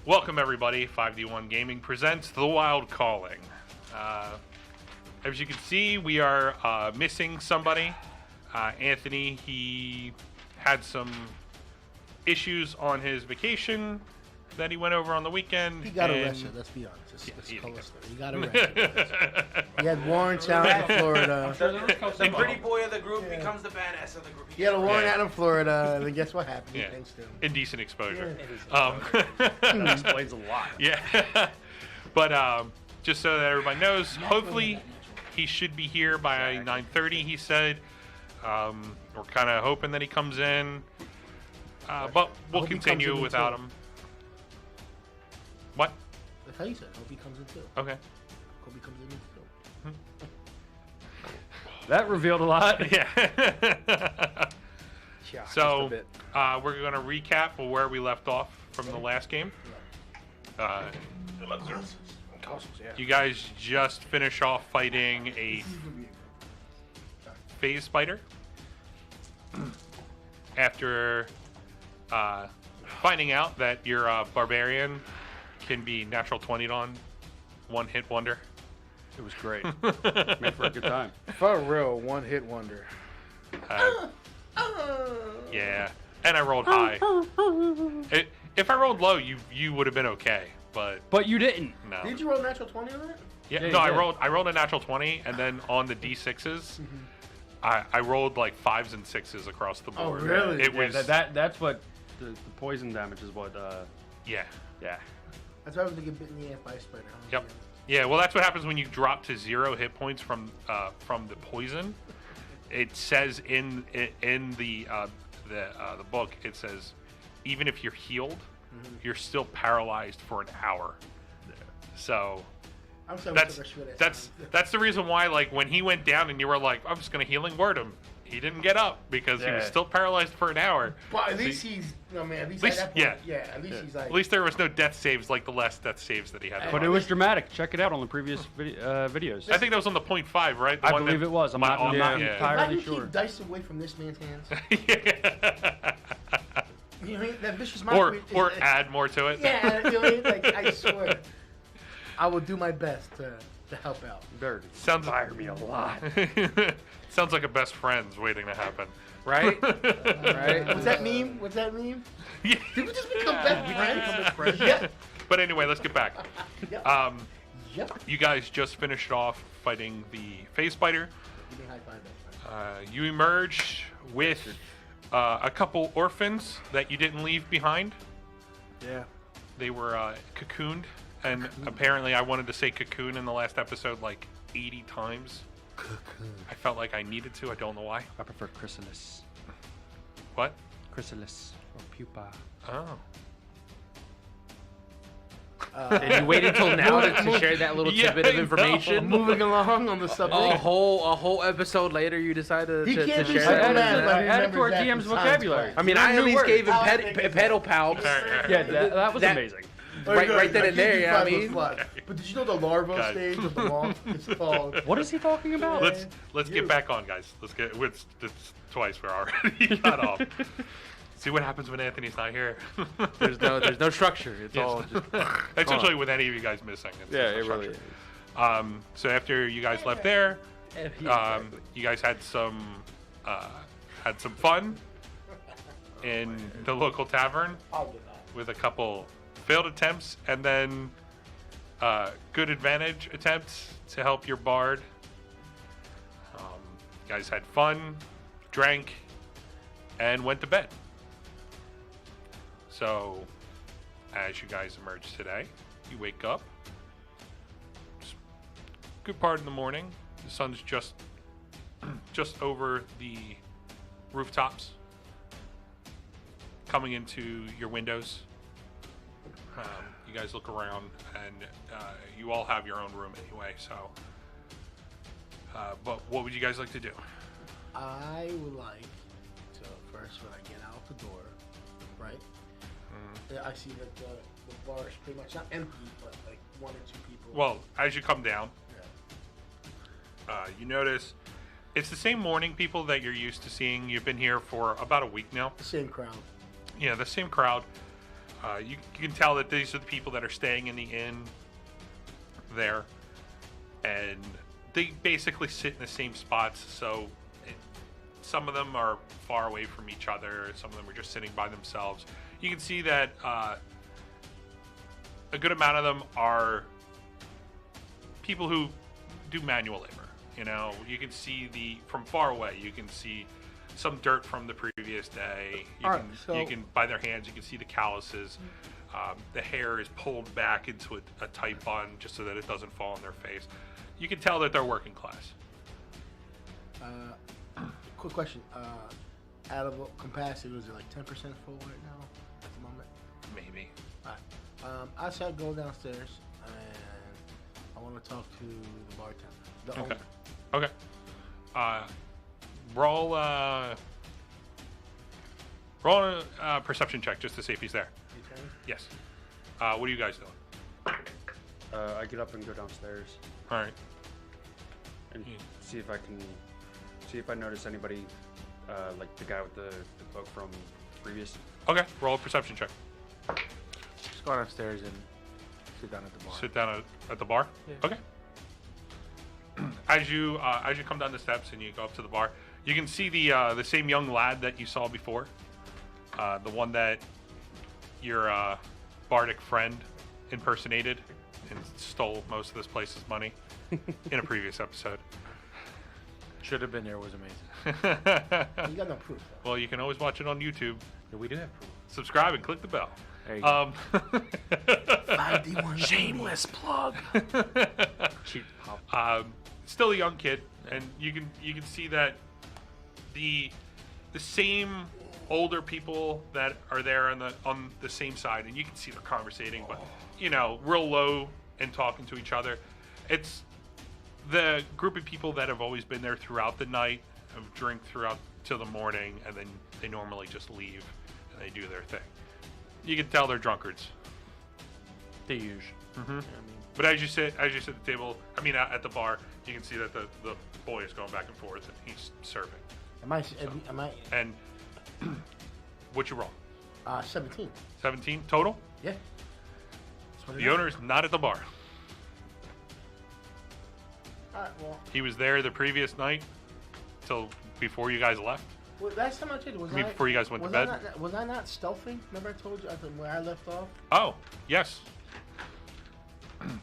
Welcome everybody. 5D1 Gaming presents The Wild Calling. As you can see, we are missing somebody. Anthony, he had some issues on his vacation that he went over on the weekend. He got arrested, let's be honest. He got arrested. He had warrants out in Florida. The pretty boy of the group becomes the badass of the group. He had a warrant out in Florida, and then guess what happened? Yeah. Thanks to him. Indecent exposure. That explains a lot. Yeah. But just so that everybody knows, hopefully he should be here by 9:30, he said. We're kind of hoping that he comes in. But we'll continue without him. What? That's how you said. Hope he comes in too. Okay. Hope he comes in too. That revealed a lot. Yeah. Yeah, So we're going to recap where we left off from the last game. You guys just finished off fighting a phase spider. After finding out that your barbarian can be natural 20'd on, one-hit wonder. It was great. Made for a good time. For real, one hit wonder. Yeah, and I rolled high. If I rolled low, you would have been okay, but you didn't. no. Did you roll natural 20 on that? Yeah, Yeah, no, you did. I rolled a natural 20, and then on the d6s, I rolled like 5s and 6s across the board. really? It Yeah, was that's what the poison damage is. What? yeah. That's why I was going to get bitten in the ass by a spider. Yep. Yeah, well, that's what happens when you drop to 0 hit points from the poison. It says in the book, it says even if you're healed, you're still paralyzed for an hour. So I'm sorry, that's the reason why, like, when he went down and you were like, I'm just gonna healing word him, he didn't get up because he was Yeah. still paralyzed for an hour. But at least he's, no man, at least, At least- at that point, yeah. at least he's like, At least there was no death saves like the last death saves that he had. But it was dramatic. Check it out on the previous videos. I think that was on the 0.5, right? The I one believe that- it was. I'm not if I entirely can sure. keep dice away from this man's hands, Yeah. you know what I mean? That vicious or mockery. add more to it. Yeah, you know what I mean? Like, I swear, I will do my best to help out. There, Sounds inspired me a lot. Sounds like a best friends waiting to happen. Right? Right? What's that meme? What's that meme? Yeah. Did we just become best friends? Yeah. But anyway, let's get back. Yep. Yep. You guys just finished off fighting the phase spider. Give me a high five, best friend. You emerged with a couple orphans that you didn't leave behind. Yeah. They were cocooned, and apparently I wanted to say cocoon in the last episode like 80 times. I felt like I needed to. I don't know why. I prefer chrysalis. What? Chrysalis or pupa. Oh. And you waited until now to share that little Yeah, tidbit of I know. information. Moving along on the A subject. whole episode later, you decided He to can't be share so that. mad, but I added to our remembers that DM's in science vocabulary. class. I mean, I at New least word. gave him I think it's pedal that. palps. Yeah, that was That- amazing. Right then and there, you know what I mean? But did you know the larva God. stage of the moth is called? What is he talking about? Let's get back on, guys. Let's get. It's twice we're already cut off. See what happens when Anthony's not here. There's no structure. It's all just. That's usually with any of you guys missing. It's Yeah, just it no really structure. is. So after you guys left there, you guys had some fun in the local tavern with a couple failed attempts and then good advantage attempts to help your bard. You guys had fun, drank, and went to bed. So, as you guys emerge today, you wake up. It's a good part of the morning. The sun's just over the rooftops, coming into your windows. You guys look around, and you all have your own room anyway. So, but what would you guys like to do? I would like to first, when I get out the door, right? I see that the bar is pretty much not empty, but like one or two people. Well, as you come down, Yeah. you notice it's the same morning people that you're used to seeing. You've been here for about a week now. The same crowd. Yeah, the same crowd. You can tell that these are the people that are staying in the inn there, and they basically sit in the same spots. So some of them are far away from each other. Some of them are just sitting by themselves. You can see that a good amount of them are people who do manual labor. You know, you can see from far away. You can see some dirt from the previous day. You can by their hands. You can see the calluses. The hair is pulled back into a tight bun just so that it doesn't fall on their face. You can tell that they're working class. Quick question. Out of capacity, was it like 10% full right now at the moment? Maybe. All right. I said go downstairs, and I want to talk to the bartender. The owner. Okay. Roll a perception check just to see if he's there. Okay. Yes. What are you guys doing? I get up and go downstairs All right. and see if I notice anybody, like the guy with the cloak from previous. Okay. Roll a perception check. Just go downstairs and sit down at the bar. Sit down at the bar. Yeah. Okay. As you come down the steps and you go up to the bar, you can see the same young lad that you saw before, the one that your bardic friend impersonated and stole most of this place's money in a previous episode. Should have been there. Was amazing. You got no proof. Well, you can always watch it on YouTube. Yeah, we do have proof. Subscribe and click the bell. There you go. 5D1 Shameless plug. Cheap pop. Still a young kid, and you can see that the same older people that are there on the same side, and you can see they're conversating, but real low and talking to each other. It's the group of people that have always been there throughout the night, have drink throughout till the morning, and then they normally just leave and they do their thing. You can tell they're drunkards. The usual. Mm-hmm. I mean, But as you sit at the table, at the bar, you can see that the boy is going back and forth and he's serving. Am I? And what you roll? 17. 17 total? Yeah. The owner's not at the bar. All right. Well. He was there the previous night till before you guys left. Well, last time I checked, Before you guys went to bed? Was I not stealthing? Remember I told you where I left off? Oh, yes.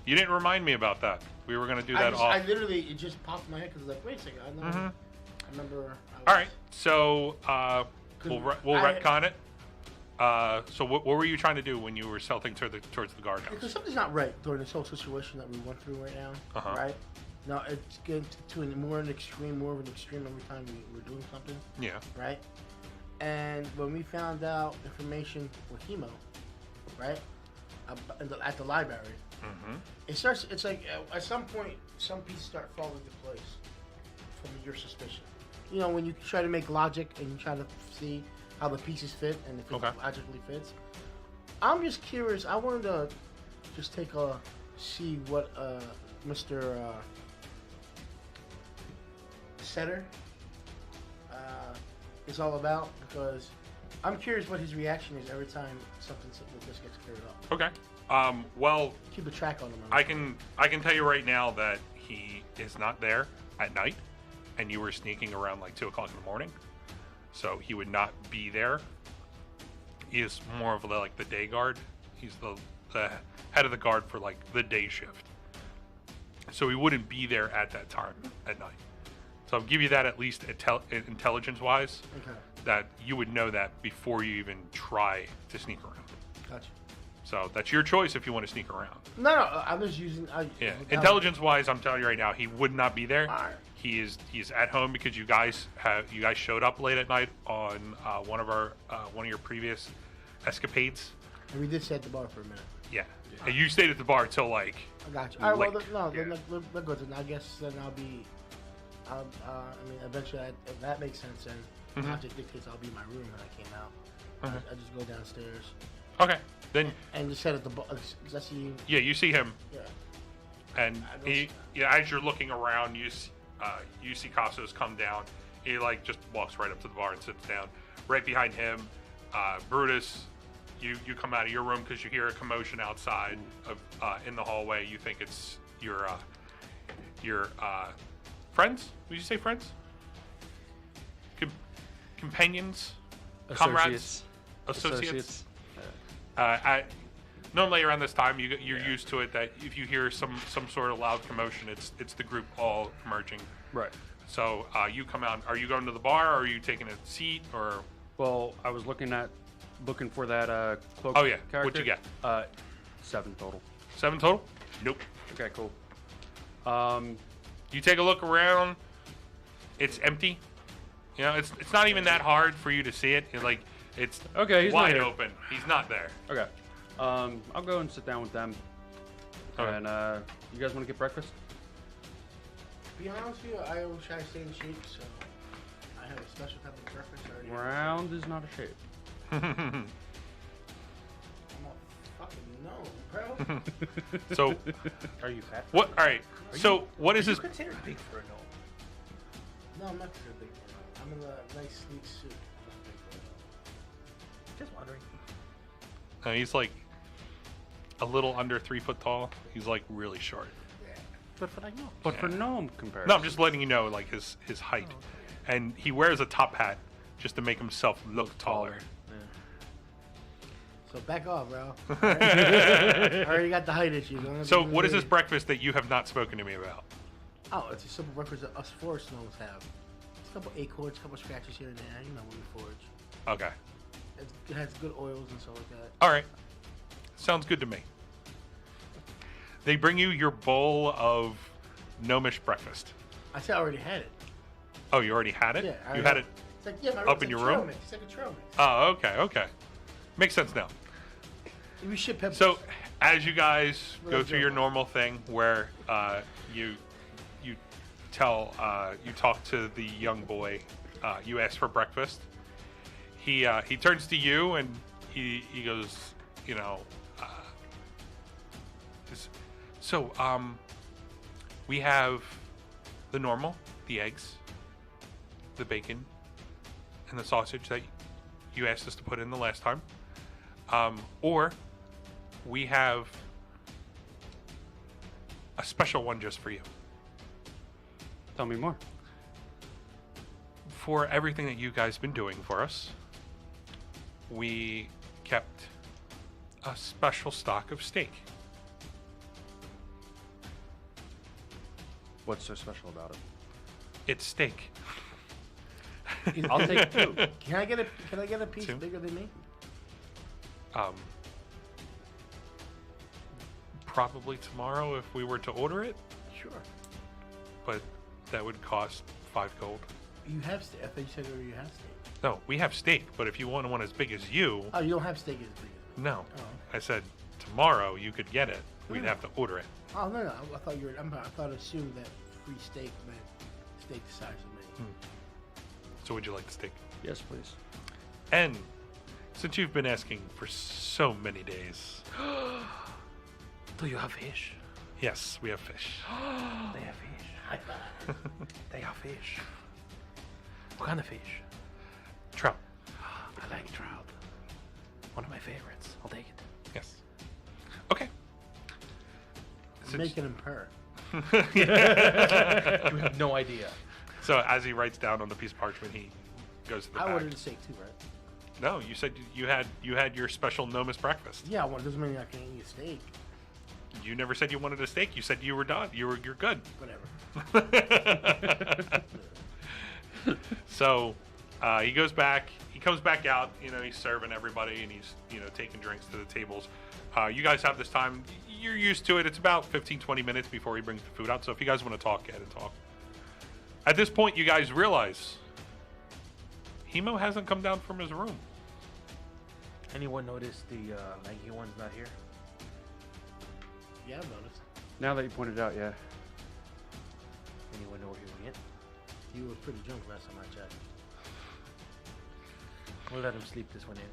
You didn't remind me about that. We were going to do that off. I literally, it just popped in my head because I was like, wait a second. I know. Mm-hmm. I remember. All right. So we'll retcon it. So what were you trying to do when you were stealthing towards the guardhouse? Because something's not right during this whole situation that we went through right now. Uh-huh. Right? Now it's getting to more of an extreme every time we're doing something. Yeah. Right? And when we found out information with Hemo, right? At the library, Mm-hmm. it's like at some point, some pieces start falling into place from your suspicion. When you try to make logic and you try to see how the pieces fit and if it logically fits. I'm just curious. I wanted to just see what Mr. Setter is all about, because I'm curious what his reaction is every time something like this gets cleared up. Okay. Well, Keep a track on him. I can tell you right now that he is not there at night, and you were sneaking around like 2 o'clock in the morning, so he would not be there. He is more of the day guard. He's the head of the guard for the day shift, so he wouldn't be there at that time at night. So I'll give you that at least intelligence-wise, that you would know that before you even try to sneak around. Gotcha. So that's your choice if you want to sneak around. No, I'm just using. Intelligence-wise, I'm telling you right now, he would not be there. All right. He's at home because you guys showed up late at night on one of your previous escapades. And we did stay at the bar for a minute. Yeah. And you stayed at the bar till I got you. All right. late. Well, then we're good. Then I guess then I'll be. Eventually, if that makes sense, then logic dictates I'll be in my room when I came out. Okay. I just go downstairs. Okay. Then and just head at the bar. I see. Yeah, you see him. Yeah. And as you're looking around, you see Cassos come down. He just walks right up to the bar and sits down. Right behind him, Brutus, you come out of your room because you hear a commotion outside of in the hallway. You think it's your friends? Would you say friends? Companions? Comrades? Associates? Normally around this time, you're used to it that if you hear some sort of loud commotion, it's the group all emerging. Right. So you come out. Are you going to the bar, or are you taking a seat, or? Well, I was looking for that cloak. Oh yeah. Character. What'd you get? 7 total. 7 total? Nope. Okay, cool. You take a look around. It's empty. You know, it's not even that hard for you to see it. It's Okay, he's not wide here. open. He's not there. Okay. I'll go and sit down with them. Okay. And you guys want to get breakfast? To be honest with you, I always try to stay in shape, so I have a special type of breakfast already. Round is not a shape. I'm a fucking gnome, bro. So Are you fat? what? All right. So what is this? Considered big for a gnome. No, I'm not so big. I'm in a nice, sleek suit. I'm not big for it. Just wondering. He's like a little under 3 foot tall. He's like really short. But for like no. But for gnome comparison. No, I'm just letting you know like his height, and he wears a top hat just to make himself look taller. So back off, bro. I already got the height issue. So what is this breakfast that you have not spoken to me about? Oh, it's a simple breakfast that us forest gnomes have. It's a couple acorns, a couple scratches here and there. You know, when we forage. Okay. It has good oils and stuff like that. All right. Sounds good to me. They bring you your bowl of gnomish breakfast. I said I already had it. Oh, you already had it? Yeah. I You already had it It's like, yeah, my up it's in like your trail room? Mix. It's like a trail mix. Oh, okay. Makes sense now. We ship peppers. So, as you guys What go else through you your got? normal thing, where you talk to the young boy, you ask for breakfast. He turns to you and he goes, you know, we have the normal, the eggs, the bacon, and the sausage that you asked us to put in the last time. Or we have a special one just for you. Tell me more. For everything that you guys been doing for us, we kept a special stock of steak. What's so special about it? It's steak. I'll take 2. Can I get a piece 2? bigger than me? Probably tomorrow if we were to order it, Sure. but that would cost 5 gold. You have steak. I thought you said you have steak. No, we have steak, but if you want one as big as you, Oh, you don't have steak as big as me. no. Oh. I said tomorrow you could get it. We'd have to order it. Oh no. I thought you were. I thought assumed that free steak meant steak the size of me. So would you like the steak? Yes, please. And since you've been asking for so many days, Do you have fish? yes, we have fish. They have fish. They have fish. What kind of fish? Trout. I like trout. One of my favorites. I'll take it. Yes. Okay. Since- Making him purr. You have no idea. So as he writes down on the piece of parchment, he goes to the I back. ordered a steak too, right? No, you said you had your special Nomus breakfast. Yeah, well, doesn't mean I can eat a steak. You never said you wanted a steak. You said you were done. You're good. Whatever. So he goes back. He comes back out. You know, he's serving everybody and he's taking drinks to the tables. You guys have this time. You're used to it. It's about 15-20 minutes before he brings the food out. So if you guys want to talk, get and talk. At this point, you guys realize Hemo hasn't come down from his room. Anyone notice the lanky one's not here? Yeah, I've noticed. Now that you pointed it out, yeah. Anyone know where he went? He was pretty drunk last time I checked. We'll let him sleep this one in.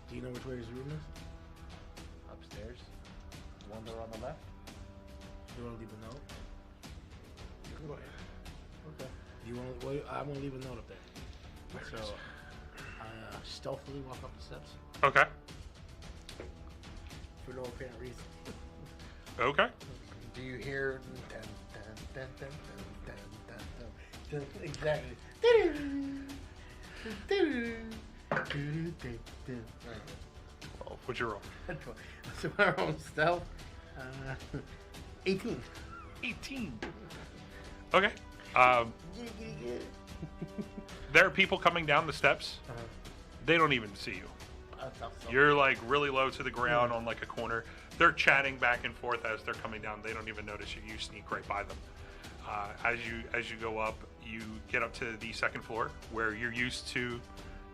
Do you know which way his room is? Upstairs. One door on the left. You want to leave a note? You can go ahead. Okay. You want? Well, I'm gonna leave a note up there. So I stealthily walk up the steps. Okay. For no apparent reason. Okay. Do you hear? Exactly. Well, what'd you roll? So our own stealth. 18. 18. Okay. There are people coming down the steps. They don't even see you. You're like really low to the ground on like a corner. They're chatting back and forth as they're coming down. They don't even notice you. You sneak right by them. As you go up, you get up to the second floor where you're used to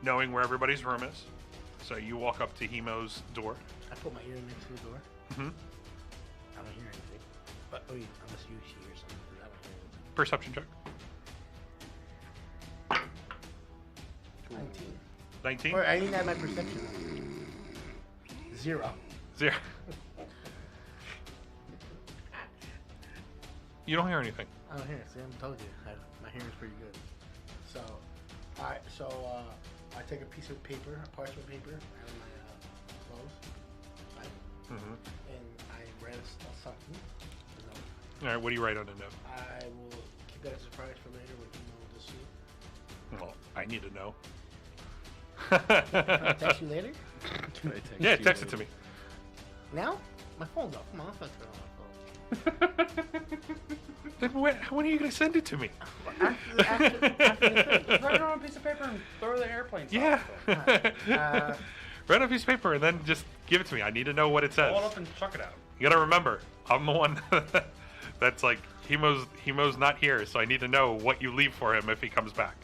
knowing where everybody's room is. So you walk up to Hemo's door. I put my ear next to the door. Mm-hmm. I don't hear anything. But unless you hear something, I don't hear anything. Perception check. 19. 19. Or I didn't add my perception. 0. 0. You don't hear anything. I don't hear it. See, I told you. My hearing's pretty good. So, I take a piece of paper, a parchment paper, out of my clothes, right? Mm-hmm. And I read something. All right. What do you write on the note? I will keep that a surprise for later when you know this soon. Well, I need to know. Can I text you later? Can I text Yeah, you text it later? to me. Now? My phone's off. Come on, let's not turn on my phone. Then when are you gonna send it to me? After the thing. Write it on a piece of paper and throw the airplane. Yeah. Alright, Write on a piece of paper and then just give it to me. I need to know what it says. Roll it up and chuck it out. You gotta remember, I'm the one that's like Hemo's not here, so I need to know what you leave for him if he comes back.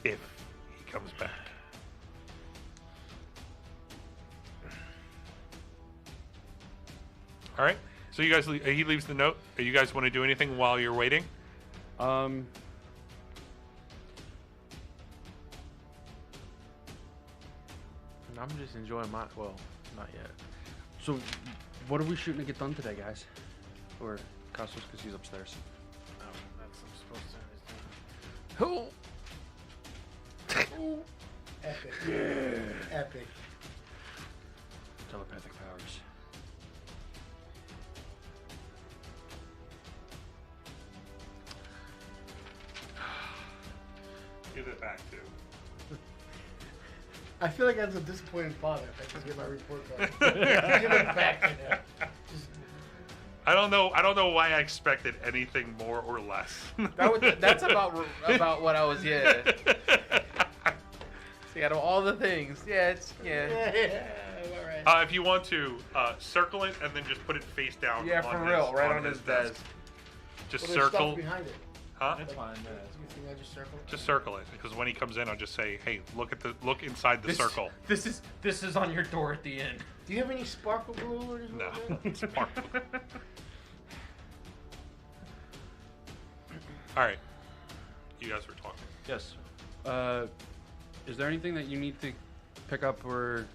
If he comes back. All right. So you guys, he leaves the note. You guys want to do anything while you're waiting? Um. I'm just enjoying my. Well, not yet. So, what are we shooting to get done today, guys? Or Costos, because he's upstairs. That's I'm supposed to. Who? epic. Yeah. Epic. Telepathic powers. Give it back too. I feel like that's a disappointing father if I just get my report card. Give it back to them. Just, I don't know why I expected anything more or less. That's about what I was. Yeah. See, out of all the things, yeah, all right. If you want to circle it and then just put it face down. yeah, on for his, real, right on his desk. Just Well, there's stuff circle. behind it. Huh? That's fine. You think I just circle? Just circle it because when he comes in, I'll just say, "Hey, look inside the circle." This is on your door at the end. Do you have any sparkle glue or anything? No, like that? sparkle. All right, you guys were talking. Yes. Is there anything that you need to pick up or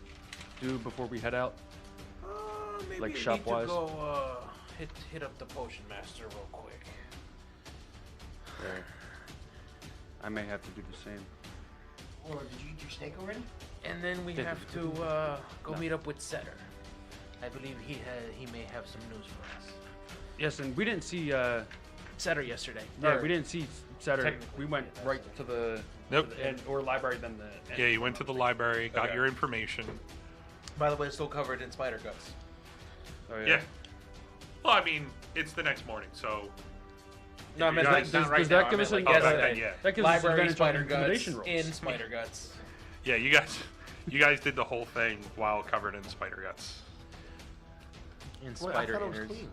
do before we head out? Maybe Like I shop-wise? need to go hit up the potion master real quick. There. I may have to do the same. Or did you eat your steak already? And then we Did- have to go No. meet up with Setter. I believe he may have some news for us. Yes, and we didn't see. Setter yesterday. Yeah, we didn't see Saturday. Technically, We went right to the Nope. to the end, or library then the end. Yeah, you went to the library, got Okay. your information. By the way, it's still covered in spider guts. Oh, Yeah. Well, I mean, it's the next morning, so No, I meant like Does- not right does now. that give I us meant an- like oh, back yesterday. then, yeah. That gives us Library advantage on spider guts intimidation rolls. in spider guts. yeah, you guys did the whole thing while covered in spider guts. In Well, I spider thought it was innards. clean.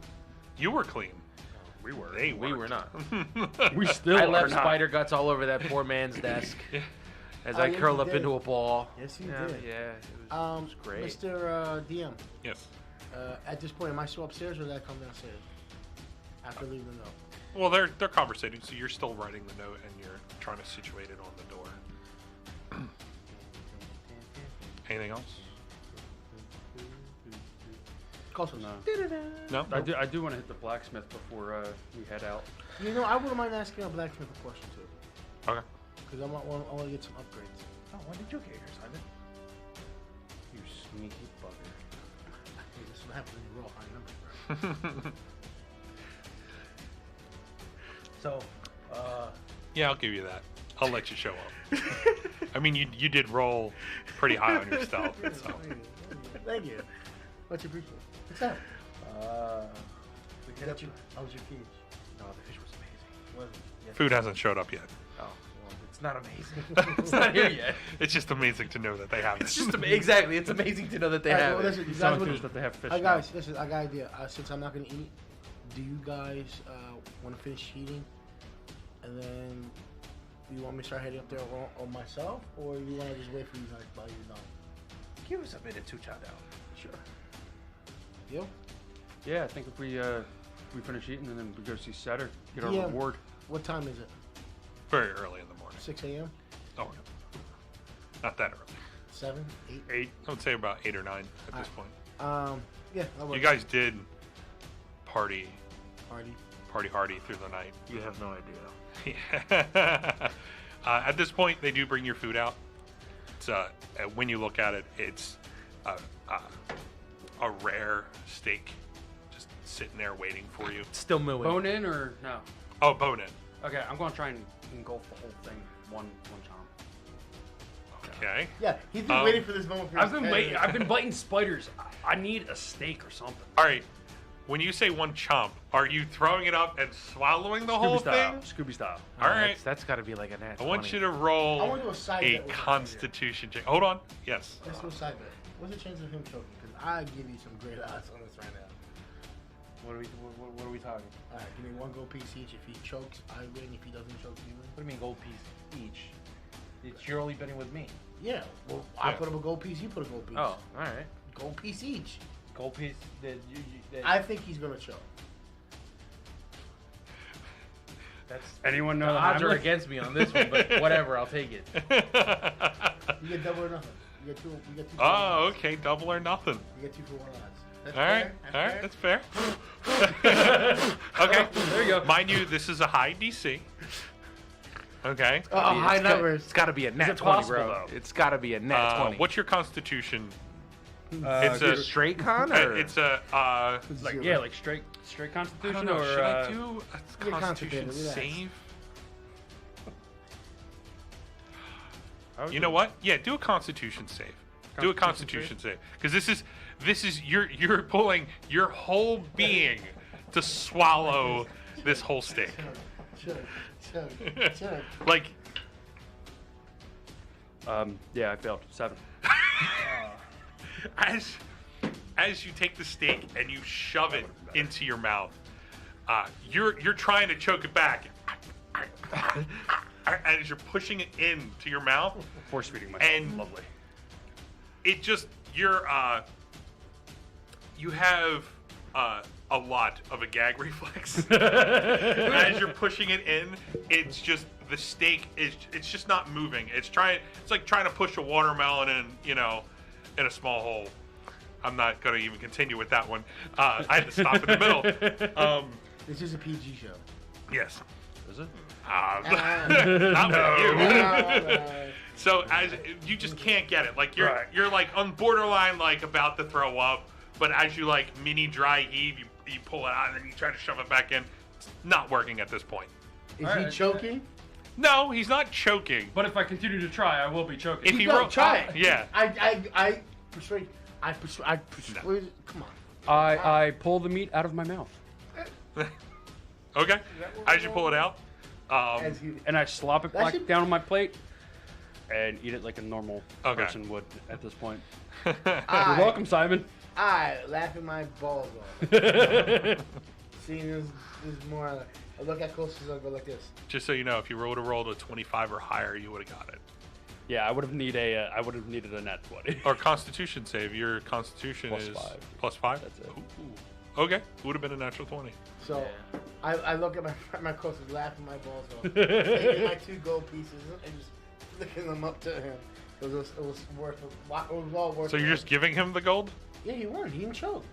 You were clean. We were. They We were weren't. not. We still I are left not. spider guts all over that poor man's desk as Oh, I yes, curled you up did. into a ball. Yes, you yeah, did. Yeah, it was great. Mr. DM, Yes. at this point, am I still upstairs or did I come downstairs? After leaving the note. Well, they're conversating, so you're still writing the note and you're trying to situate it on the door. Anything else? Close No. No. I do want to hit the blacksmith before we head out. You know, I wouldn't mind asking a blacksmith a question too. Okay. because I want to get some upgrades. Oh, when did you get yours, Simon? You sneaky bugger. Hey, this is what happens when you roll high numbers, bro. So, Yeah, I'll give you that. I'll let you show up. I mean, you did roll pretty high on your stealth. So. Thank you. Much appreciated. What's up? we hit up. How was your feed? No, the fish was amazing. Was it? Yes. Food hasn't showed up yet. Oh, well, it's not amazing. It's not here yet. It's just amazing to know that they have it. It's just exactly. It's amazing to know that they Alright, have well, it. listen, you guys Someone wanna- feels that they have fish. Hi now. guys, listen, I got an idea. Since I'm not gonna eat, do you guys want to finish eating, and then you want me to start heading up there on myself, or you want to just wait for you guys while you're done? Give us a minute to chow down. Sure. You? Yeah, I think if we finish eating and then we go see Setter, get our Yeah. reward. What time is it? Very early in the morning. 6 a.m. Oh, no. Not that early. 7, 8. 8. I would say about 8 or 9 at this point. Yeah. I'll You work. guys did party Party. hardy through the night. You have no idea. Yeah. At this point, they do bring your food out. It's when you look at it, it's a rare steak, just sitting there waiting for you. Still mooing. Bone in or no? Oh, bone in. Okay, I'm gonna try and engulf the whole thing one chomp. Okay. Yeah, he's been waiting for this moment. For I've his been career. waiting. I've been biting spiders. I need a steak or something. All right. When you say one chomp, are you throwing it up and swallowing the whole thing? Scooby style. All right. That's got to be like a nat I want 20. you to roll I wanna do a side a bet with Constitution check. Hold on. Yes. Let's do a side bet. What's the chance of him choking? Because I give you some great odds on this right now. What are we talking? All right, give me 1 gold piece each. If he chokes, I win. If he doesn't choke, you win. What do you mean gold piece each? You're only betting with me. Yeah. Well, I Yeah. put up a gold piece. You put a gold piece. Oh, all right. Gold piece each. Gold piece that that I think he's gonna choke. that's Anyone know the the odds are Heimlich? against me on this one, but whatever, I'll take it. You get double or nothing. You get two. You get two. For Oh, one okay. Double or nothing. odds. You get 2 for 1 odds. That's All right. fair? That's fair? That's fair. Okay. There you go. Mind you, this is a high DC. Okay. Oh, high It's got- numbers. It's got to be a nat it 20, possible, bro. though? It's got to be a nat 20. What's your Constitution? it's a- a straight con or It's a. Like Zero. yeah, like straight I Constitution don't know. or Should I do a You're Constitution constipated, relax. save? I would You do- know what? Yeah, do a Constitution save. Do a Constitution save, because this is you're pulling your whole being to swallow this whole steak. Chug. Like Yeah, I failed. 7. as you take the steak and you shove it into your mouth, you're trying to choke it back. As you're pushing it into your mouth, Force feeding myself. And- Lovely. it just you have a lot of a gag reflex. As you're pushing it in, it's just the steak it's just not moving. It's like trying to push a watermelon in a small hole. I'm not gonna even continue with that one. I had to stop in the middle. This is a PG show. Yes. Is it? Not with you. So as you just can't get it, like you're like on borderline like about to throw up, but as you like mini dry heave, you pull it out and then you try to shove it back in. It's not working at this point. Is All he right. choking? No, he's not choking. But if I continue to try, I will be choking. If he No, try it. yeah. I persuade. Come on. I pull the meat out of my mouth Okay. As you pull it out, As you, and I slop it That back should- down on my plate and eat it like a normal Okay. person would at this point. I- You're welcome, Simon. I laughing my balls off. Seeing this more. I look at close I go like this. just so you know, if you rolled a 25 or higher, you would have got it. Yeah, I would have needed a net 20. Or Constitution save. Your Constitution Plus is 5. plus 5. That's it. Ooh. Okay, would have been a natural 20. So I look at my closest, laughing my balls off, taking my 2 gold pieces and just flicking them up to him. It was worth it. It was all worth So it. you're just giving him the gold? Yeah, he won. He didn't choke.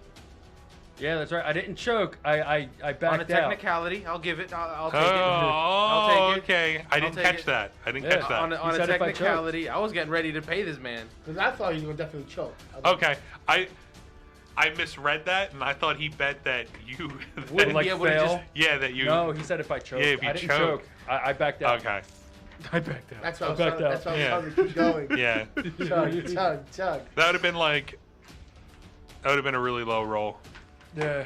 Yeah, that's right. I didn't choke. I backed On a out. technicality, I'll give it. I'll take it. Oh, I'll take it. okay. I didn't take catch it. that. I didn't Yeah. catch that. On a said if I technicality, I was getting ready to pay this man. Because I thought he was gonna definitely choke. Okay, I misread that, and I thought he bet that you. Would like Yeah, would've fail? yeah, that you. No, he said if I choked. Yeah, if you I didn't choke. choke. I backed out. Okay. I backed out. That's what I was backed trying, out. that's what I was Yeah. trying to keep going. Yeah, Chug. that would have been like. That would have been a really low roll, Yeah.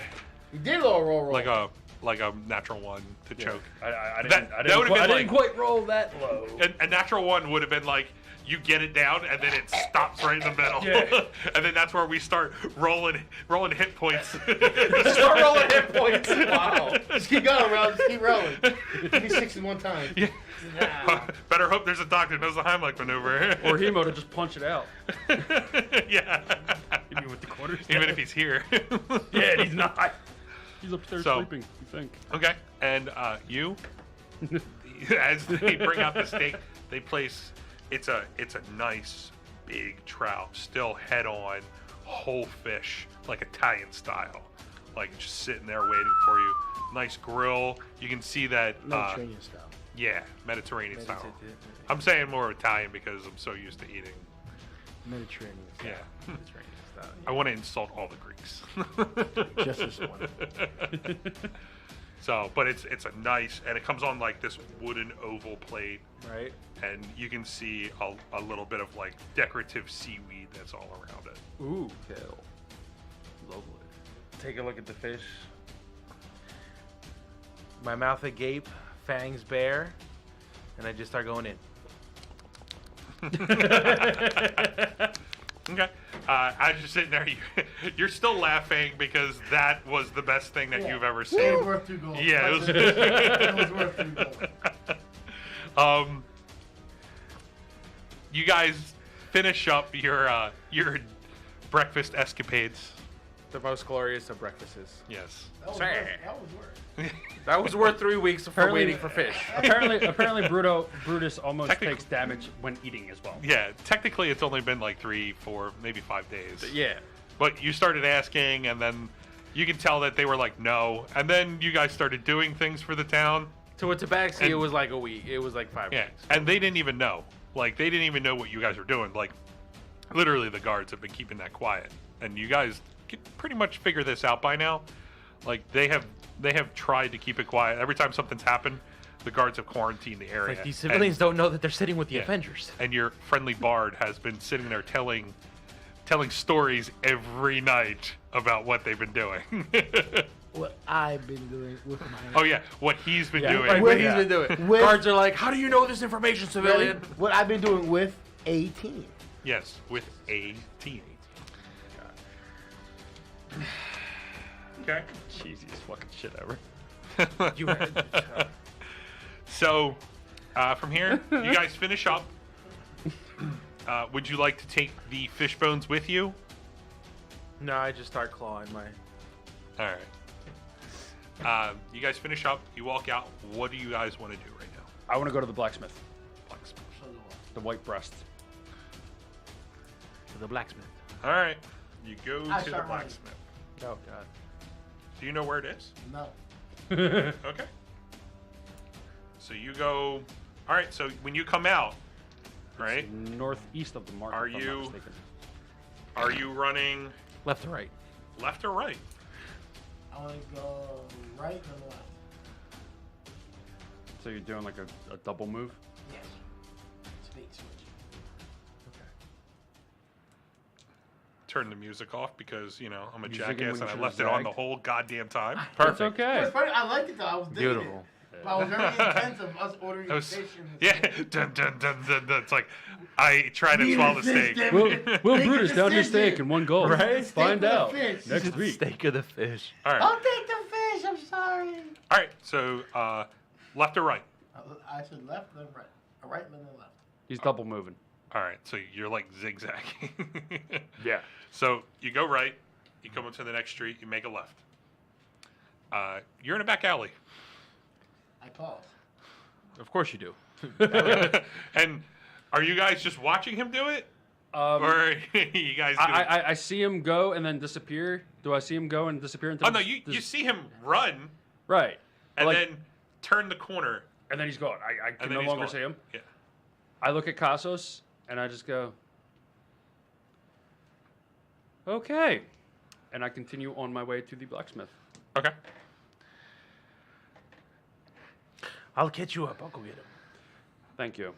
He did a little roll. like a natural one to choke. I That- didn't. that I didn't, would've quite, been I didn't like- quite roll that low. A natural one would have been like you get it down and then it stops right in the middle, Yeah. and then that's where we start rolling hit points. Start rolling hit points. Wow. Just keep going, Rel. Just keep rolling. Give me 6 in one time. Yeah. Better hope there's a doctor who knows the Heimlich maneuver. Or Hemo to just punch it out. Yeah. Even with the quarters. Even if he's here. Yeah, he's not. He's upstairs So- sleeping. You think? Okay, and you, as they bring out the steak, they place. It's a nice big trout, still head on, whole fish, like Italian style, like just sitting there waiting for you. Nice grill. You can see that. Mediterranean style. Yeah, Mediterranean style. Mediterranean. I'm saying more Italian because I'm so used to eating. Mediterranean style. Yeah. Mediterranean style. I want to insult all the Greeks. Just this one. So, but it's a nice, and it comes on like this wooden oval plate, Right. and you can see a little bit of like decorative seaweed that's all around it. Ooh. Lovely. Take a look at the fish. My mouth agape, fangs bare, and I just start going in. Okay. As you're sitting there, you're still laughing because that was the best thing that Yeah. you've ever It was seen. worth 2 goals. Yeah, it was. It was worth 2 goals. You guys finish up your breakfast escapades. The most glorious of breakfasts. Yes. That was Sure. worth. That was worth. That was worth 3 weeks for Apparently- waiting for fish. apparently, Brutus almost Technically- takes damage when eating as well. Yeah. Technically, it's only been like 3, 4, maybe 5 days. Yeah. But you started asking, and then you can tell that they were like, no. And then you guys started doing things for the town. To a tabaxi, And- it was like a week. It was like 5 Yeah. weeks. And they didn't even know. Like, they didn't even know what you guys were doing. Like, literally, the guards have been keeping that quiet. And you guys can pretty much figure this out by now. Like, they have tried to keep it quiet. Every time something's happened, the guards have quarantined the area. Like these civilians don't know that they're sitting with the Yeah. Avengers. And your friendly bard has been sitting there telling stories every night about what they've been doing. What I've been doing with my. Oh yeah, what he's been doing. Like what he's been doing. With- Guards are like, how do you know this information, civilian? What I've been doing with a team. Yes, with a team. Okay. Cheesiest fucking shit ever. You had, So, from here, you guys finish up. Would you like to take the fish bones with you? no, I just start clawing my. All right. You guys finish up. You walk out. What do you guys want to do right now? I want to go to the blacksmith. Blacksmith. The white breast. To the blacksmith. All right. You go I to the start running. blacksmith. Oh God. Do you know where it is? No. Okay. So you go. All right. So when you come out, right? Northeast of the market. Are if I'm not you- mistaken. Are you running Left to right. left or right? I want to go right and left. So you're doing like a double move? Yes. Speed switch. Turn the music off because I'm a Music jackass when and I you left should've it on the zagged. whole goddamn time. It's okay. It's funny. I like it though. I was digging Beautiful. it. But I was very intense of us ordering That was, fish. And yeah, dun, dun, dun, dun, dun. It's like I try to Need swallow a the fish, steak. damn Will, it. Will Make a Brutus down your decision. steak in one goal. Right? Find Steak with out a fish. next week. Steak of the fish. All right, I'll take the fish. I'm sorry. all right. So left or right? I said left, then right. A right, then a left. He's double moving. All right. So you're like zigzagging. Yeah. So you go right. You come up to the next street. You make a left. You're in a back alley. I pause. Of course you do. And are you guys just watching him do it? Or you guys do I see him go and then disappear. Do I see him go and disappear until? Oh no, you see him run right, and like, then turn the corner. and then he's gone. I can And no then he's longer gone. see him. Yeah. I look at Casos and I just go, okay, and I continue on my way to the blacksmith. Okay. I'll catch you up. I'll go get him. Thank you.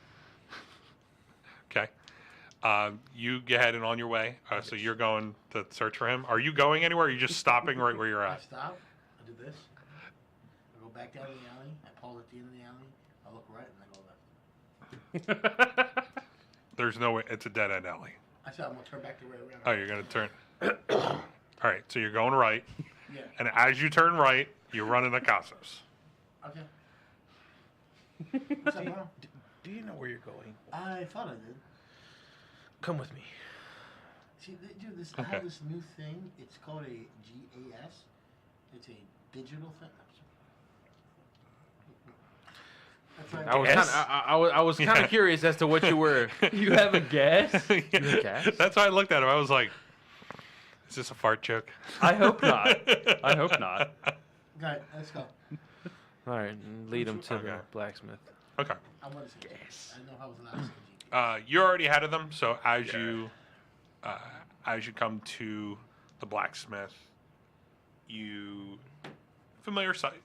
Okay. You go ahead and on your way. So you're going to search for him. Are you going anywhere? Or are you just stopping right where you're I at? stop. I do this. I go back down the alley. I pause at the end of the alley. I look right and I go left. There's no way. It's a dead end alley. I said I'm gonna turn back the way around. Oh, you're gonna turn. All right. So you're going right, Yeah. and as you turn right, you run into Casos. Okay. What's up, bro? Do you know where you're going? I thought I did. Come with me. See, dude, I have this new thing. It's called a GAS. It's a digital thing. That's right. I was kind of curious as to what you were. You have a guess? Yeah. gas? That's why I looked at him. I was like, "Is this a fart joke?" I hope not. I hope not. Okay, let's go. All right, and lead him to the Okay. blacksmith. Okay. I want to say gas. I know how was the last thing. You're already ahead of them. So as you come to the blacksmith, you familiar sight.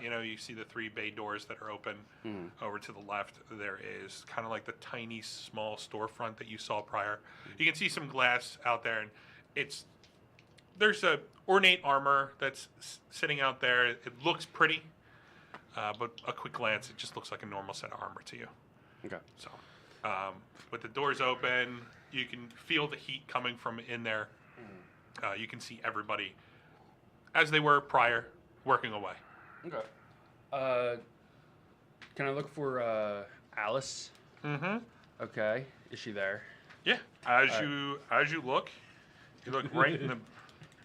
You know, you see the 3 bay doors that are open. Over to the left, there is kind of like the tiny, small storefront that you saw prior. You can see some glass out there, and there's a ornate armor that's sitting out there. It looks pretty, but a quick glance, it just looks like a normal set of armor to you. Okay. So, with the doors open, you can feel the heat coming from in there. You can see everybody as they were prior, working away. Okay. Can I look for Alice? Mm-hmm. Okay. Is she there? Yeah. As you look right in the.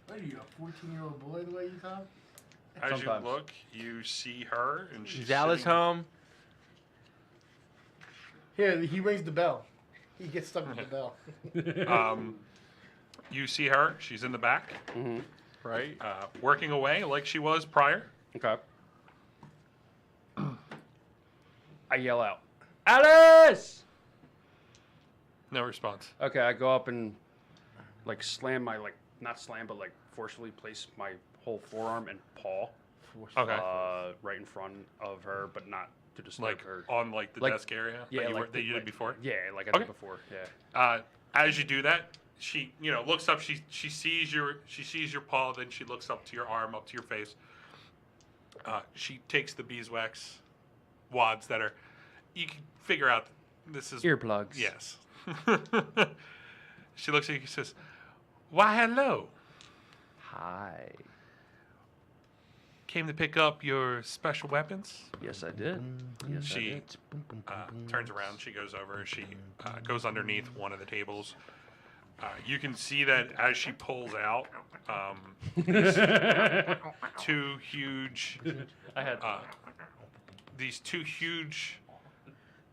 What are you, a 14-year-old boy the way you talk? As Sometimes. you look, you see her, and she's Is Alice sitting- home? Here, he rings the bell. He gets stuck with the bell. You see her. She's in the back, Mm-hmm. right? Working away like she was prior. Okay. I yell out, Alice! No response. Okay, I go up and like slam my not slam but like forcefully place my whole forearm and paw Okay. right in front of her, but not to disturb Like her. on like the Like- desk area Yeah, that you, like that you did before. Yeah, like I Okay. did before. Yeah. As you do that, she looks up. She sees your paw. Then she looks up to your arm, up to your face. She takes the beeswax wads that are. You can figure out this is Earplugs. Yes. She looks at you and says, "Why, hello. Hi. Came to pick up your special weapons." Yes, I did. Yes, I She did. turns around. She goes over. She goes underneath one of the tables. You can see that as she pulls out two huge, I had. these two huge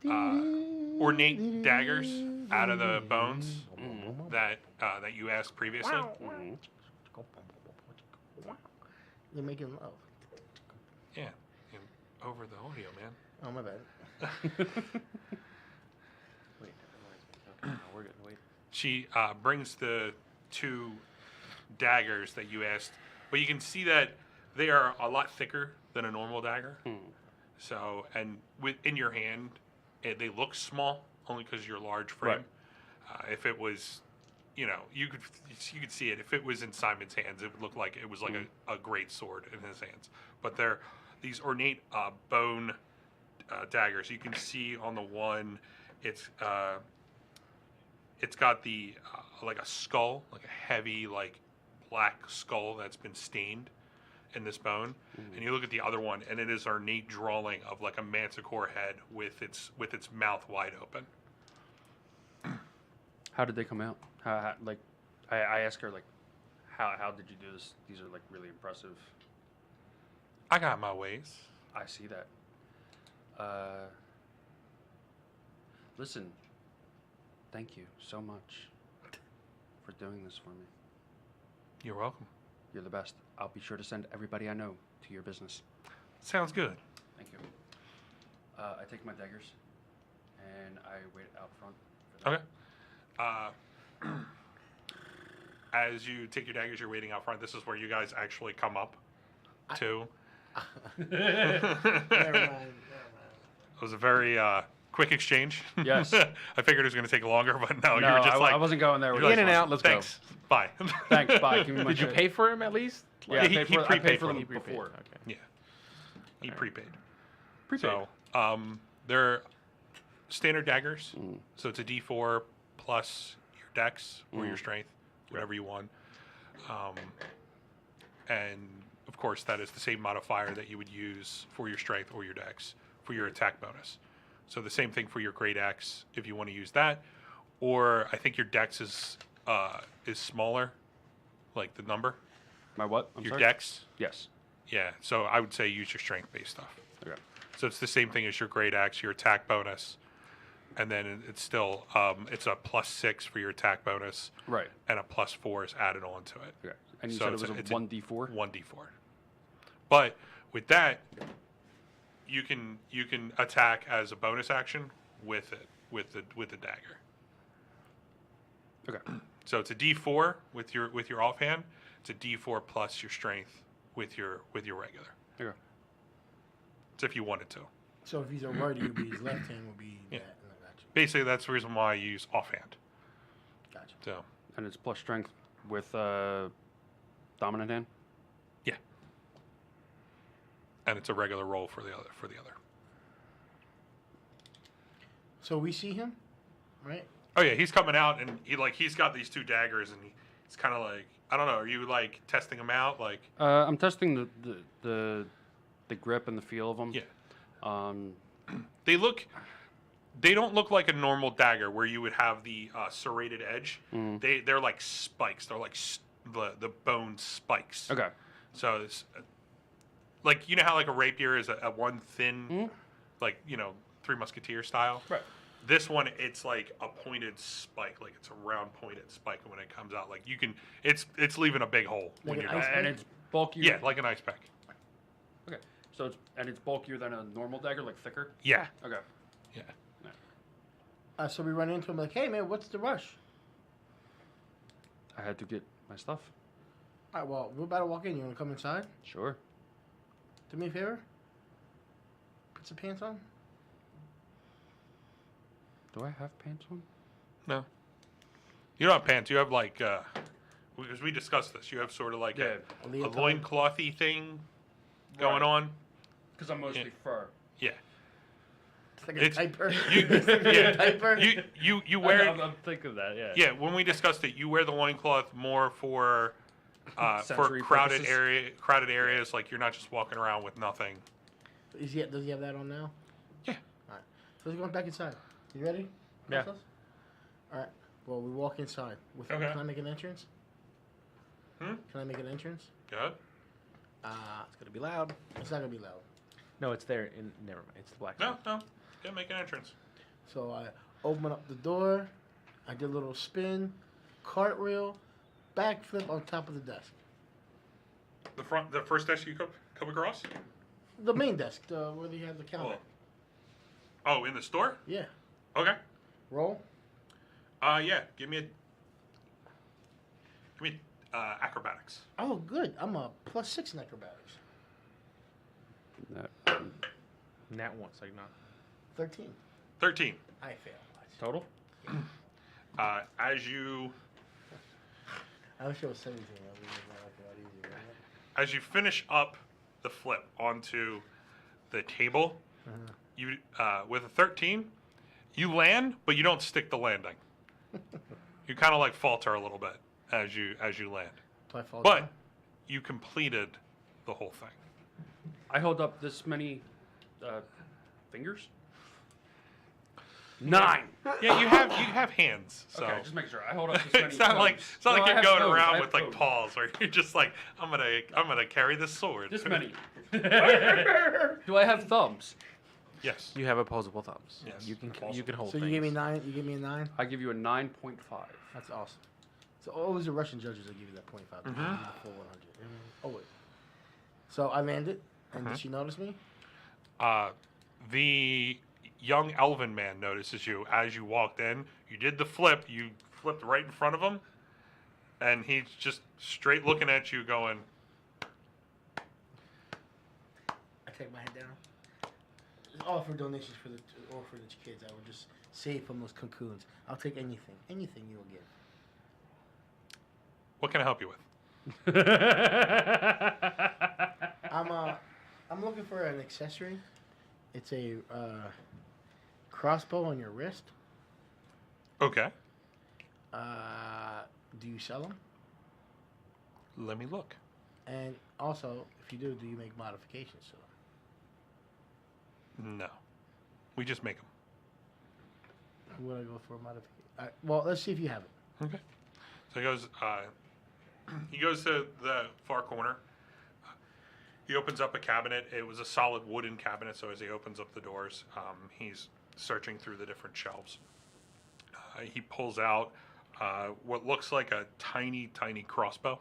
ornate daggers out of the bones that you asked previously. Mhm. They're making love. Yeah, and over the audio, man. Oh, my bad. Wait, okay, no, we're good. Wait. She brings the 2 daggers that you asked, but you can see that they are a lot thicker than a normal dagger. So, and in your hand, they look small only because you're large frame. Right. If it was, you could see it. If it was in Simon's hands, it would look like it was like a great sword in his hands. But they're these ornate bone daggers. You can see on the one, it's got the like a skull, like a heavy like black skull that's been stained in this bone. And you look at the other one, and it is ornate drawing of like a manticore head with its mouth wide open. How did they come out? How like, I asked her like, how did you do this? These are like really impressive. I got my ways. I see that. Listen, Thank you so much for doing this for me. You're welcome. You're the best. I'll be sure to send everybody I know to your business. Sounds good. Thank you. I take my daggers, and I wait out front. For that. Okay. As you take your daggers, you're waiting out front. This is where you guys actually come up to. Never mind. It was a very quick exchange. Yes. I figured it was going to take longer, but no, No, you were just I wasn't going there. you're With In this and one. out. Let's Thanks. Bye. Thanks. Bye. Give me my Did you shit. pay for him at least? Yeah, he I prepaid paid for for them. them before. Okay. Yeah. He prepaid. Prepaid. So, they're standard daggers. So it's a D4 plus your dex or your strength, whatever you want. And of course, that is the same modifier that you would use for your strength or your dex for your attack bonus. So the same thing for your great axe if you want to use that, or I think your dex is smaller, like the number. My what? I'm Your sorry? dex. Yes. Yeah. So I would say use your strength based stuff. Okay. So it's the same thing as your great axe, your attack bonus, and then it's still it's a +6 for your attack bonus, Right. and a +4 is added on to it. Okay. And you So said it was it's a 1d4? 1d4. But with that, you can attack as a bonus action with it with the dagger. Okay. So it's a D4 with your offhand. It's a D4 plus your strength with your regular. Okay. It's if you wanted to. So if he's a righty, it would be his left hand would be Yeah. that. Gotcha. Basically, that's the reason why I use offhand. Gotcha. So And it's plus strength with dominant hand? yeah, and it's a regular roll for the other. So we see him, right? Oh yeah, he's coming out and he's got these two daggers and he's kind of like, I don't know. Are you like testing them out? Like I'm testing the grip and the feel of them. yeah, they don't look like a normal dagger where you would have the serrated edge. They're like spikes. They're like the bone spikes. Okay. So it's like, you know how like a rapier is a one thin, like, Three Musketeer style. Right. This one, it's like a pointed spike, like it's a round pointed spike, and when it comes out, like it's leaving a big hole when Like you're an ice done. pick? And it's bulkier. Yeah, like an ice pack. Okay. So it's bulkier than a normal dagger, like thicker. Yeah, Okay. yeah. So we run into him like, hey man, what's the rush? I had to get my stuff. All right, well, we're about to walk in. You want to come inside? Sure. Do me a favor. Put some pants on. Do I have pants on? No, you don't have pants. You have like because we discussed this. You have sort of like a leotard. loinclothy thing going Right. on. Because I'm mostly Yeah. fur. Yeah. It's like a It's- diaper. You, It's like a yeah, diaper. you wear I'm thinking of that, yeah. yeah. When we discussed it, you wear the loincloth more for Sensory crowded purposes. areas. Like you're not just walking around with nothing. Does he have that on now? Yeah. All right. So let's go back inside. You ready? Yeah. Process? All right. Well, we walk inside. Okay. Can I make an entrance? Hmm? Can I make an entrance? Good. It's gonna be loud. It's not gonna be loud. No, it's there. Never mind. It's the black. No. Yeah, make an entrance. So I open up the door. I did a little spin, cartwheel, backflip on top of the desk. The first desk you come across. The main desk, where they have the counter. Oh, in the store. Yeah. Okay. Roll. Yeah. Give me acrobatics. Oh, good. I'm a +6 in acrobatics. That- Nat once, like not 13. 13. I fail. Total? As you I wish it was 17. That would make my life a lot easier. Right? as you finish up the flip onto the table, you with a 13, you land, but you don't stick the landing. You kind of like falter a little bit as you land, Do I fall but down? you completed the whole thing. I hold up this many fingers. 9. Yeah, you have hands, so Okay, just make sure. I hold up this many it's not like toes. it's not No, like I you're have going toes. I around have with like toes. paws, where you're just like I'm gonna carry this sword. This many. Do I have thumbs? Yes. You have opposable thumbs. Yes. You can Awesome. hold So things. you gave me 9. You gave me a 9. I give you a 9.5. That's awesome. So always the Russian judges that give you that 0.5. They give you Mhm. the full 100. Always. So I landed, and did she notice me? The young elven man notices you as you walked in. You did the flip. You flipped right in front of him, and he's just straight looking at you, going, I take my head down. All for donations for the orphanage kids. I would just save from those cocoons. I'll take anything you will give. "What can I help you with?" I'm looking for an accessory. It's a crossbow on your wrist. Okay. Do you sell them? Let me look. And also, if you do you make modifications to them? No. We just make them. Who would I go for a modification? Well, let's see if you have it. Okay. So he goes to the far corner. He opens up a cabinet. It was a solid wooden cabinet, so as he opens up the doors, he's searching through the different shelves. He pulls out what looks like a tiny, tiny crossbow.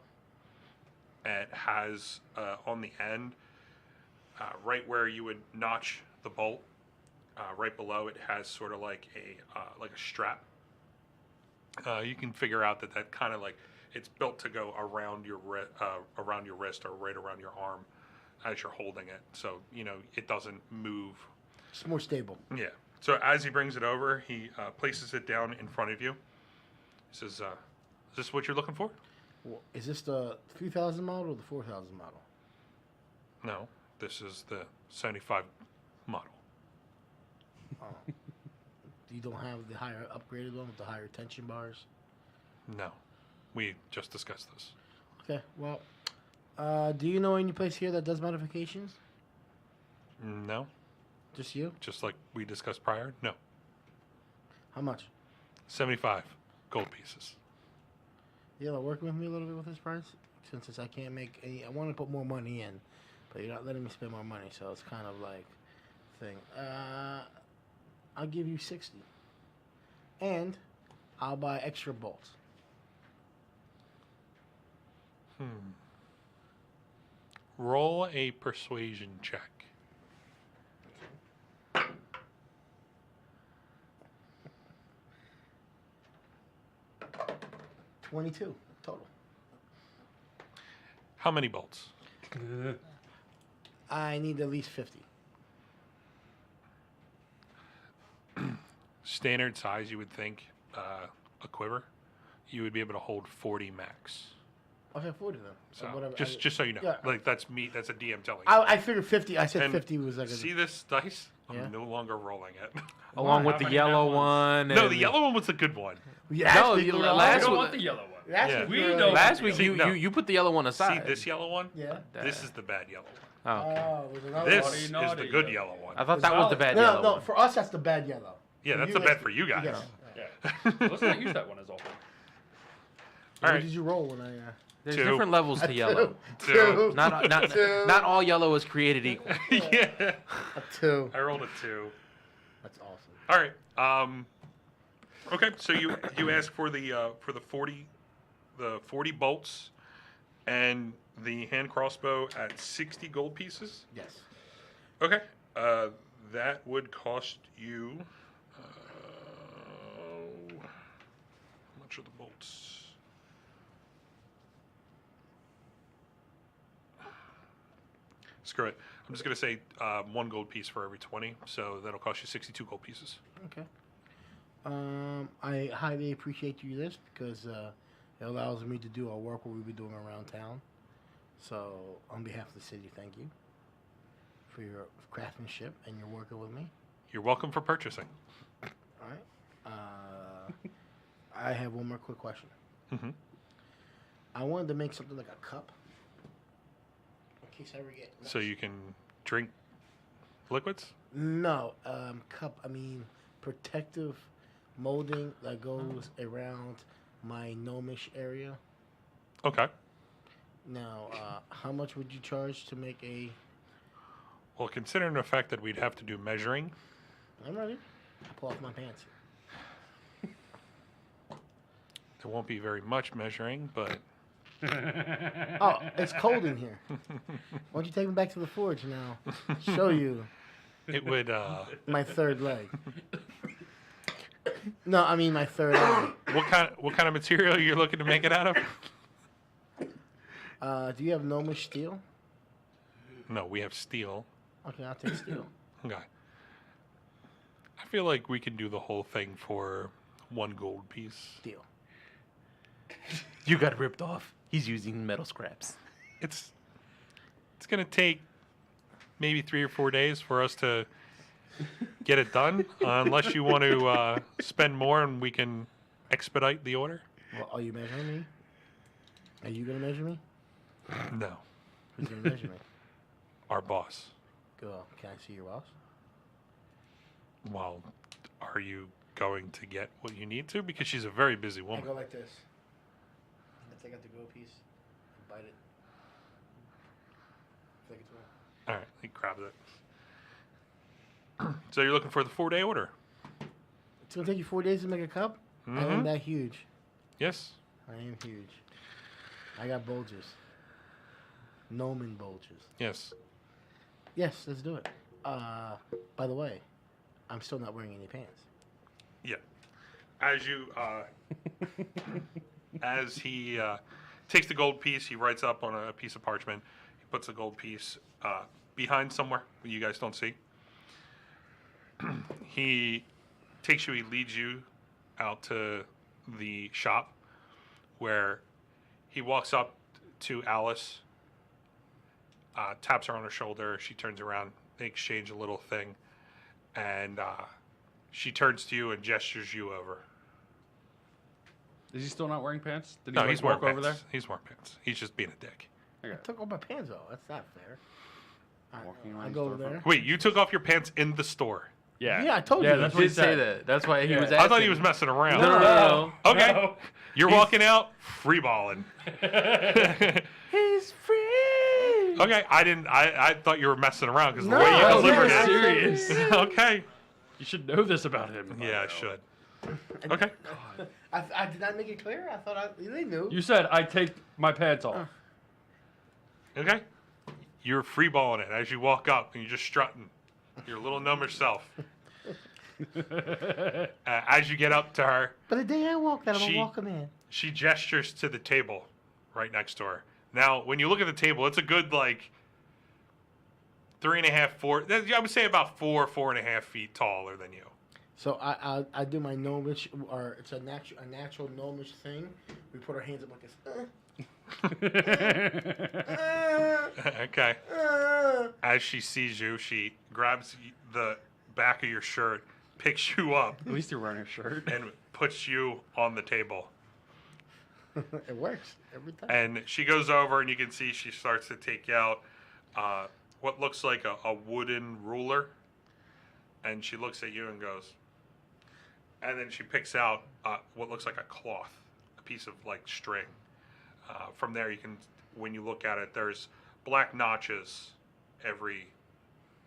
It has on the end, right where you would notch the bolt, right below it has sort of like a strap. You can figure out that kind of like it's built to go around your wrist or right around your arm as you're holding it, so it doesn't move. It's more stable. Yeah. So as he brings it over, he places it down in front of you. He says, "Is this what you're looking for?" Is this the 3000 model or the 4000 model? No, this is the 75 model. Oh. You don't have the higher upgraded one with the higher tension bars? No, we just discussed this. Okay, well, do you know any place here that does modifications? No, Just you? just like we discussed prior. No, How much? 75 gold pieces. You working with me a little bit with this price? Since I can't make any, I want to put more money in, but you're not letting me spend more money, so it's kind of like thing. I'll give you 60, and I'll buy extra bolts. Roll a persuasion check. 22 total. How many bolts? I need at least 50. Standard size, you would think, a quiver. You would be able to hold 40 max. Okay, 40 then. So Whatever. just so you know, Yeah. like that's me. That's a DM telling you. I figured 50. I said And 50 was like a... See this dice? Yeah. I'm no longer rolling it. Along with How the many yellow bad one. No, and the yellow one was a good one. Yeah, No, week you- we were last We don't one- want the yellow one. Last Yeah. week We were- don't- Last week See, you, no. you put the yellow one aside. See this yellow one? Yeah. This is the bad yellow one. Oh, okay. Oh, there's another This one. is naughty the good yellow. yellow one. I thought that was the bad No, yellow no, one. for us that's the bad yellow. Yeah, that's you, the bad it's- for you guys. Yeah. Yeah. Let's not use that one as often. All What right. did you roll when I... There's Two. different levels to yellow. Two. Not all yellow is created equal. Yeah. A 2. I rolled a 2. That's awesome. All right. Okay, so you ask for the 40 bolts and the hand crossbow at 60 gold pieces. Yes. Okay. That would cost you. How much are the bolts? Screw it. I'm just gonna say 1 gold piece for every 20, so that'll cost you 62 gold pieces. Okay. I highly appreciate you this because it allows me to do our work what we've been doing around town. So, on behalf of the city, thank you for your craftsmanship and your working with me. You're welcome for purchasing. All right. I have one more quick question. Mm-hmm. I wanted to make something like a cup in case I ever get. So you can drink liquids? No, cup. I mean, protective molding that goes around my gnomish area. Okay. Now, how much would you charge to make a Well, considering the fact that we'd have to do measuring, I'm ready. I pull off my pants. there won't be very much measuring, but Oh, it's cold in here. Why don't you take me back to the forge now? Show you it would. my third leg. No, I mean my third eye. What kind of material you're looking to make it out of? Do you have gnomish steel? No, we have steel. Okay, I'll take steel. Okay. I feel like we can do the whole thing for 1 gold piece. Steel. You got ripped off. He's using metal scraps. It's gonna take maybe 3 or 4 days for us to get it done, unless you want to spend more and we can expedite the order. Well, are you measuring me? Are you gonna measure me? No, Who's gonna measure me? our boss. Go. Can I see your boss? Well, are you going to get what you need to? Because she's a very busy I woman. go like this. I take out the gold piece, bite it, flick it to him. All right, he grabs it. So you're looking for the 4-day order? It's gonna take you 4 days to make a cup. I am that huge. Yes. I am huge. I got bulges. Gnomon bulges. Yes. Yes, let's do it. By the way, I'm still not wearing any pants. Yeah. As you, as he takes the gold piece, he writes up on a piece of parchment. He puts the gold piece behind somewhere where you guys don't see. He takes you, he leads you out to the shop where he walks up to Alice, taps her on her shoulder. She turns around. They exchange a little thing. And she turns to you and gestures you over. Is he still not wearing pants? Did he No, like, he's wearing walk over pants. there? He's wearing pants. He's just being a dick. I took all my pants off. That's not fair. Walking I around go the over storefront. there. Wait, you took off your pants in the store? Yeah, I told Yeah, you. that's He what he did say said. that. That's why he was Yeah. asking. I thought he was messing around. No. Okay. No. You're walking out, free balling. He's free. Okay, I thought you were messing around because the No, way you I was delivered being it. serious. Okay. You should know this about him. Yeah, I should. Okay. I did not make it clear. I thought they knew. You said I take my pants off. Okay. You're free balling it as you walk up and you're just strutting your little gnomish self. As you get up to her, But the day I walk that, I'm She- a walker man. she gestures to the table right next to her. Now, when you look at the table, it's a good, like, 3.5, 4. I would say about 4.5 feet taller than you. So I do my gnomish, or it's a natural gnomish thing. We put our hands up like this. Okay. As she sees you, she grabs the back of your shirt, picks you up, At least you're wearing a shirt. and puts you on the table. It works every time. And she goes over, and you can see she starts to take out what looks like a wooden ruler. And she looks at you and goes, and then she picks out what looks like a cloth, a piece of like string. From there, you can, when you look at it, there's black notches every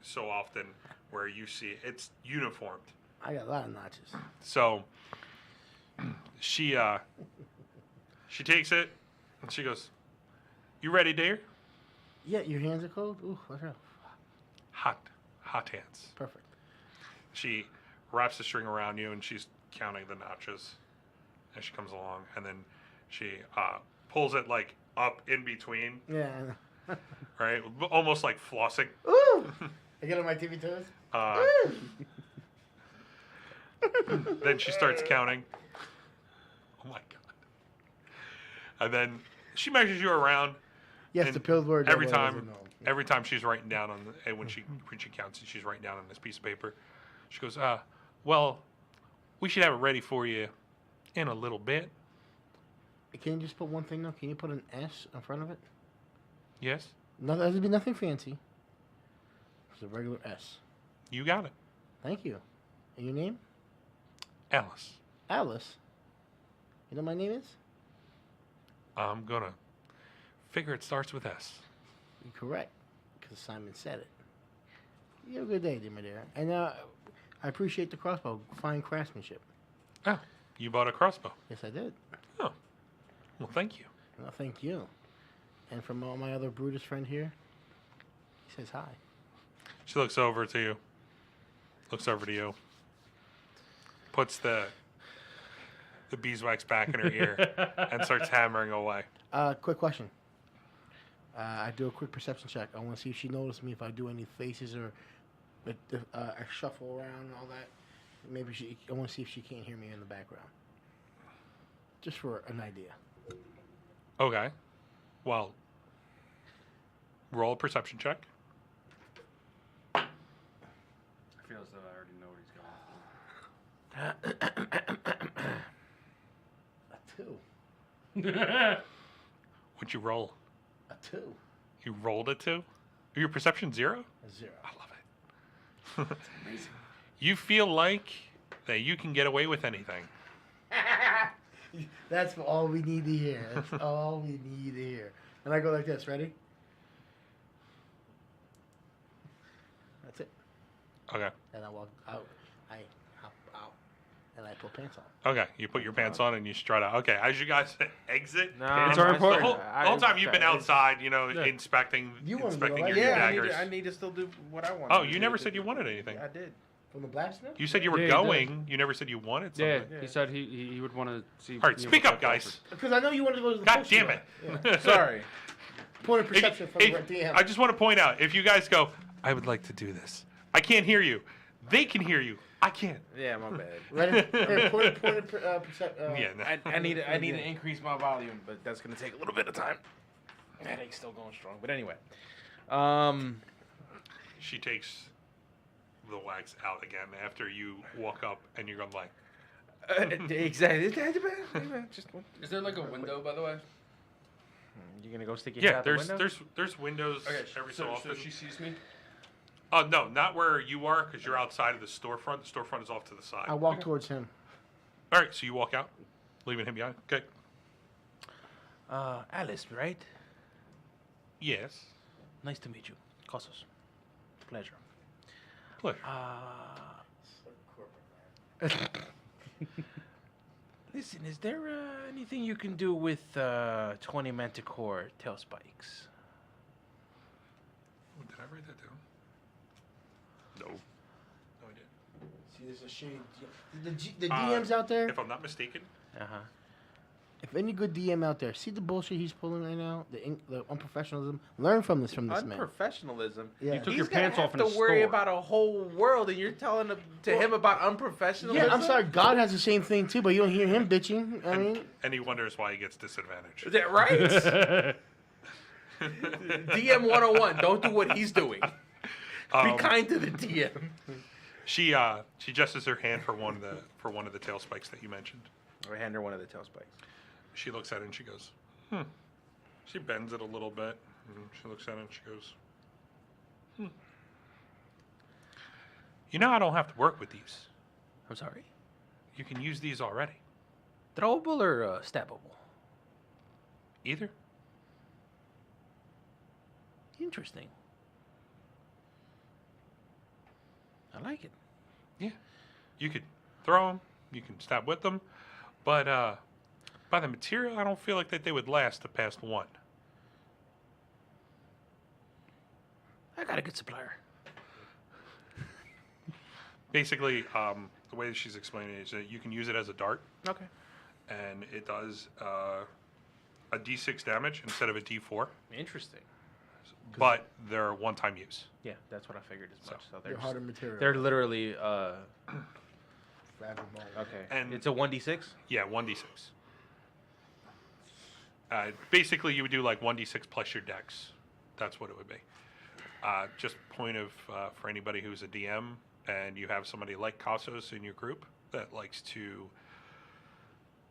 so often where you see it's uniformed. I got a lot of notches. So she takes it and she goes, "You ready, dear?" Yeah, your hands are cold? Ooh, what's up? Hot hands. Perfect. She wraps the string around you and she's counting the notches as she comes along, and then she pulls it like up in between, Yeah. right? Almost like flossing. Ooh! I get on my TV toes. Then she starts counting. Oh my god! And then she measures you around. Yes, and the pills word. every time. Every time she's writing down on the, when she counts it, she's writing down on this piece of paper. She goes, "Well, we should have it ready for you in a little bit." Can you just put one thing though? Can you put an S in front of it? Yes, No, that'd be nothing fancy. It's a regular S. you got it, Thank you. And your name? Alice. Alice. You know what my name is? I'm gonna figure it starts with S. You're correct, because Simon said it. You have a good day, dear, my dear. And I appreciate the crossbow. Fine craftsmanship. Oh, you bought a crossbow. Yes, I did. Oh, well, thank you. Well, thank you. And from all my other Brutus friend here, he says hi. She looks over to you. Looks over to you. Puts the beeswax back in her ear and starts hammering away. Quick question. I do a quick perception check. I want to see if she noticed me, if I do any faces or I shuffle around and all that. Maybe I want to see if she can't hear me in the background. Just for an idea. Okay. Well, roll a perception check. I feel as though I already know what he's going for. A 2. What'd you roll? A 2. You rolled a 2? Your perception 0? A 0. I love it. That's amazing. You feel like that you can get away with anything. That's all we need to hear. That's all we need to hear. And I go like this. Ready? That's it. Okay. And I walk out. I hop out. And I put pants on. Okay. You put your pants on and you strut out. Okay. As you guys exit, No, Pants and are the important. whole time you've been outside, inspecting, You wanna inspecting go, your right? new Yeah, daggers. I need to still do what I want. Oh, you never said you wanted anything. I did. From the blacksmith? You said you were Yeah, he going. You never said you wanted Yeah, something. he said he would want to see. All right, you know, speak what up, that guys. offers. Because I know you wanted to go to the God poster damn it. Yeah. Sorry. Point of perception from the DM. I just want to point out, if you guys go, I would like to do this. I can't hear you. They can hear you. I can't. Yeah, my bad. Ready? Here, point of perception. Yeah, no. I need to increase my volume, but that's gonna take a little bit of time. Headache's still going strong, but anyway. She takes the wax out again after you walk up and you're going like, Exactly. Just Is there like a window, by the way? you gonna go stick your yeah, head out the window? there's windows every so often. So she sees me. Oh no, not where you are because you're outside of the storefront. The storefront is off to the side. I walk towards him. All right, so you walk out, leaving him behind. Okay. Alice, right? Yes. Nice to meet you. Kosos. Pleasure. Pleasure. Listen, is there anything you can do with 20 Manticore tail spikes? Oh, did I write that down? No. No, I didn't. See, there's a shade. The DMs out there. If I'm not mistaken. Uh-huh. If any good DM out there, see the bullshit he's pulling right now, the unprofessionalism. Learn from this man. Unprofessionalism. Yeah. You took He's your pants gonna off in have a to worry store. about a whole world, and you're telling him about unprofessionalism. Yeah, I'm sorry. God has the same thing too, but you don't hear him bitching. I mean, And he wonders why he gets disadvantaged. Is that right? DM 101. Don't do what he's doing. Be kind to the DM. She gestures her hand for one of the tail spikes that you mentioned. I hand her one of the tail spikes. She looks at it and she goes, She bends it a little bit. And she looks at it and she goes, You know I don't have to work with these. I'm sorry. You can use these already. Throwable or stabbable? Either. Interesting. I like it. Yeah. You could throw them. You can stab with them. But by the material, I don't feel like that they would last to past 1. I got a good supplier. Basically, the way that she's explaining it is that you can use it as a dart, Okay. and it does a D6 damage instead of a D4, Interesting. but they're one-time use. Yeah, that's what I figured as much. So they're harder material. they're literally fragile bone. okay. And- It's a 1d6. Yeah, 1d6. Basically, you would do like 1d6 plus your dex. That's what it would be. Just point of for anybody who's a DM and you have somebody like Kasos in your group that likes to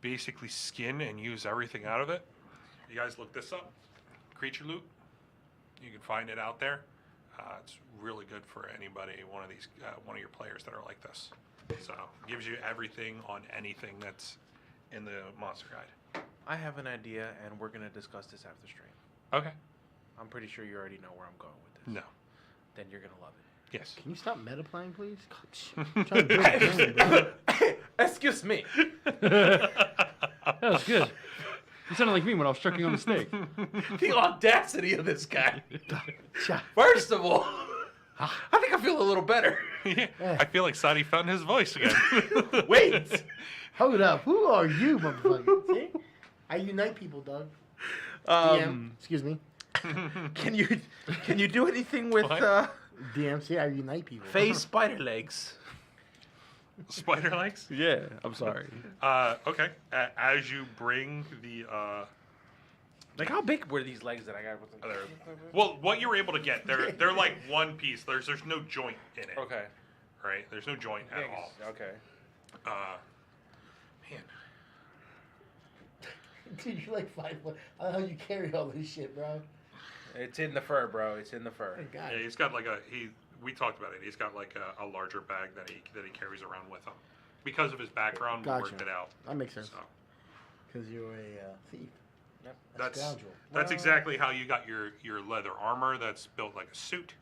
basically skin and use everything out of it. You guys look this up. Creature loot. You can find it out there. It's really good for anybody, one of your players that are like this. So it gives you everything on anything that's in the monster guide. I have an idea, and we're gonna discuss this after stream. Okay. I'm pretty sure you already know where I'm going with this. No. Then you're gonna love it. Yes. Can you stop meta playing, please? I'm trying to build a game, bro. Excuse me. That was good. You sounded like me when I was chucking on the steak. The audacity of this guy. Cha. First of all, I think I feel a little better. Yeah. I feel like Sadi found his voice again. Wait. Hold up. Who are you, motherfucker? See? I unite people, Doug. DM. Excuse me. Can you do anything with What? DM. See, I unite people. face spider legs? Spider legs? Yeah, I'm sorry. Okay. As you bring the Like how big were these legs that I got? well, what you were able to get, they're like one piece. There's no joint in it. Okay. Right? There's no joint at all. Okay. Man. Dude, you're like 5 foot. I don't know how you carry all this shit, bro. It's in the fur, bro. It's in the fur. Thank God. Yeah, he's got like we talked about it. He's got like a larger bag that he carries around with him. Because of his background, we Gotcha. worked it out. That makes sense. So Because you're a thief. Yep. that's Scoundrel. that's exactly how you got your leather armor that's built like a suit.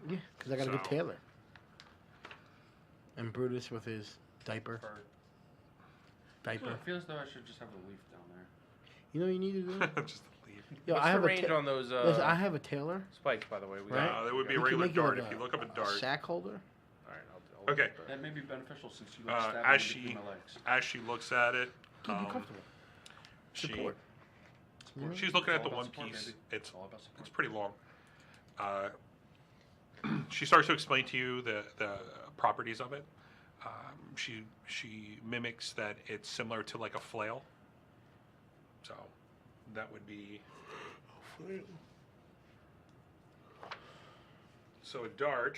Yeah, because I got a good So- tailor. And Brutus with his diaper. It feels though I should just have a leaf down there. You know what you need to do? Just leave. Yo, What's I have the a range on those listen, I have a tailor. spikes, by the way? We Right. got. That would be a You can regular make it dart. like If you look up a a dart, sack holder. All right. I'll Okay. That may be beneficial since you Uh, like as stabbing she between my legs. as she looks at it, Keep you comfortable. she Support. she's looking It's at the all one about support, piece. baby. It's all about support. it's pretty long. She starts to explain to you the properties of it. She mimics that it's similar to like a flail. So that would be. So a dart.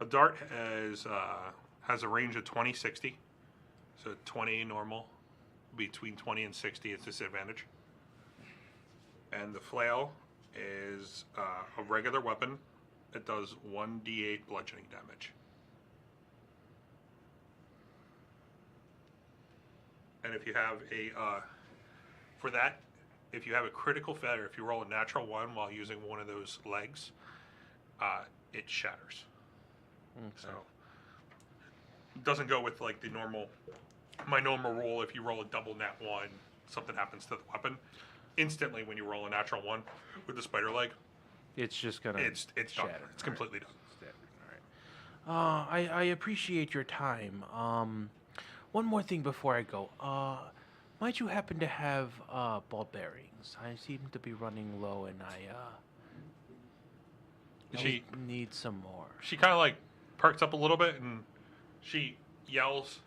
A dart has a range of 20-60. So 20 normal, between 20 and 60 is disadvantage. And the flail is a regular weapon. It does 1d8 bludgeoning damage. And if you have for that, if you have a critical failure, if you roll a natural 1 while using one of those legs, it shatters. So it doesn't go with like my normal roll. If you roll a double nat 1, something happens to the weapon. Instantly, when you roll a natural 1 with the spider leg, It's just gonna. it's done. shatter. It's completely done. All right. I appreciate your time. One more thing before I go. Might you happen to have ball bearings? I seem to be running low, and I She need some more. she kind of like perks up a little bit and she yells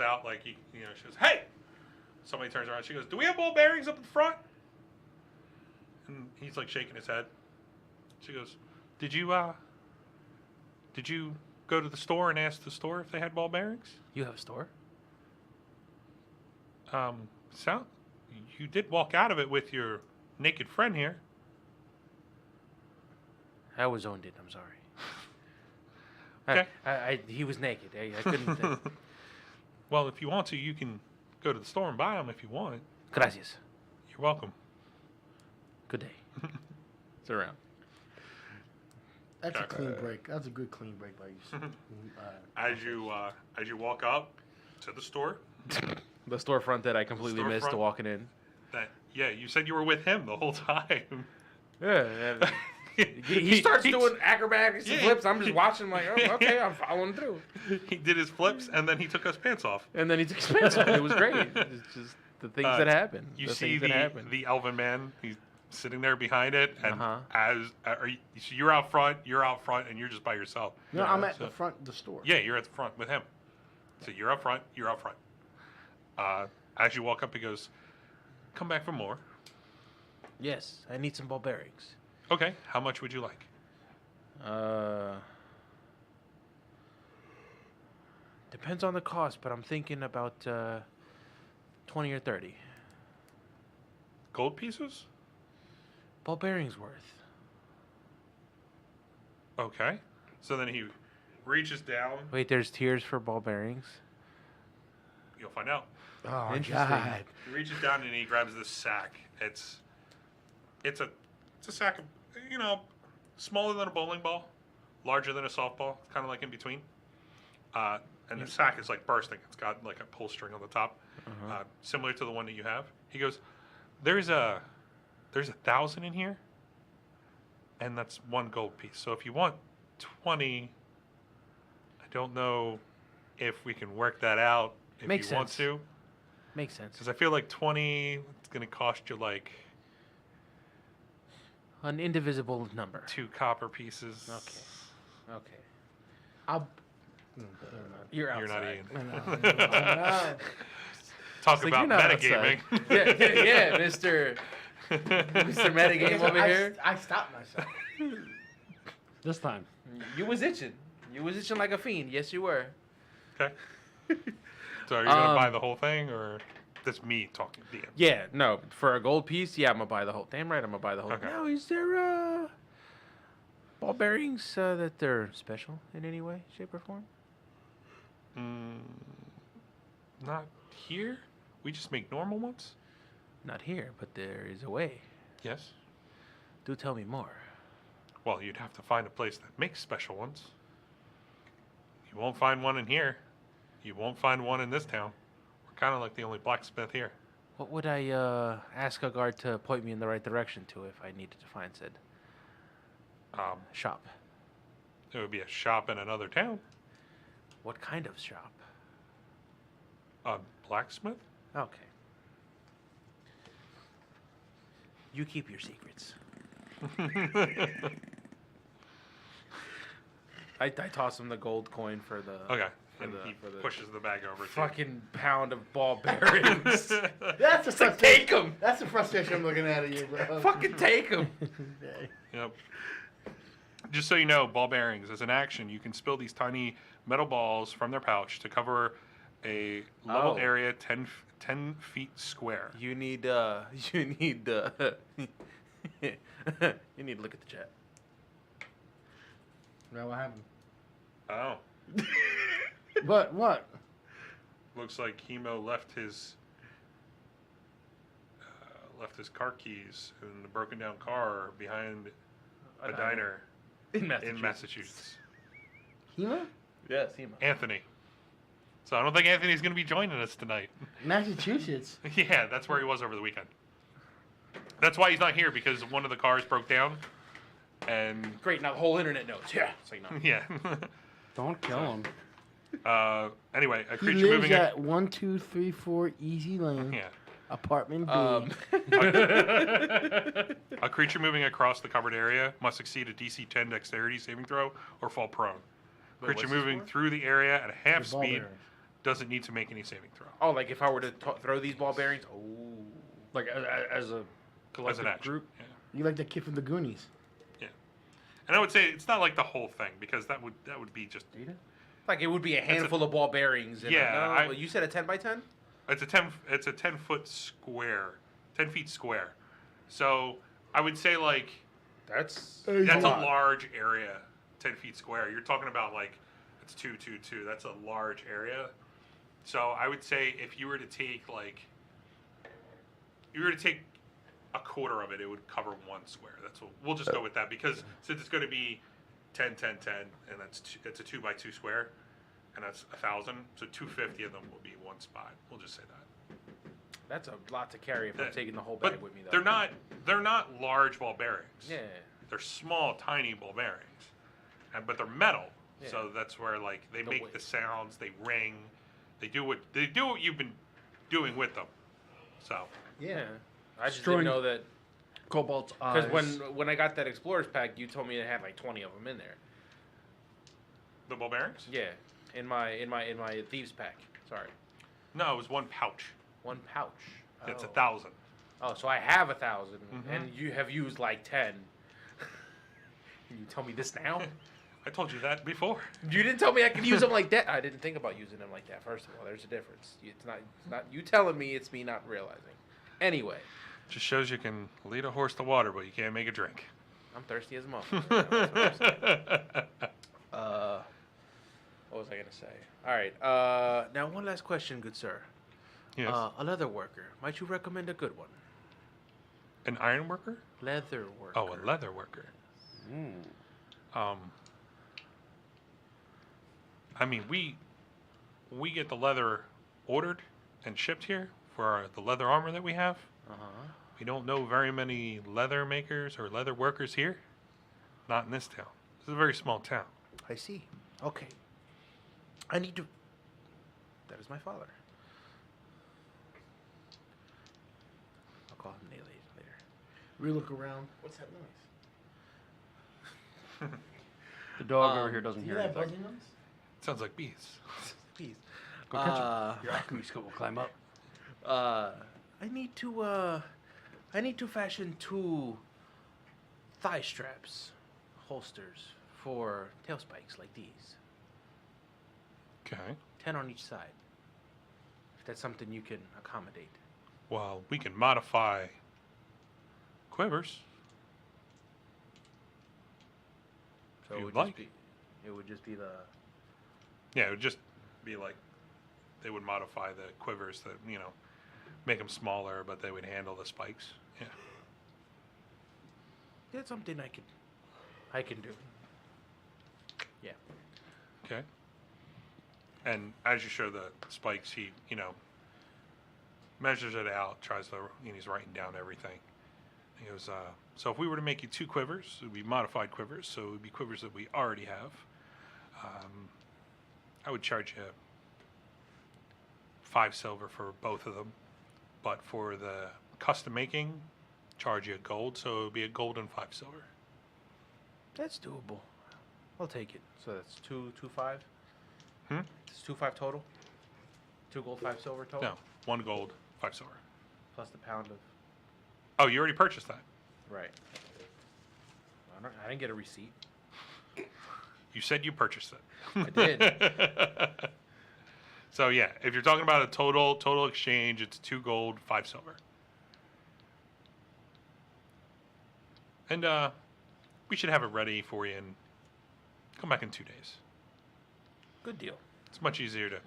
out like you know, she goes, "Hey!" Somebody turns around. She goes, "Do we have ball bearings up in front?" And he's like shaking his head. She goes, Did you go to the store and ask the store if they had ball bearings?" You have a store? You did walk out of it with your naked friend here. I was owned it. I'm sorry. Okay. He was naked. I couldn't. Well, if you want to, you can go to the store and buy them if you want. Gracias. You're welcome. Good day. It's around. That's a Okay. clean break. That's a good clean break by you. As you walk up to the store, The storefront that I completely missed Storefront. walking in. you said you were with him the whole time. Yeah. He starts doing acrobatics and Yeah. flips. I'm just watching, like, oh, okay, I'm following through. He did his flips and then he took his pants off. And then he took his pants off. It was great. It's just the things that happen. You the see things that happen. the elven man. He's sitting there behind it, and Uh-huh. so you're out front, and you're just by yourself. No, I'm at so- the front of the store. Yeah, you're at the front with him. So you're up front. You're up front. As you walk up, he goes, "Come back for more." Yes, I need some ball bearings. Okay. How much would you like? Depends on the cost, but I'm thinking about 20 or 30. Gold pieces? Ball bearings worth. Okay. So then he reaches down. Wait, there's tiers for ball bearings? You'll find out. Oh, Interesting. God. He reaches down and he grabs this sack. It's a sack of, smaller than a bowling ball, larger than a softball. It's kind of like in between. And the sack is like bursting. It's got like a pull string on the top, similar to the one that you have. He goes, "There's 1,000 in here, and that's 1 gold piece. So if you want 20, I don't know if we can work that out if Makes you want sense. to, Makes sense. because I feel like 20 it's gonna cost you like An indivisible number. 2 copper pieces. Okay. I'll. You're You're not outside. I Talk like, about you're not metagaming. yeah, Mr. Mr. Metagame over here. I stopped myself. This time. You was itching. You was itching like a fiend. Yes, you were. Okay. So are you gonna buy the whole thing, or that's me talking DM? Yeah, no. For a gold piece, yeah, I'm gonna buy the whole. Damn right, I'm gonna buy the whole. Okay. Now, is there ball bearings that they're special in any way, shape, or form? Not here. We just make normal ones. Not here, but there is a way. Yes. Do tell me more. Well, you'd have to find a place that makes special ones. You won't find one in here. You won't find one in this town. We're kind of like the only blacksmith here. What would I ask a guard to point me in the right direction to if I needed to find said shop? There would be a shop in another town. What kind of shop? A blacksmith? Okay. You keep your secrets. I toss him the gold coin for the Okay. And the- he for the pushes the bag over to you. fucking pound of ball bearings. That's the frustration. Take him. That's the frustration I'm looking at you, bro. Fucking take him. Yep. Just so you know, ball bearings, as an action, you can spill these tiny metal balls from their pouch to cover a level Oh. area 10 feet square. You need you need to look at the chat. Well, what happened? Oh. What? Looks like Hemo left his car keys in the broken down car behind a diner In Massachusetts. in Massachusetts. Hema? Yes, Hema. Anthony. So I don't think Anthony's going to be joining us tonight. Massachusetts. Yeah, that's where he was over the weekend. That's why he's not here, because one of the cars broke down. And Great, now the whole internet knows. Yeah. It's like, no. yeah. Don't kill him. Anyway, a He creature lives moving. at 1234 Easy Lane, Yeah. apartment B. A creature moving across the covered area must succeed a DC 10 dexterity saving throw or fall prone. Creature what's this moving for? through the area at half The ball speed bearings. doesn't need to make any saving throw. Oh, like if I were to throw these ball bearings? Oh. Like as a As collective an action. group. Yeah. You like the kid from the Goonies. And I would say it's not like the whole thing, because that would be just. Like it would be a handful of ball bearings. And Yeah, you said a 10 by 10? It's a 10 foot square, 10 feet square. So I would say like That's that's a large area, 10 feet square. You're talking about like it's 2, 2, 2. That's a large area. So I would say if you were to take a quarter of it, it would cover 1 square. That's what we'll just go with that, because since it's going to be 10, 10, 10, and it's a 2 by 2 square, and that's 1,000. So 250 of them will be 1 spot. We'll just say that. That's a lot to carry if I'm That- taking the whole bag But with me, though. they're not large ball bearings. Yeah. They're small, tiny ball bearings, but they're metal. Yeah. So that's where like they make weight. the sounds, they ring, they do what you've been doing with them. So Yeah. I just Destroying- didn't know that. Cobalt's eyes. Because when I got that Explorers pack, you told me it had like 20 of them in there. the ball bearings? Yeah. In my Thieves pack. Sorry. No, it was 1 pouch. 1 pouch. It's Oh. 1,000. Oh, so I have 1,000, Mhm. and you have used like 10. Can you tell me this now? I told you that before. You didn't tell me I could use them like that. I didn't think about using them like that. First of all, there's a difference. It's not you telling me. It's me not realizing. Anyway, Just shows you can lead a horse to water, but you can't make it drink. I'm thirsty as a motherfucker. What was was I gonna say? All right. Now one last question, good sir. Yes. A leather worker. Might you recommend a good one? An iron worker? Leather worker. Oh, a leather worker. I mean, we get the leather ordered and shipped here for the leather armor that we have. We don't know very many leather makers or leather workers here. Not in this town. This is a very small town. I see. Okay. I need to. That is my father. I'll call him later. We look around. What's that noise? The dog over here doesn't You hear hear that anything. buzzing noise? Sounds like bees. Please. Go catch him. Your alchemy skill will climb up. I need to fashion 2 thigh straps, holsters for tail spikes like these. Okay. 10 on each side. If that's something you can accommodate. Well, we can modify quivers. So If it you'd would like. just be, it would just be the. Yeah, it would just be like they would modify the quivers that, make them smaller, but they would handle the spikes. Yeah. That's something I can do. Yeah. Okay. And as you show the spikes, he, measures it out, tries to, he's writing down everything. He goes, so if we were to make you 2 quivers, it would be modified quivers, so it would be quivers that we already have. I would charge you 5 silver for both of them, but for the custom making, charge you gold, so it would be a gold and 5 silver. That's doable. I'll take it. So that's 2.5. Hmm? It's 2.5 total. 2 gold, 5 silver total. No, 1 gold, 5 silver. Plus the pound of. Oh, you already purchased that. Right. I didn't get a receipt. You said you purchased it. I did. So yeah, if you're talking about a total exchange, it's 2 gold, 5 silver. And we should have it ready for you and come back in 2 days. Good deal. It's much easier to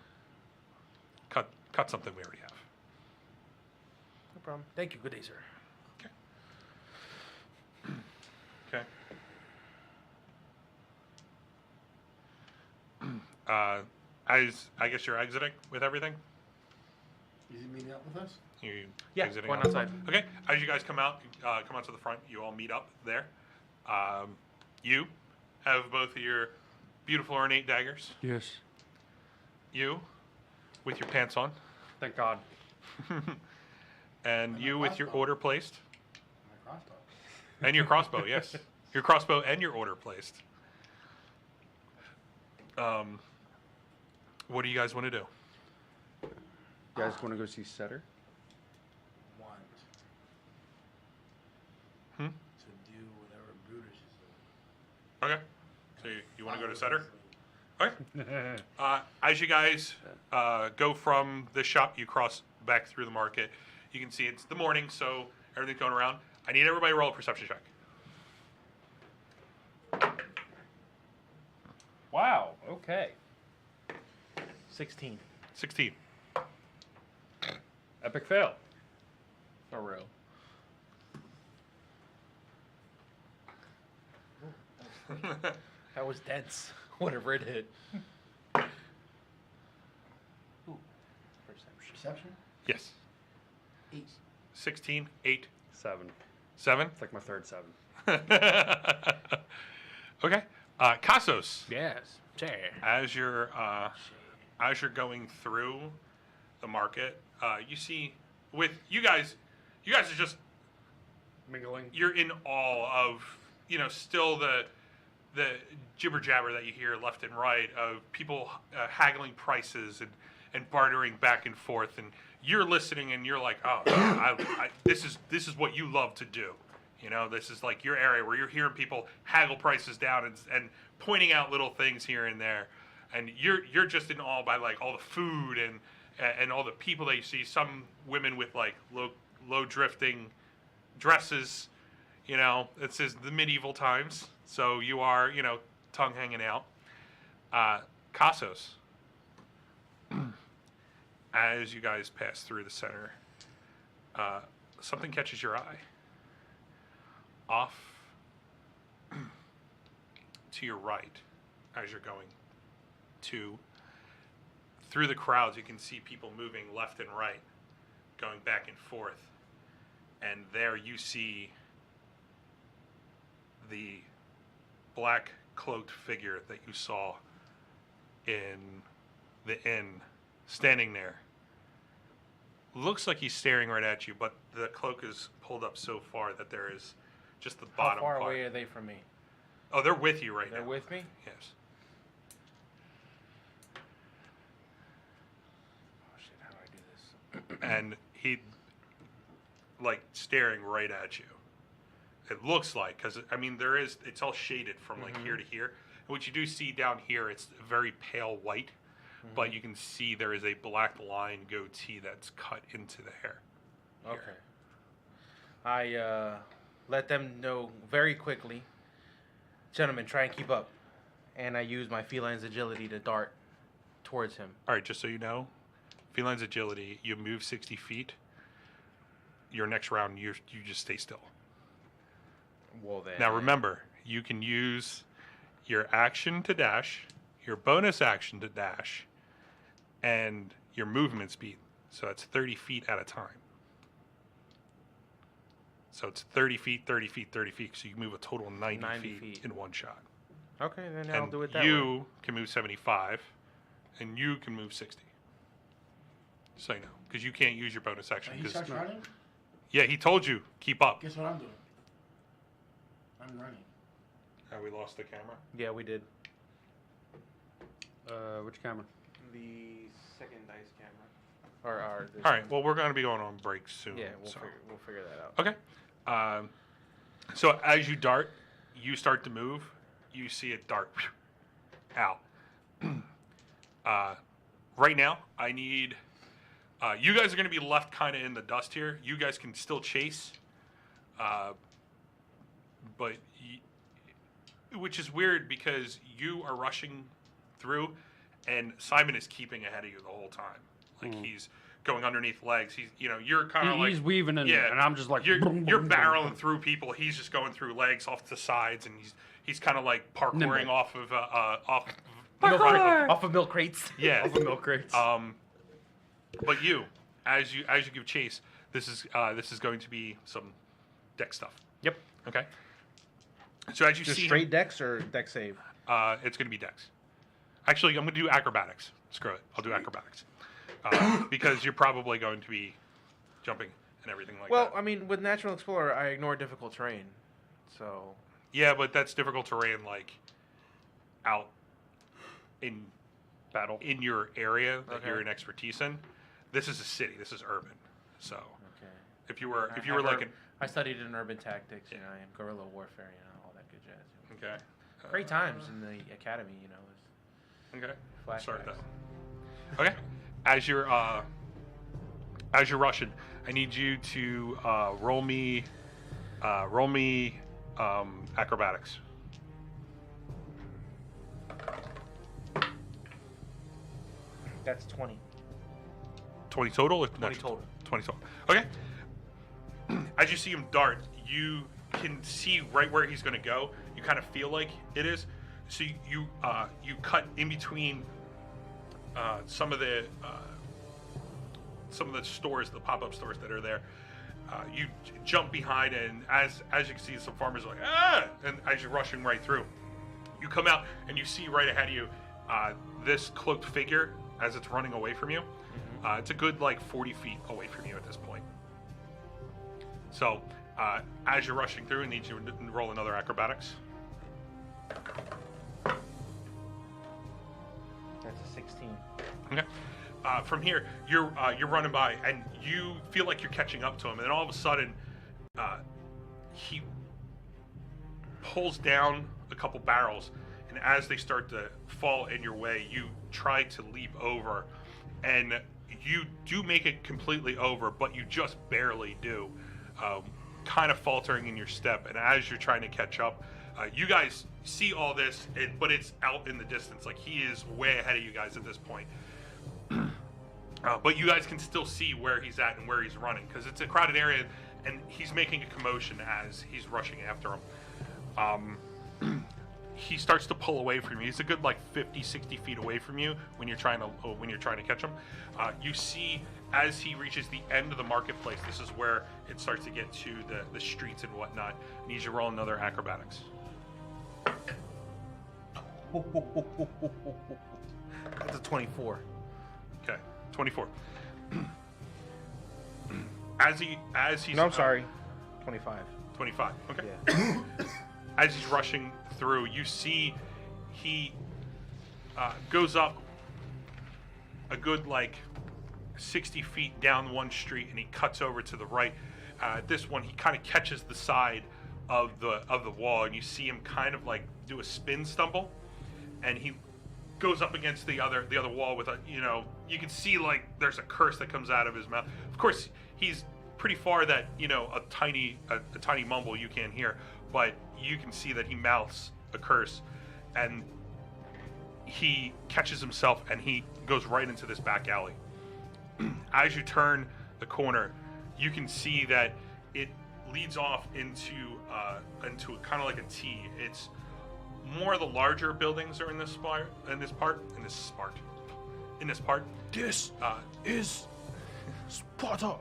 cut something we already have. No problem. Thank you. Good day, sir. Okay. As I guess you're exiting with everything. Is he meeting up with us? You Yeah, exiting going out? outside. Okay. As you guys come out to the front, you all meet up there. You have both of your beautiful ornate daggers. Yes. You with your pants on. Thank God. And you with your crossbow. order placed. My crossbow. And your crossbow, yes. Your crossbow and your order placed. What do you guys want to do? You guys want to go see Setter? Want Hmm? to do whatever Brutus is doing. Okay. So you want to go to Setter? Okay. As you guys go from the shop, you cross back through the market. You can see it's the morning, so everything's going around. I need everybody to roll a perception check. Wow. Okay. 16. 16. Epic fail. For real. That was dense. Whatever it hit. Ooh. Perception. Perception? Yes. 8. 16, 8, 7. 7. It's like my third 7. Okay. Casos, Yes. Sure. as you're going through the market, you see with you guys are just Mingling. you're in awe of still the jibber jabber that you hear left and right of people haggling prices and bartering back and forth, and you're listening and you're like, oh, this is what you love to do. This is like your area where you're hearing people haggle prices down and pointing out little things here and there, and you're just in awe by like all the food and all the people that you see. Some women with like low drifting dresses. It says the medieval times, so you are tongue hanging out. Casos, as you guys pass through the center, something catches your eye. Off to your right, as you're going through the crowds, you can see people moving left and right, going back and forth. And there you see the black cloaked figure that you saw in the inn standing there. Looks like he's staring right at you, but the cloak is pulled up so far that there is just the bottom part. How far away are they from me? Oh, they're with you right now. They're with me? Yes. Oh shit, how do I do this? And he, like, staring right at you. It looks like, because, I mean, it's all shaded from, like, here to here. And what you do see down here, it's very pale white, but you can see there is a black line goatee that's cut into the hair. Okay. I let them know very quickly. Gentlemen, try and keep up. And I use my feline's agility to dart towards him. All right, just so you know, feline's agility, you move 60 feet. Your next round, you just stay still. Well, then. Now remember, you can use your action to dash, your bonus action to dash, and your movement speed. So that's 30 feet at a time. So it's 30 feet, 30 feet, 30 feet. So you can move a total of 90 feet in one shot. Okay, then And I'll do it that way. you can move 75, and you can move 60. So you know, because you can't use your bonus action. He starts running? Yeah, he told you, keep up. Guess what I'm doing? I'm running. We lost the camera? Yeah, we did. Which camera? The second dice camera. Or All right, well, we're going to be going on break soon. Yeah, we'll figure that out. Okay. So as you dart, you start to move. You see it dart out. Right now, I need... you guys are going to be left kind of in the dust here. You guys can still chase. But... which is weird because you are rushing through, and Simon is keeping ahead of you the whole time. Like he's going underneath legs. He's, you're kind of like he's weaving in there, and I'm just like you're boom, you're boom, barreling boom. through people. He's just going through legs off the sides, and he's kind of like parkouring Nimble. off of Off of milk crates. yeah. Off the milk crates. But as you give chase, this is going to be some deck stuff. Yep. Okay. So as you Just see straight dex or dex save? it's going to be dex. Actually, I'm going to do acrobatics. Screw it. I'll do acrobatics. Because you're probably going to be jumping and everything like that. Well, I mean, with Natural Explorer, I ignore difficult terrain. So. Yeah, but that's difficult terrain, like, out in Battle. in your area that Okay. you're in expertise in. This is a city. This is urban. So Okay. if you were I like I studied in urban tactics, and guerrilla warfare, all that good jazz. okay, Great times in the academy, okay, Flashbacks. sorry that. Okay, as you're rushing, I need you to roll me acrobatics. That's 20. 20 total? Or 20 total. 20 total. Okay. As you see him dart, you can see right where he's going to go. You kind of feel like it is. So you cut in between some of the stores, the pop-up stores that are there. You jump behind, and as you can see, some farmers are like, ah! And as you're rushing right through, you come out and you see right ahead of you this cloaked figure as it's running away from you. It's a good 40 feet away from you at this point. So as you're rushing through, I need you to roll another acrobatics. That's a 16. Okay. From here, you're running by, and you feel like you're catching up to him, and then all of a sudden, he pulls down a couple barrels, and as they start to fall in your way, you try to leap over, and you do make it completely over, but you just barely do, kind of faltering in your step, and as you're trying to catch up, you guys see all this, but it's out in the distance. Like, he is way ahead of you guys at this point. But you guys can still see where he's at and where he's running because it's a crowded area, and he's making a commotion as he's rushing after him. He starts to pull away from you. He's a good 50, 60 feet away from you when you're trying to catch him. You see as he reaches the end of the marketplace. This is where it starts to get to the streets and whatnot. I need you to roll another acrobatics. That's a 24. Okay, 24. As he's No, I'm sorry. 25. 25. Okay. Yeah. As he's rushing through, you see he goes up a good 60 feet down one street, and he cuts over to the right. This one, he kind of catches the side of the wall, and you see him kind of do a spin stumble, and he goes up against the other wall with you can see there's a curse that comes out of his mouth. Of course, he's pretty far that a tiny mumble you can't hear, but you can see that he mouths a curse, and he catches himself and he goes right into this back alley. As you turn the corner, you can see that it leads off into kind of like a T. It's more of the larger buildings are in this part. This is Sparta.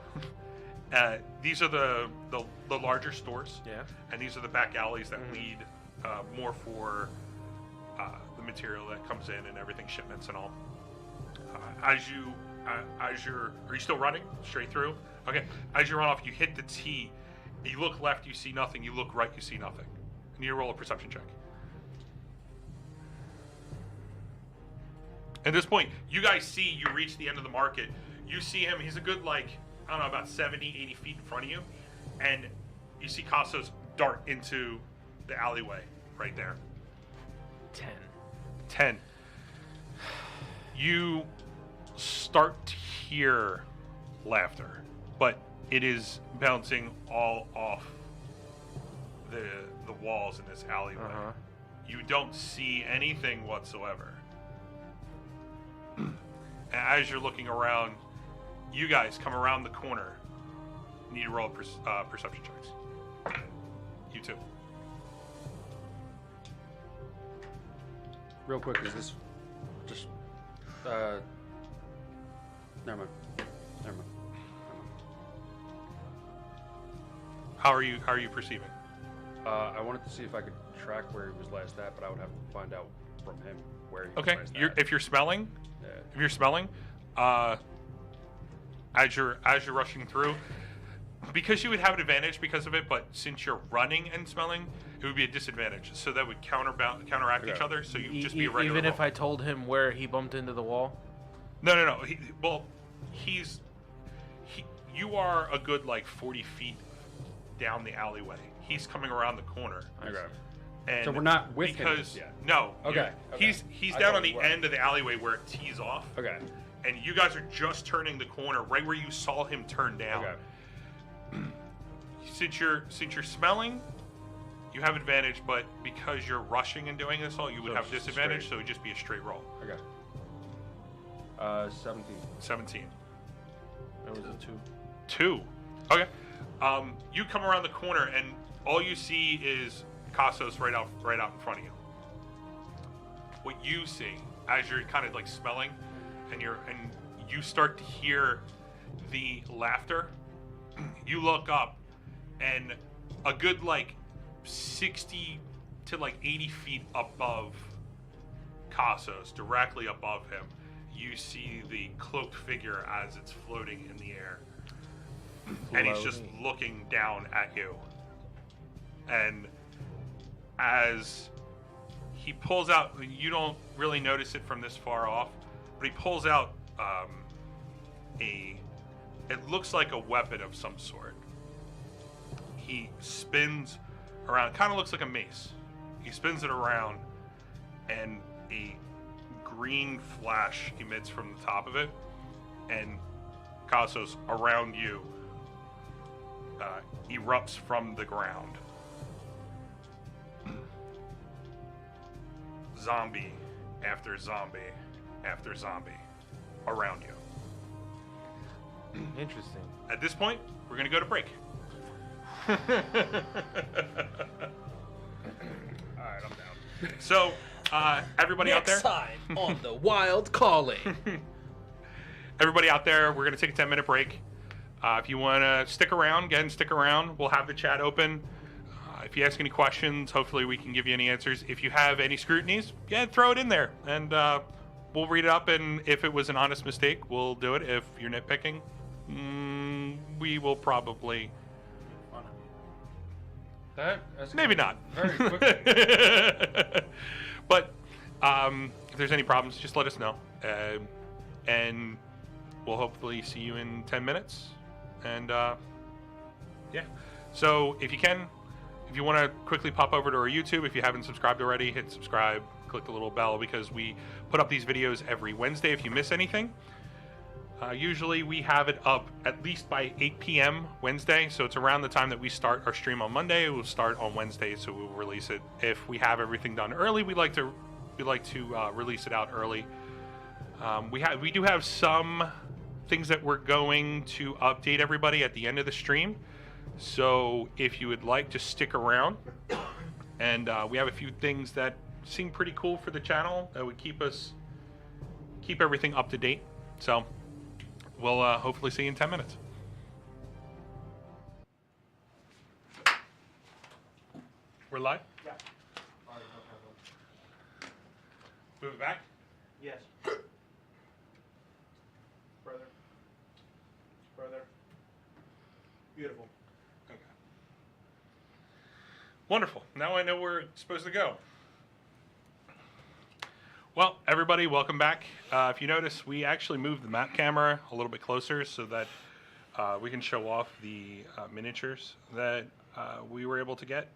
These are the larger stores. Yeah. And these are the back alleys that lead more for the material that comes in and everything, shipments and all. Are you still running straight through? Okay. As you run off, you hit the T. You look left, you see nothing. You look right, you see nothing. You need to roll a perception check. At this point, you guys see you reach the end of the market. You see him. He's a good, about 70, 80 feet in front of you. And you see Castos dart into the alleyway right there. 10. You start to hear laughter, but it is bouncing all off the walls in this alleyway. You don't see anything whatsoever. As you're looking around, you guys come around the corner. You need to roll perception checks. You too. Real quick, is this just never mind. How are you perceiving? I wanted to see if I could track where he was last at, but I would have to find out from him where he was Okay, last at. if you're smelling, as you're rushing through, because you would have an advantage because of it, but since you're running and smelling, it would be a disadvantage. So that would counteract each other. So you just be a regular. Even if I told him where he bumped into the wall. No. You are a good 40 feet down the alleyway. He's coming around the corner. Okay. And So we're not with him because yet. no. Okay. He's I down thought on we the were. end of the alleyway where it tees off. Okay. And you guys are just turning the corner right where you saw him turn down. Okay. Since you're smelling, you have advantage, but because you're rushing and doing this all, you would So have it's just disadvantage, straight. so it would just be a straight roll. Okay. 17. 17. That was a 2. 2. Okay. You come around the corner and all you see is Castos right out in front of you. What you see as you're kind of smelling and you start to hear the laughter, you look up and a good 60 to 80 feet above Castos, directly above him, you see the cloaked figure as it's floating in the air. And he's just looking down at you. And as he pulls out, you don't really notice it from this far off, but he pulls out it looks like a weapon of some sort. He spins around, kind of looks like a mace. He spins it around, and a green flash emits from the top of it, and Castos, around you, erupts from the ground. Zombie after zombie after zombie around you. Interesting. At this point, we're going to go to break. All right, I'm down. So, everybody out there, time on the Wild Calling. everybody out there, we're going to take a 10-minute break. If you want to stick around, go ahead and stick around. We'll have the chat open. If you ask any questions, hopefully we can give you any answers. If you have any scrutinies, yeah, throw it in there, and we'll read it up. And if it was an honest mistake, we'll do it. If you're nitpicking, we will probably. That's Maybe not. Very quickly. But if there's any problems, just let us know, and we'll hopefully see you in 10 minutes. And yeah, so if you can. If you want to quickly pop over to our YouTube, if you haven't subscribed already, hit subscribe, click the little bell, because we put up these videos every Wednesday if you miss anything. Usually we have it up at least by 8 p.m. Wednesday, so it's around the time that we start our stream on Monday. We'll start on Wednesday, so we'll release it. If we have everything done early, we like to release it out early. We do have some things that we're going to update everybody at the end of the stream. So if you would like to stick around, and we have a few things that seem pretty cool for the channel that would keep everything up to date. So we'll hopefully see you in 10 minutes. We're live? Yeah. Move it back. Yes. Further. Further. Beautiful. Okay. Wonderful. Now I know where it's supposed to go. Well, everybody, welcome back. If you notice, we actually moved the map camera a little bit closer so that we can show off the miniatures that we were able to get.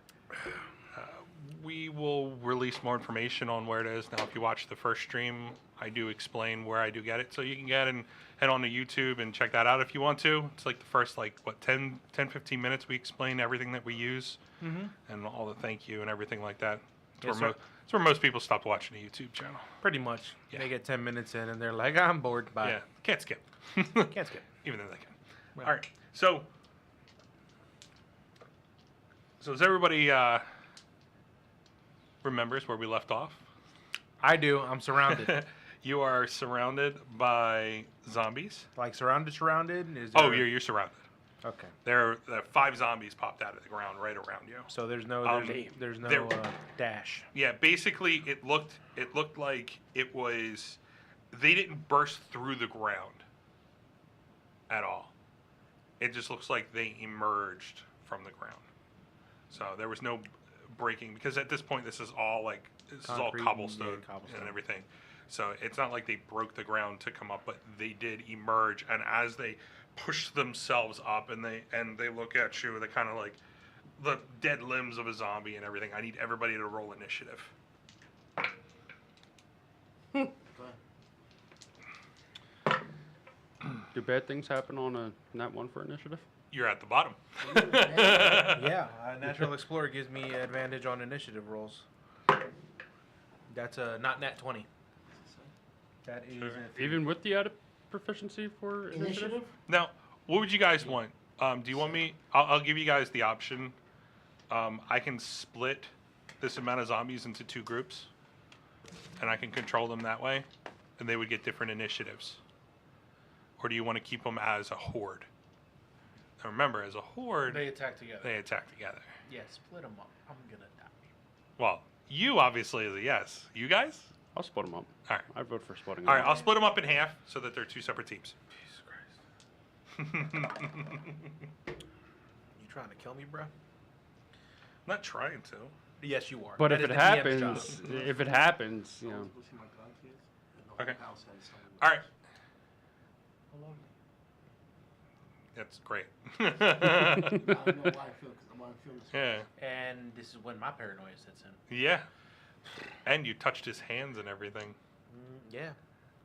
We will release more information on where it is. Now, if you watch the first stream, I do explain where I do get it. So you can get and head on to YouTube and check that out if you want to. It's like the first, 10, 15 minutes we explain everything that we use and all the thank you and everything like that. It's where most people stopped watching the YouTube channel. Pretty much. Yeah. They get 10 minutes in and they're like, I'm bored. Bye. Yeah, can't skip. Can't skip. Even though they can. Right. All right, so as everybody remembers where we left off, I do. I'm surrounded. you are surrounded by zombies. Like surrounded? Is Oh, there... you're surrounded. Okay. There are 5 zombies popped out of the ground right around you. So there's no there's no there- dash. Yeah, basically it looked like it was, they didn't burst through the ground at all. It just looks like they emerged from the ground. So there was no breaking, because at this point this is all Concrete cobblestone, and cobblestone. and everything. So it's not like they broke the ground to come up, but they did emerge, and as they push themselves up and they look at you, they're kind of like the dead limbs of a zombie and everything. I need everybody to roll initiative. Do bad things happen on a nat 1 for initiative? You're at the bottom. Yeah, Natural Explorer gives me advantage on initiative rolls. That's not nat 20. That is Even with the added proficiency for initiative? Now, what would you guys want? Do you want me? I'll give you guys the option. I can split this amount of zombies into 2 groups, and I can control them that way, and they would get different initiatives. Or do you want to keep them as a horde? Now remember, as a horde, they attack together. they attack together. Yeah, split them up. I'm gonna die. Well, you obviously is a yes. You guys? I'll split them up. All right. I vote for splitting them All right, up. I'll split them up in half so that they're 2 separate teams. Jesus Christ. You trying to kill me, bro? I'm not trying to. Yes, you are. But That if is it the DM's job. happens, you know. Okay. All right. That's great. I don't know why I feel, because I'm feeling this. Yeah. And this is when my paranoia sets in. Yeah. And you touched his hands and everything. Yeah,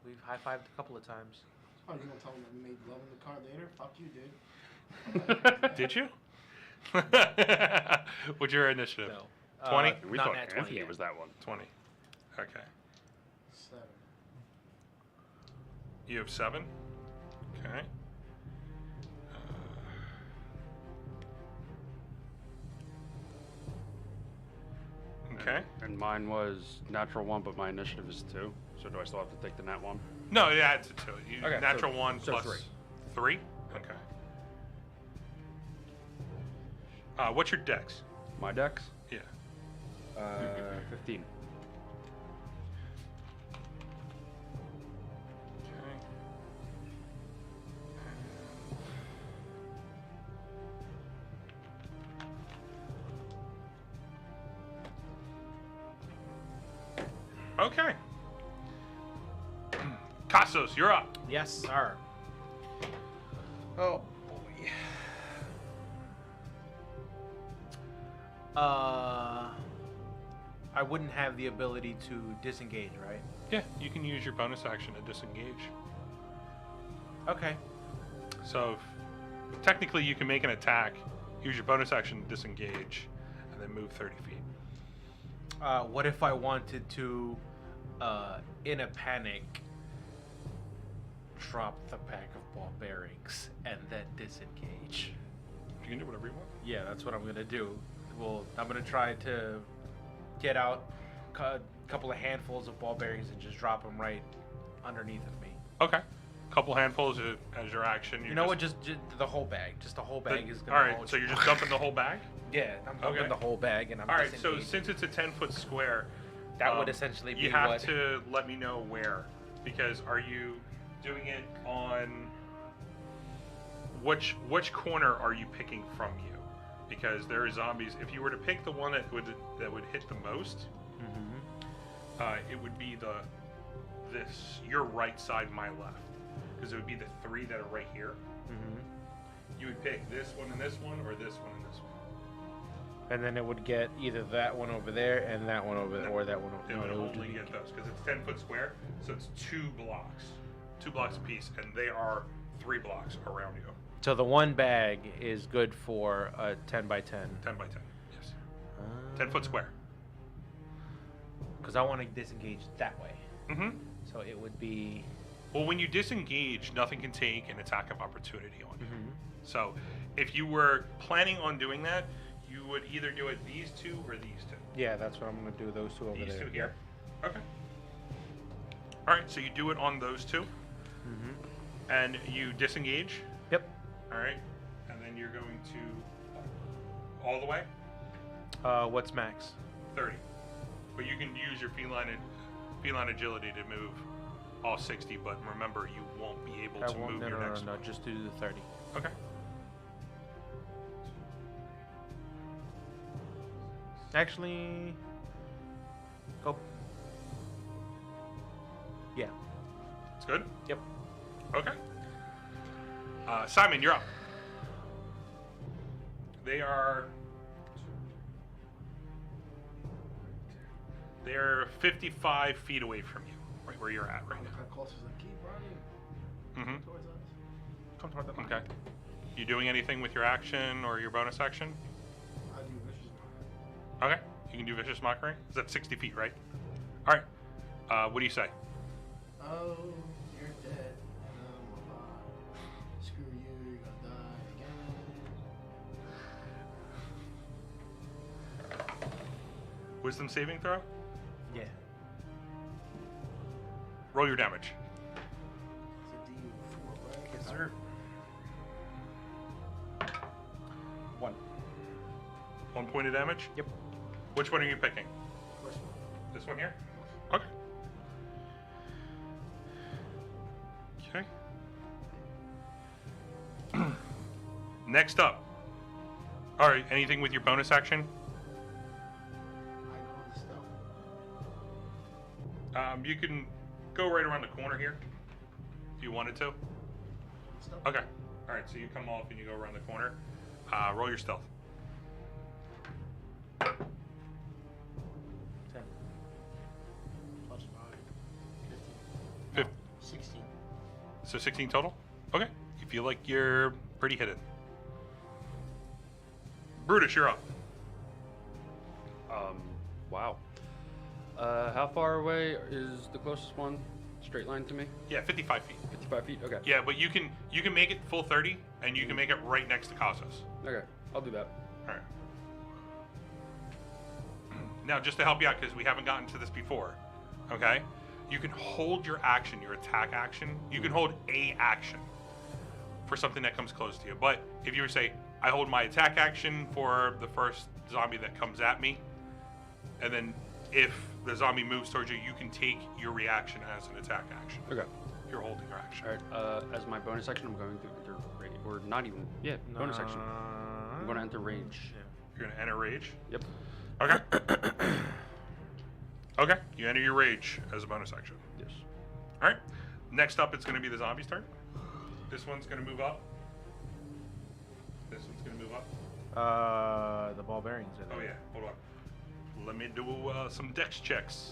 we've high-fived a couple of times. Oh, you gonna tell me that we made love in the car later? Fuck you, dude. Did you? What's your initiative? No. 20? We Not thought nat 20 Anthony yet. was that one. 20. Okay. 7. You have 7? Okay. And mine was natural 1, but my initiative is 2. So do I still have to take the nat 1? No, it adds it to it. Okay, Natural so- 1 so plus 3. 3? Okay. What's your dex? My dex? Yeah. 15. Okay. Castos, you're up. Yes, sir. Oh boy. I wouldn't have the ability to disengage, right? Yeah, you can use your bonus action to disengage. Okay. So, technically, you can make an attack, use your bonus action to disengage, and then move 30 feet. What if I wanted to, in a panic, drop the pack of ball bearings and then disengage? You can do whatever you want. Yeah, that's what I'm gonna do. Well, I'm gonna try to get out a couple of handfuls of ball bearings and just drop them right underneath of me. Okay. Couple handfuls as your action. You know what? Just the whole bag. Just the whole bag is gonna. All right, so you're just dumping the whole bag? Yeah, I'm dumping Okay. the whole bag, and I'm. All right, so disengaging. since it's a 10-foot square, That would essentially be you have what. to let me know where, because are you doing it on which corner are you picking from you? Because there are zombies. If you were to pick the one that would hit the most, it would be your right side, my left, because it would be the 3 that are right here. You would pick this one and this one, or this one and this one. And then it would get either that one over there and that one over there, or that one over It there. would only get those because it's 10-foot square, so it's 2 blocks apiece, and they are 3 blocks around you. So the one bag is good for a 10 by 10. 10 by 10, yes. 10-foot square. Because I want to disengage that way. Mm-hmm. So it would be. Well, when you disengage, nothing can take an attack of opportunity on you. So if you were planning on doing that, you would either do it these 2 or these 2. Yeah, that's what I'm going to do. Those two over These there. 2 here. Okay. All right, so you do it on those 2, and you disengage. Yep. All right, and then you're going to all the way. What's max? 30. But you can use your feline agility to move all 60, but remember, you won't be able to move your next No, one. just do the 30. Okay. Actually, go. Yeah. It's good? Yep. Okay. Simon, you're up. They're 55 feet away from you, right where you're at right now. How close is it? Keep running Mm-hmm. towards us. Come toward the line. Okay. You doing anything with your action or your bonus action? I do vicious mockery. Okay. You can do vicious mockery. Is that 60 feet, right? All right. What do you say? Oh, you're dead, and I'm alive. Screw you, you're gonna die again. Wisdom saving throw. Yeah. Roll your damage. It's a D4, right? Yes, sir. 1. 1 point of damage. Yep. Which one are you picking? First one. This one here? Okay. Okay. Next up. Alright, anything with your bonus action? I know the stuff. You can go right around the corner here. If you wanted to. Stuff. Okay. Alright, so you come off and you go around the corner. Roll your stealth. 10. Plus 5. 15. Fif- 16. So 16 total? Okay. You feel like you're pretty hidden. Brutus, you're up. Wow. How far away is the closest one? Straight line to me? Yeah, 55 feet. 55 feet? Okay. Yeah, but you can make it full 30, and you can make it right next to Casas. Okay, I'll do that. All right. Now, just to help you out, because we haven't gotten to this before, okay? You can hold your action, your attack action. You can hold a action for something that comes close to you. But if you were to say, I hold my attack action for the first zombie that comes at me, and then if the zombie moves towards you, you can take your reaction as an attack action. Okay. You're holding your action. All right. As my bonus action, I'm going to enter rage, or not even. Yeah, bonus action. I'm going to enter rage. You're gonna enter rage. Yep. Okay. Okay. You enter your rage as a bonus action. Yes. All right. Next up, it's gonna be the zombie's turn. This one's gonna move up. This one's gonna move up. The ball bearings are Oh there. yeah. Hold on. Let me do some dex checks.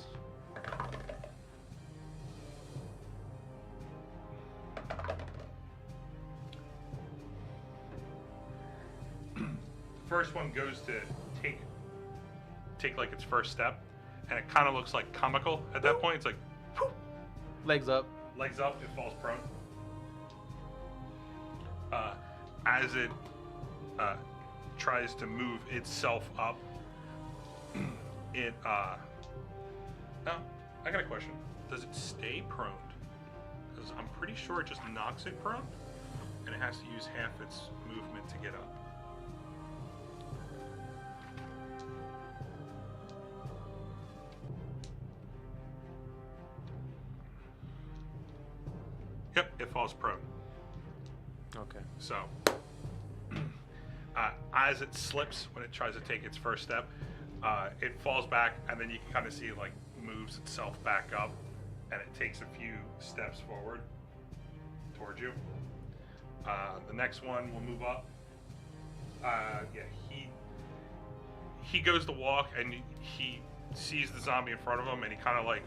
First one goes to take like its first step, and it kind of looks like comical at that point. It's like Legs up. legs up, it falls prone. As it tries to move itself up, it now I got a question. Does it stay prone? Because I'm pretty sure it just knocks it prone, and it has to use half its movement to get up. Yep, it falls prone. Okay. So, as it slips when it tries to take its first step, it falls back, and then you can kind of see it like moves itself back up, and it takes a few steps forward towards you. The next one will move up. Yeah, he goes to walk, and he sees the zombie in front of him, and he kind of like,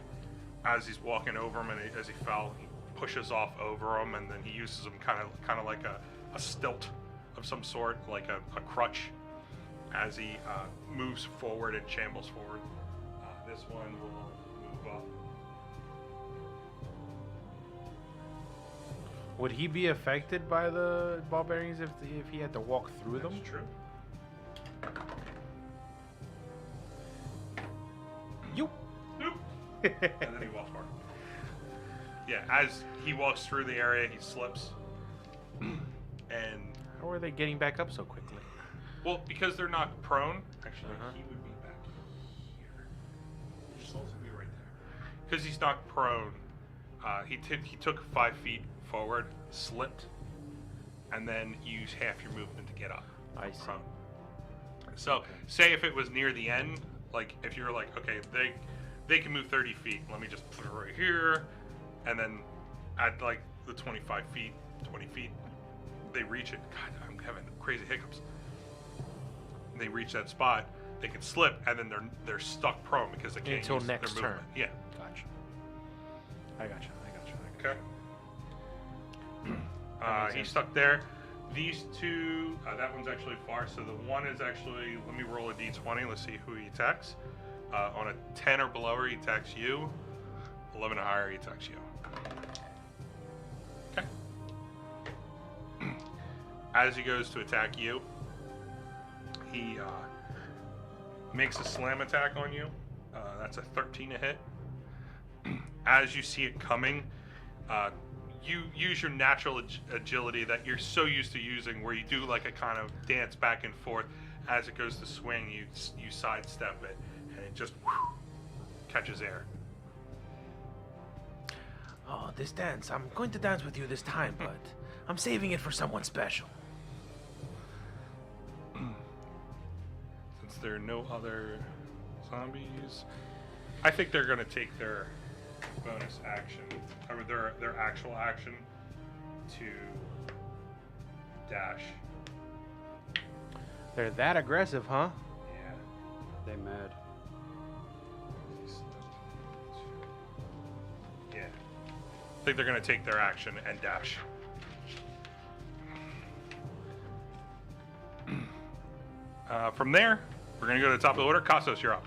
as he's walking over him, and as he fell, he pushes off over him, and then he uses him kind of like a stilt of some sort, like a crutch, as he moves forward and shambles forward. This one will move up. Would he be affected by the ball bearings if he had to walk through them? That's true. You. Nope. And then he walks forward. Yeah, as he walks through the area, he slips. And How are they getting back up so quickly? well, because they're not prone, actually, he would be back here. He's supposed to be right there. Because he's not prone, he took 5 feet forward, slipped, and then used half your movement to get up. I see. Prone. So, say if it was near the end, like if you were like, okay, they can move 30 feet. Let me just put it right here, and then at like the 25 feet, 20 feet, they reach it. God, I'm having crazy hiccups. They reach that spot, they can slip, and then they're stuck prone because they can't Until use next their movement. turn. Yeah. Gotcha. I gotcha. Okay. makes He's sense. stuck there. These two, that one's actually far. So the one is actually, let me roll a d20. Let's see who he attacks. On a 10 or below, he attacks you. 11 or higher, he attacks you. Okay. As he goes to attack you, he makes a slam attack on you. That's a 13 to hit. As you see it coming, you use your natural agility that you're so used to using, where you do like a kind of dance back and forth. As it goes to swing, you sidestep it, and it just catches air. Oh, this dance. I'm going to dance with you this time, but I'm saving it for someone special. Since there are no other zombies, I think they're gonna take their bonus action, or their actual action, to dash. They're that aggressive, huh? Yeah. They mad. Yeah. I think they're gonna take their action and dash. From there, we're gonna go to the top of the order. Kassos, you're up.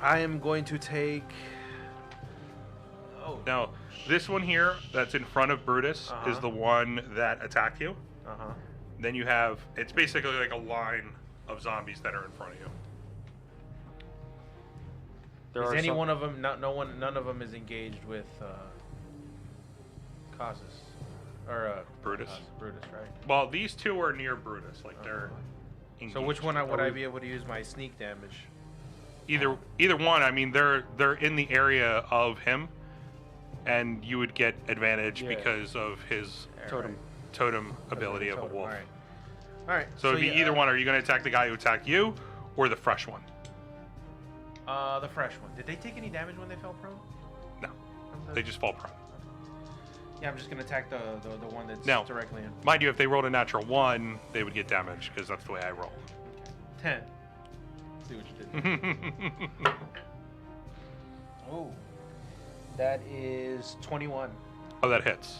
I am going to take. Oh. Now, this one here that's in front of Brutus is the one that attacked you. Uh huh. Then you have, it's basically like a line of zombies that are in front of you. Is any one of them? None of them is engaged with Causes or Brutus. Brutus, right? Well, these two are near Brutus. Like they're. So which one would I be able to use my sneak damage? Either one. I mean, they're in the area of him, and you would get advantage because of his totem ability of a wolf. All right. So it'd be either one. Are you going to attack the guy who attacked you, or the fresh one? The fresh one. Did they take any damage when they fell prone? No, they just fall prone. Yeah, I'm just gonna attack the one that's Now, directly in. Mind you, if they rolled a natural 1, they would get damage because that's the way I roll. 10. See what you did. Oh, that is 21. Oh, that hits.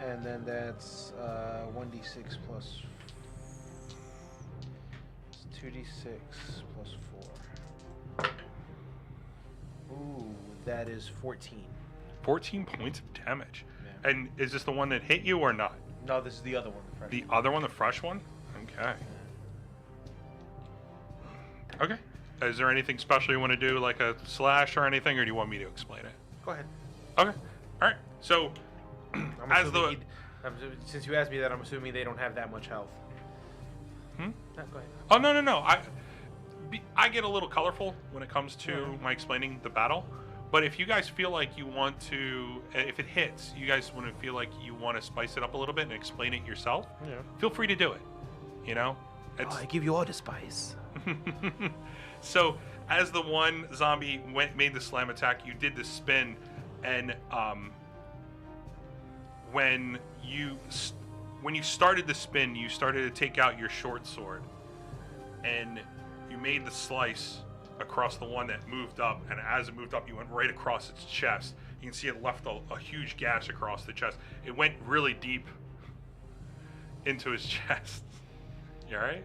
And then that's 1d6 plus 2d6 plus 4. Ooh, that is 14. 14 points of damage. Yeah. And is this the one that hit you or not? No, this is the other one. The fresh The one. other one, the fresh one? Okay. Okay. Is there anything special you want to do, like a slash or anything, or do you want me to explain it? Go ahead. Okay. All right. So, since you asked me that, I'm assuming they don't have that much health. Hmm? No, go ahead. Oh, no. I get a little colorful when it comes to my explaining the battle. But if you guys feel like you want to, if it hits, you guys want to feel like you want to spice it up a little bit and explain it yourself, feel free to do it. You know? I give you all the spice. So, as the one zombie made the slam attack, you did the spin, and when you started the spin, you started to take out your short sword, and you made the slice across the one that moved up, and as it moved up, you went right across its chest. You can see it left a huge gash across the chest. It went really deep into his chest. You all right?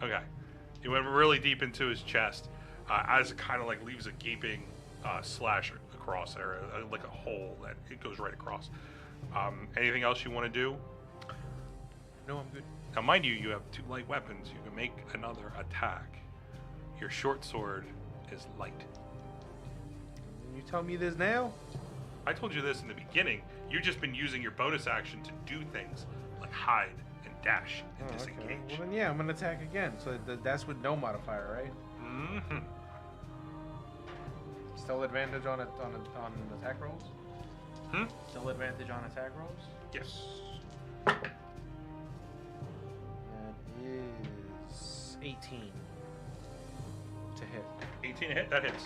Okay. It went really deep into his chest, as it kind of like leaves a gaping slash across there, like a hole that it goes right across. Anything else you want to do? No, I'm good. Now, mind you, you have 2 light weapons. You can make another attack. Your short sword is light. You tell me this now? I told you this in the beginning. You've just been using your bonus action to do things like hide and dash and disengage. Okay. Well, then yeah, I'm gonna attack again. So that's with no modifier, right? Mm-hmm. Still advantage on attack rolls? Hmm? Still advantage on attack rolls? Yes. That is 18 to hit. 18 to hit, that hits.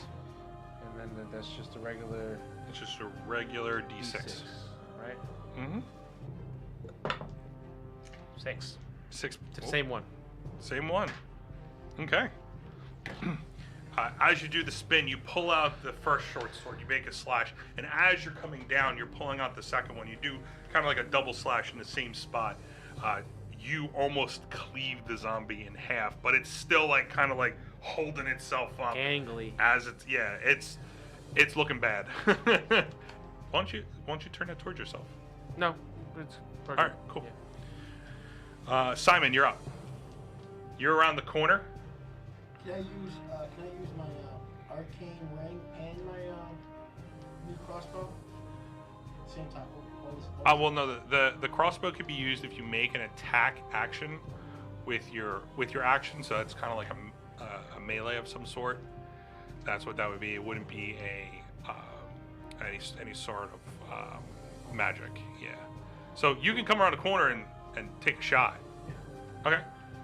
And then that's just a regular It's just a regular D6. right? Mm-hmm. 6. 6. To the same one. Same one. Okay. As you do the spin, you pull out the first short sword, you make a slash, and as you're coming down, you're pulling out the second one. You do kind of like a double slash in the same spot. You almost cleave the zombie in half, but it's still like kind of like holding itself up. Gangly. As it's looking bad. Why don't you turn that towards yourself? No. It's All right, cool. Simon, you're up. You're around the corner. Can I use my arcane ring and my new crossbow? Same time. Well, no. The crossbow could be used if you make an attack action with your action. So it's kind of like a melee of some sort. That's what that would be. It wouldn't be any sort of magic. Yeah. So you can come around the corner and take a shot. Okay.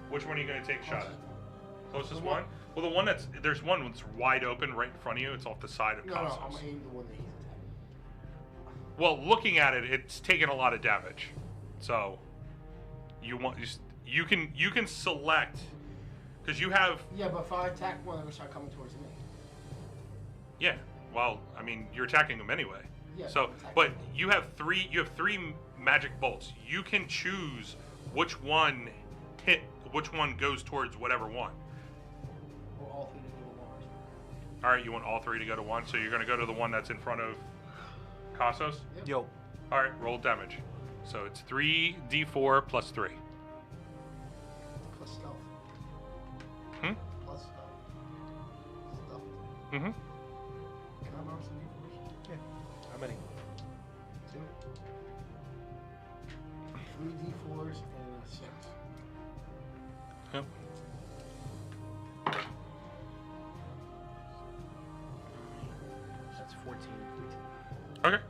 Which one are you going to take a shot at? Closest one? Well, the one there's one that's wide open right in front of you. It's off the side of Cosmos. No, I'm aiming the one that he's attacking. Well, looking at it, it's taking a lot of damage. So you can select because you have. Yeah, but if I attack one, they're gonna start coming towards me. Yeah. Well, I mean, you're attacking them anyway. Yeah. So, but you have three magic bolts. You can choose which one goes towards whatever one. Or all 3 to go to 1. All right, you want all 3 to go to 1, so you're going to go to the one that's in front of Cassos? Yep. Yo. All right, roll damage. So it's 3d4 plus 3. Plus stealth. Hmm? Plus stealth. Stealth. Mm-hmm. Can I roll some d4s? Yeah. How many? 2. 3 d4s and a 6. Yep. That's 14. Okay.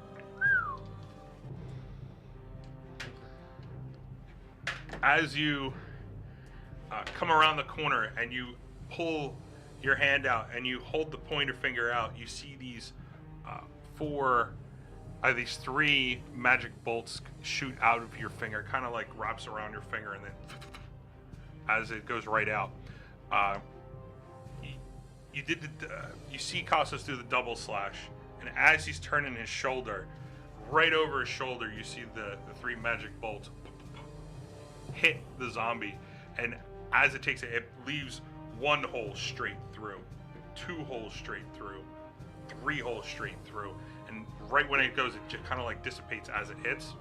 As you come around the corner and you pull your hand out and you hold the pointer finger out, you see these these 3 magic bolts shoot out of your finger, kind of like wraps around your finger, and then as it goes right out. You see Costas do the double slash, and as he's turning his shoulder, right over his shoulder, you see the 3 magic bolts hit the zombie, and as it takes it, it leaves 1 hole straight through, 2 holes straight through, 3 holes straight through, and right when it goes, it just kind of like dissipates as it hits,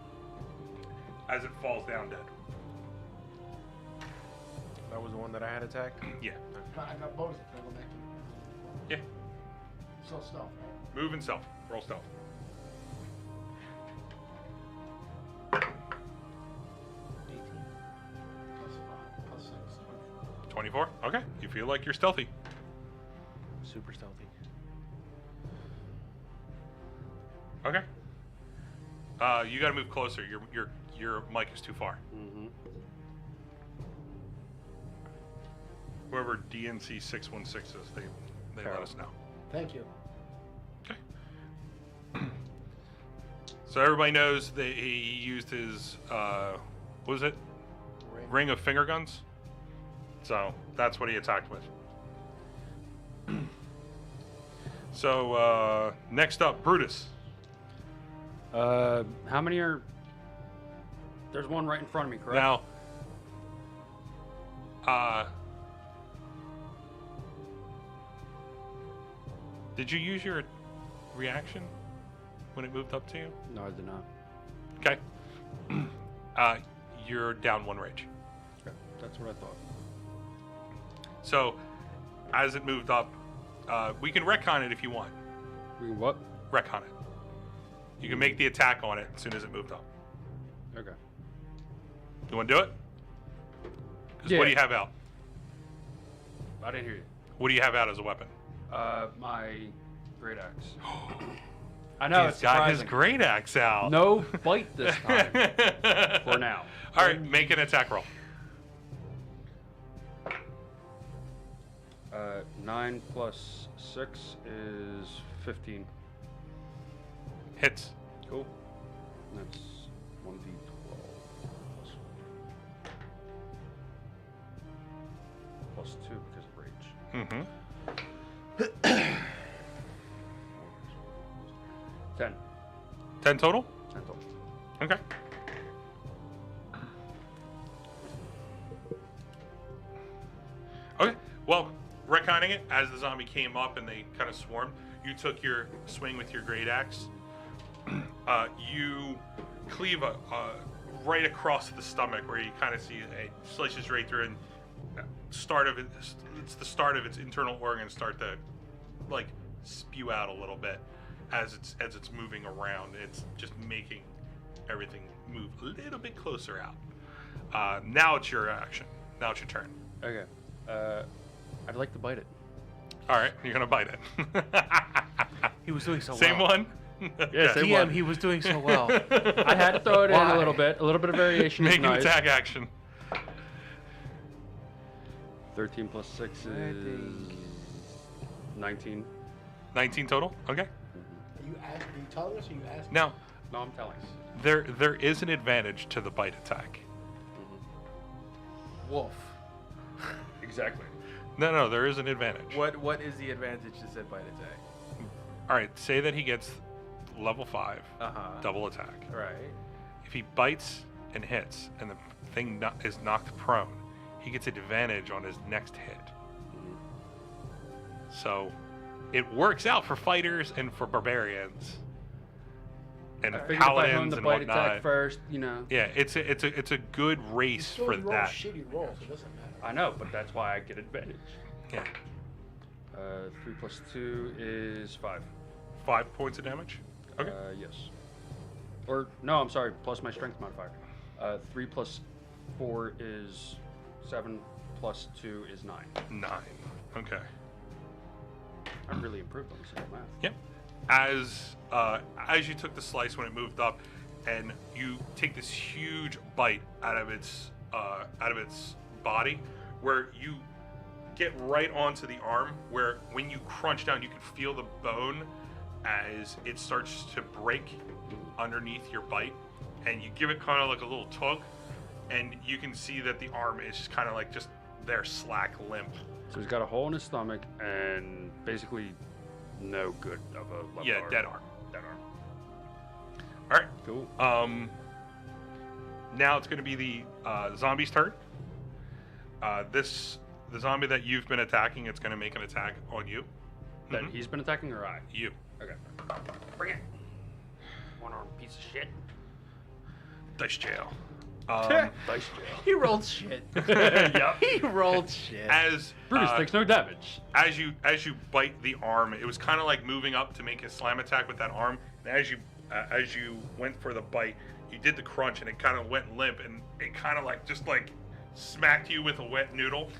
as it falls down dead. That was the one that I had attacked? Yeah. I got bonus. Can I go back to Yeah. So stealth, right? Move and stealth. Roll stealth. 18. Plus 5. Plus 6. 24. Okay. You feel like you're stealthy. Super stealthy. Okay. You got to move closer. Your mic is too far. Mm-hmm. Whoever DNC 616 is, they let us know. Thank you. Okay. So everybody knows that he used his what was it? Ring of finger guns. So that's what he attacked with. So next up, Brutus. How many are? There's one right in front of me, correct? Now, did you use your reaction when it moved up to you? No, I did not. Okay. You're down 1 rage. Okay, that's what I thought. So, as it moved up, we can retcon it if you want. We can what? Retcon it. You can make the attack on it as soon as it moved up. Okay. You want to do it? 'Cause Yeah. what do you have out? I didn't hear you. What do you have out as a weapon? My great axe. I know, He's it's got his surprising. great axe out. No bite this time. For now. All right, make an attack roll. 9 plus 6 is 15. Hits. Cool. That's 1d12. Plus 2 because of rage. Mm-hmm. 10. 10 total? 10 total. Okay. Okay. Well, retconning it, as the zombie came up and they kind of swarmed, you took your swing with your great axe. You cleave right across the stomach, where you kind of see it slices right through, and it's the start of its internal organs start to like spew out a little bit as it's moving around. It's just making everything move a little bit closer out. Now it's your action. Now it's your turn. Okay. I'd like to bite it. All right, you're gonna bite it. He was doing so Same well. one. Yeah, same DM, one. he was doing so well. I had to throw it in Why? a little bit of variation. Make is an nice. attack action. 13 plus 6 is 19. 19 total. Okay. Are you telling us or you asking? Now No, I'm telling. there is an advantage to the bite attack. Wolf. Exactly. No, there is an advantage. What is the advantage to said bite attack? All right, say that he gets level 5, Uh-huh. double attack. Right. If he bites and hits, and the thing is knocked prone, he gets advantage on his next hit. So, it works out for fighters and for barbarians. and I figured if I paladins hone the and bite whatnot. attack first, you know. Yeah, it's a good race Still for roll that. shitty rolls. It doesn't matter. I know, but that's why I get advantage. Yeah, 3 plus 2 is 5. 5 points of damage. Okay. Yes. Or no, I'm sorry. Plus my strength modifier. 3 plus 4 is 7. Plus 2 is 9. 9. Okay. I really improved on the simple math. Yep. As you took the slice when it moved up, and you take this huge bite out of its body, where you get right onto the arm, where when you crunch down, you can feel the bone as it starts to break underneath your bite, and you give it kind of like a little tug, and you can see that the arm is just kind of like just there, slack, limp. So he's got a hole in his stomach and basically no good of a left Yeah, arm. dead arm. Dead arm. All right. Cool. Now it's going to be the zombie's turn. The zombie that you've been attacking, it's going to make an attack on you. That Mhm. he's been attacking or I? You. Okay. Bring it. One arm piece of shit. Dice jail. Dice jail. He rolled shit. Yep. He rolled shit. As Brutus takes no damage. as you bite the arm, it was kind of like moving up to make a slam attack with that arm. And as you went for the bite, you did the crunch, and it kind of went limp, and it kind of like just like smacked you with a wet noodle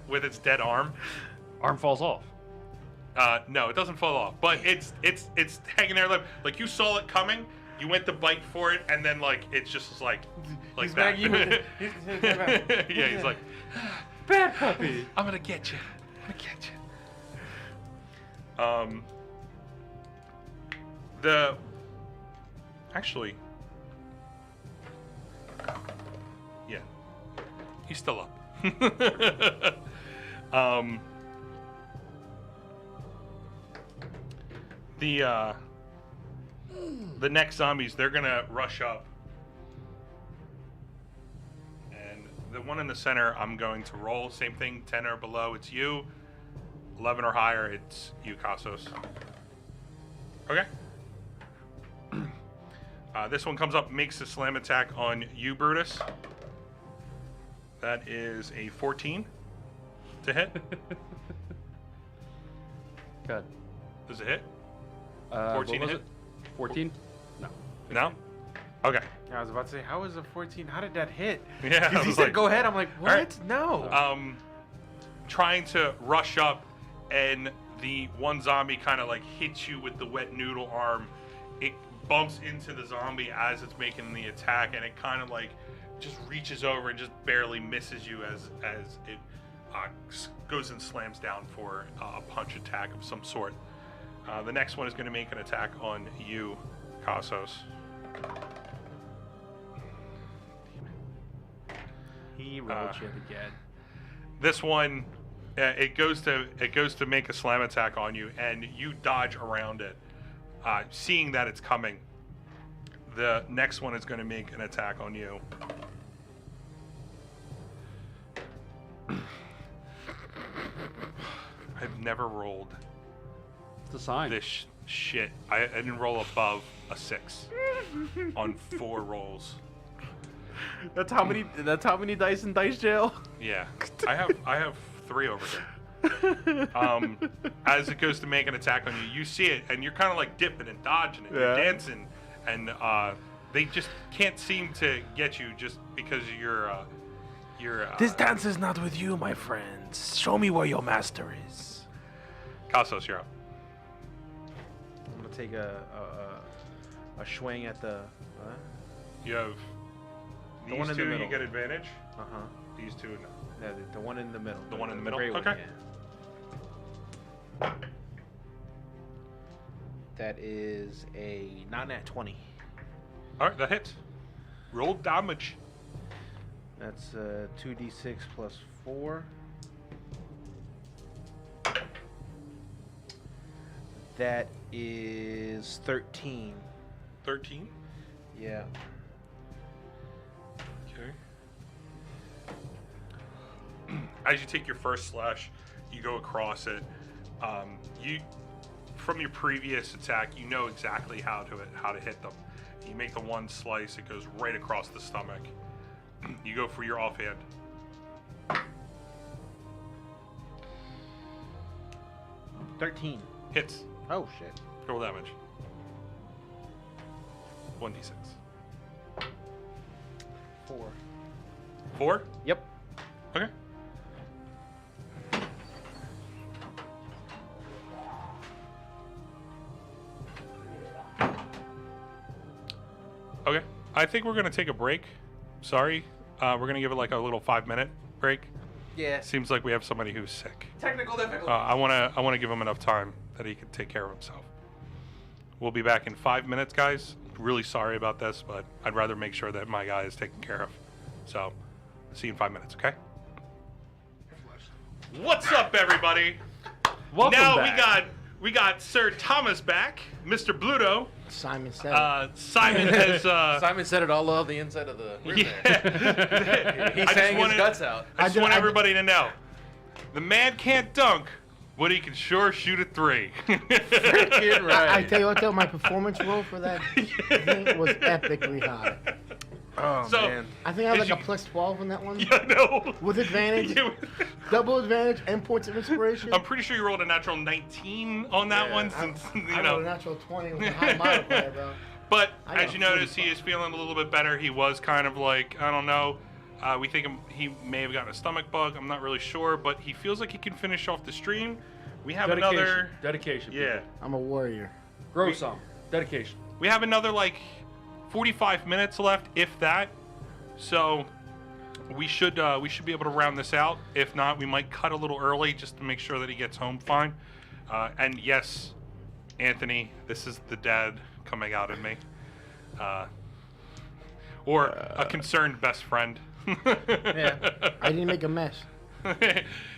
with its dead arm. Arm falls off. No, it doesn't fall off, but it's hanging there like you saw it coming. You went to bite for it, and then like it's just like He's that. back, you with it. Yeah, he's like, Bad puppy. I'm gonna get you. I'm gonna get you. Actually, yeah, he's still up. The next zombies, they're gonna rush up, and the one in the center, I'm going to roll. Same thing, 10 or below, it's you. 11 or higher, it's you, Cassos. Okay. This one comes up, makes a slam attack on you, Brutus. That is a 14 to hit. God. Does it hit? 14 14 was hit? it? 14? No. No? Okay. I was about to say, how was a 14? How did that hit? Yeah, I Because he was said, like, go ahead. I'm like, what? all right. No. Trying to rush up, and the one zombie kind of like hits you with the wet noodle arm. It bumps into the zombie as it's making the attack, and it kind of like just reaches over and just barely misses you as it goes and slams down for a punch attack of some sort. The next one is going to make an attack on you, Cassos. He rolled shit again. This one, it goes to make a slam attack on you, and you dodge around it, seeing that it's coming. The next one is going to make an attack on you. I've never rolled It's a sign. this shit. I didn't roll above a 6 on 4 rolls. That's how many. That's how many dice in dice jail. Yeah, I have 3 over here. As it goes to make an attack on you, you see it, and you're kind of like dipping and dodging it, you're Yeah. dancing, and they just can't seem to get you just because you're. This dance is not with you, my friends. Show me where your master is. Cassos, you're up. I'm gonna take a swing at the. You have The these one in the two. You middle. get advantage. Uh huh. These two, no. Yeah, the one in the middle. The one in the middle? gray one, Okay. yeah. That is a not nat 20. All right, that hits. Roll damage. That's 2d6 plus 4. That is 13. 13. Yeah. Okay. As you take your first slash, you go across it. from your previous attack, you know exactly how to hit them. You make the one slice, it goes right across the stomach. You go for your offhand. 13. Hits. Oh shit. Roll damage. 1d6. 4. 4? Yep. Okay. Okay. I think we're gonna take a break. Sorry. We're gonna give it like a little 5-minute break. Yeah. Seems like we have somebody who's sick. Technical difficulty. I wanna give him enough time that he can take care of himself. We'll be back in 5 minutes, guys. Really sorry about this, but I'd rather make sure that my guy is taken care of. So, see you in 5 minutes, okay? What's up, everybody? Welcome now back. we got Sir Thomas back, Mr. Bluto. Simon said Simon has Simon said it all over the inside of the room there. yeah. He sang his guts out. I just I want did- everybody to know, the man can't dunk, but he can sure shoot a 3. Freaking right. I tell you what, though, my performance roll for that thing was epically high. Oh, So- man. I think I had Did like a you- plus 12 on that one. Yeah, no. With advantage, double advantage, and points of inspiration. I'm pretty sure you rolled a natural 19 on that Yeah, one, since I you rolled a know. natural 20 with a high modifier, bro. But I got as you notice, he 45. is feeling a little bit better. He was kind of like, I don't know. We think he may have gotten a stomach bug. I'm not really sure, but he feels like he can finish off the stream. We have Dedication. another. Dedication. Yeah. I'm a warrior. Grow some. Dedication. We have another like 45 minutes left, if that. So we should be able to round this out. If not, we might cut a little early just to make sure that he gets home fine. And yes, Anthony, this is the dad coming out in me, or a concerned best friend. I didn't make a mess.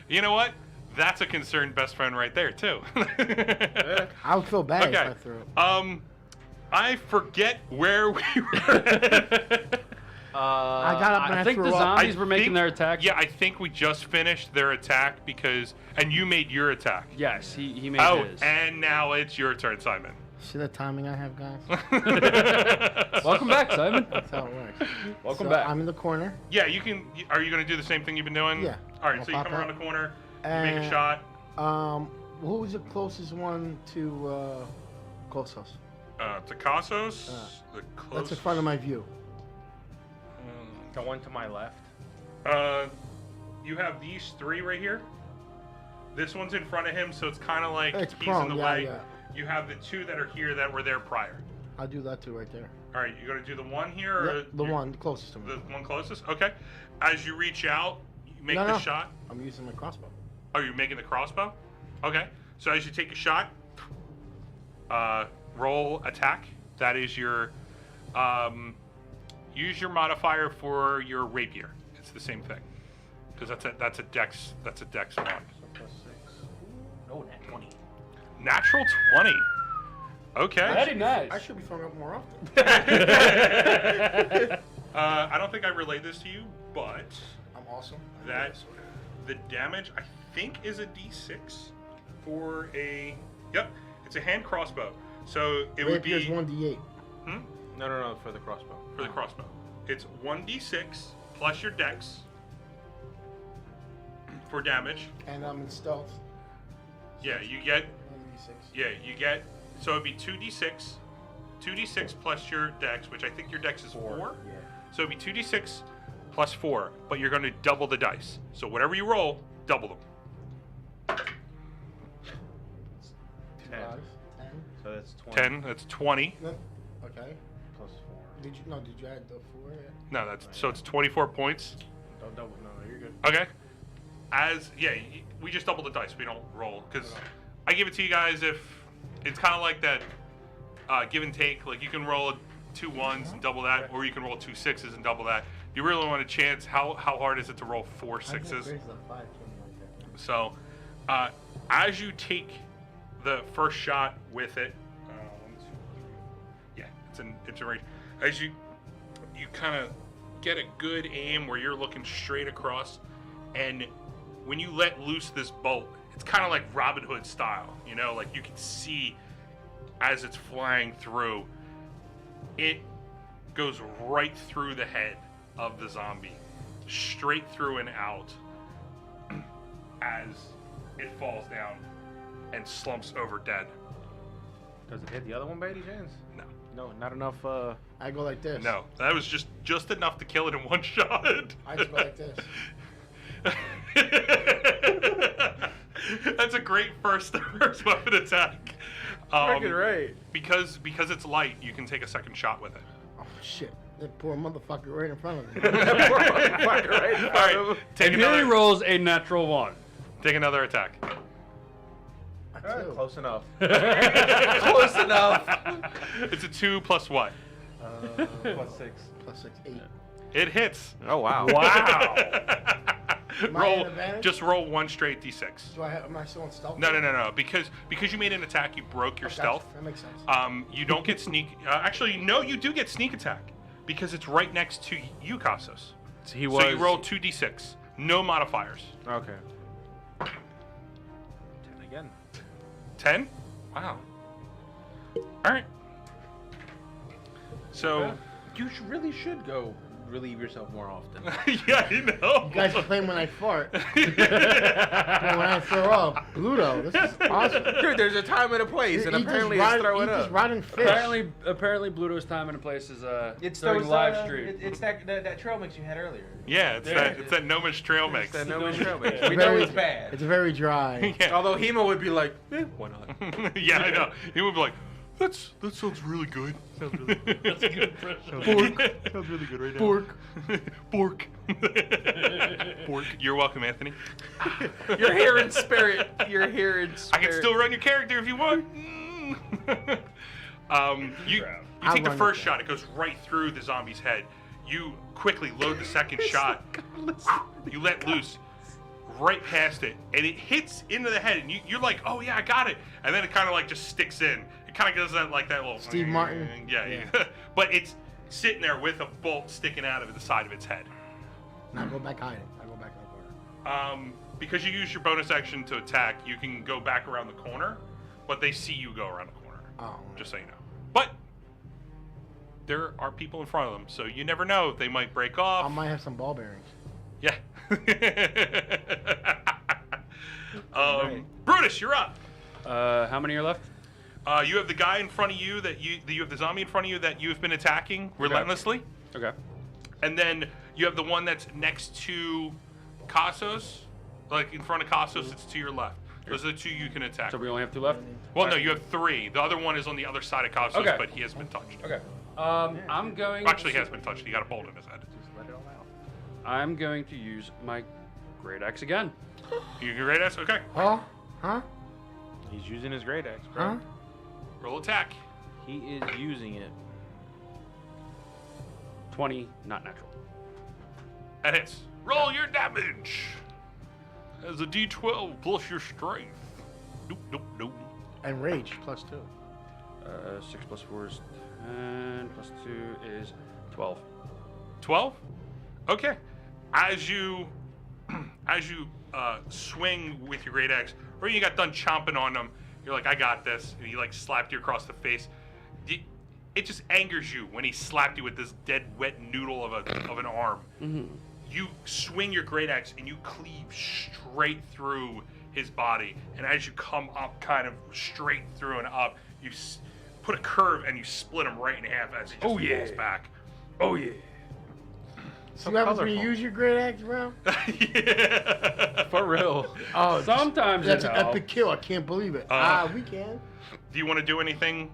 You know what? That's a concerned best friend right there too. I would feel bad if I Okay. threw it. I forget where we were. I got up and I think threw the up. zombies I were making think- their attack. Yeah, I think we just finished their attack and you made your attack. Yes, he made Oh, his. and now it's your turn, Simon. See the timing I have, guys? Welcome back, Simon. That's how it works. Welcome So back. I'm in the corner. Yeah, you can. Are you going to do the same thing you've been doing? Yeah. All right, I'll so you pop come around out. the corner, you make a And- shot. Who was the closest one to Kosos? Takasos, the That's close. in front of my view. The one to my left. You have these 3 right here. This one's in front of him, so it's kind of like It's he's prone, in the yeah, way. yeah. You have the 2 that are here that were there prior. I'll do that too right there. All right, you going to do the one here, or Yep, the one closest to me. the one closest? Okay. As you reach out, you make No, the no. shot. I'm using my crossbow. Oh, you're making the crossbow? Okay. So as you take a shot, roll attack. That is your use your modifier for your rapier. It's the same thing. Because that's a dex one. +6. Oh, nat 20. Natural 20. Okay. Very nice. I should be throwing up more often. I don't think I relayed this to you, but I'm awesome. I know that this. the damage I think is a d6 for a it's a hand crossbow. So it would Rapier's be 1d8. No, for the crossbow. for the crossbow. It's 1d6 plus your dex for damage. And I'm in stealth. Yeah, you get 1d6. so it'd be 2d6. 2d6 plus your dex, which I think your dex is 4. Yeah. So it'd be 2d6 plus 4, but you're going to double the dice. So whatever you roll, double them. 10. 5, 10. So that's 20. 10, that's 20. No, okay. Plus 4. Did you add the 4? Yeah. No, so it's 24 points. Don't double. No, you're good. Okay. We just double the dice. We don't roll because I give it to you guys if it's kind of like that give and take. Like you can roll 2 1s and double that, or you can roll 2 6s and double that. You really want a chance. How hard is it to roll 4 6s? So, as you take the first shot with it, 1, 2, 3. Yeah, it's a range. As you kind of get a good aim where you're looking straight across, and when you let loose this bolt, it it's kind of like Robin Hood style, you know, like you can see as it's flying through, it goes right through the head of the zombie, straight through and out as it falls down and slumps over dead. Does it hit the other one by any chance? No. No, not enough. I go like this. No, that was just enough to kill it in one shot. I just go like this. That's a great first weapon attack. Freaking right. Because it's light, you can take a second shot with it. Oh shit! That poor motherfucker right in front of me. That poor motherfucker right in All front of right, him. take And here he another, rolls a natural 1. take another attack. Close enough. Close enough. It's a 2 plus what? +6. +6, 8. It hits. Oh wow. Wow. Am I Roll, at advantage? just roll one straight d6. Am I still on stealth? No. Because you made an attack, you broke your Gotcha. stealth. That makes sense. You don't get sneak. Actually, no, you do get sneak attack because it's right next to you, Cassos. So he So you roll 2d6, no modifiers. Okay. 10 again. 10? Wow. All right. So, You really should go relieve yourself more often. yeah, I know. You guys complain when I fart. And when I throw up. Pluto, this is awesome. Dude, there's a time and a place, and Eat apparently this it's rotten, throwing eat this up. rotten fish. Apparently, Bluto's time and place is It's during those, live stream. It's that trail mix you had earlier. Yeah, it's that Gnomish trail mix. It's that no trail mix. It's We know very- it's bad. It's very dry. Yeah. Although Hema would be like, why not? Yeah, I know. He would be like, that sounds really good. Sounds really good. That's a good impression. Bork. Sounds really good right now. Bork. Bork. Bork. You're welcome, Anthony. You're here in spirit. You're here in I spirit. can still run your character if you want. You I'll take the run first it. shot. It goes right through the zombie's head. You quickly load the second shot. You let loose right past it, and it hits into the head, and you're like, oh yeah, I got it. And then it kind of like just sticks in. It kind of does that like that little Steve Martin? Yeah. But it's sitting there with a bolt sticking out of the side of its head. Now go back hiding. I go back in the corner. Because you use your bonus action to attack, you can go back around the corner, but they see you go around the corner. Oh. Just so you know. But there are people in front of them, so you never know. They might break off. I might have some ball bearings. Yeah. Brutus, you're up. How many are left? You have the guy in front of you that you have the zombie in front of you that you've been attacking relentlessly, Okay. and then you have the one that's next to Cassos, like in front of Cassos. It's to your left. Those are the two you can attack. So we only have 2 left? Well, no, you have 3. The other one is on the other side of Cassos, Okay. but he has been touched. Okay. I'm going Actually, he has been touched. He got a bolt in his head. I'm going to use my great axe again. You can rate us? Okay. Huh? Huh? He's using his great axe, bro. Huh? Roll attack. He is using it. 20, not natural. That hits. Roll your damage. As a d12 plus your strength. Nope. And rage +2. 6 plus 4 is 10, plus 2 is 12. 12? Okay. As you swing with your great axe, or you got done chomping on them, you're like, I got this, and he like slapped you across the face. It just angers you when he slapped you with this dead wet noodle of an arm. Mm-hmm. You swing your great axe and you cleave straight through his body, and as you come up kind of straight through and up, you put a curve and you split him right in half as he just falls back. Oh yeah. See what happens when you use your great axe, bro? Yeah. For real. Oh, Sometimes that's it an helps. epic kill. I can't believe it. We can. Do you want to do anything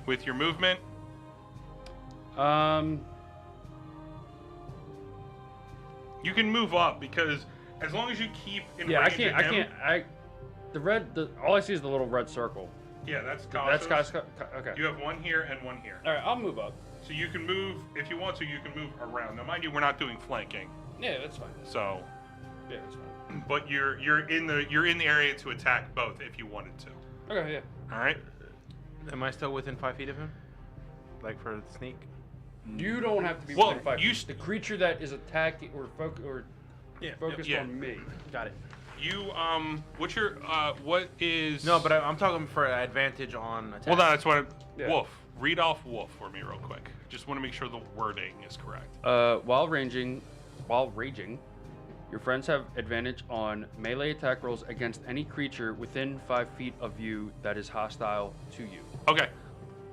with your movement? You can move up because as long as you keep in Yeah, I range can't. of him, All I see is the little red circle. Yeah, that's That's Cassos. okay. You have one here and one here. All right, I'll move up. So you can move if you want to. You can move around. Now, mind you, we're not doing flanking. Yeah, that's fine. So, Yeah, that's fine. but you're in the area to attack both if you wanted to. Okay, yeah. All right. Am I still within 5 feet of him? Like for the sneak? You don't have to be Well, within 5 you feet. The creature that is attacking or focused yeah. on me. Got it. what's your what is? No, but I'm talking for advantage on attack. Well, no, that's what. Yeah. Wolf. Read off wolf for me real quick. Just want to make sure the wording is correct. While raging, your friends have advantage on melee attack rolls against any creature within 5 feet of you that is hostile to you. Okay.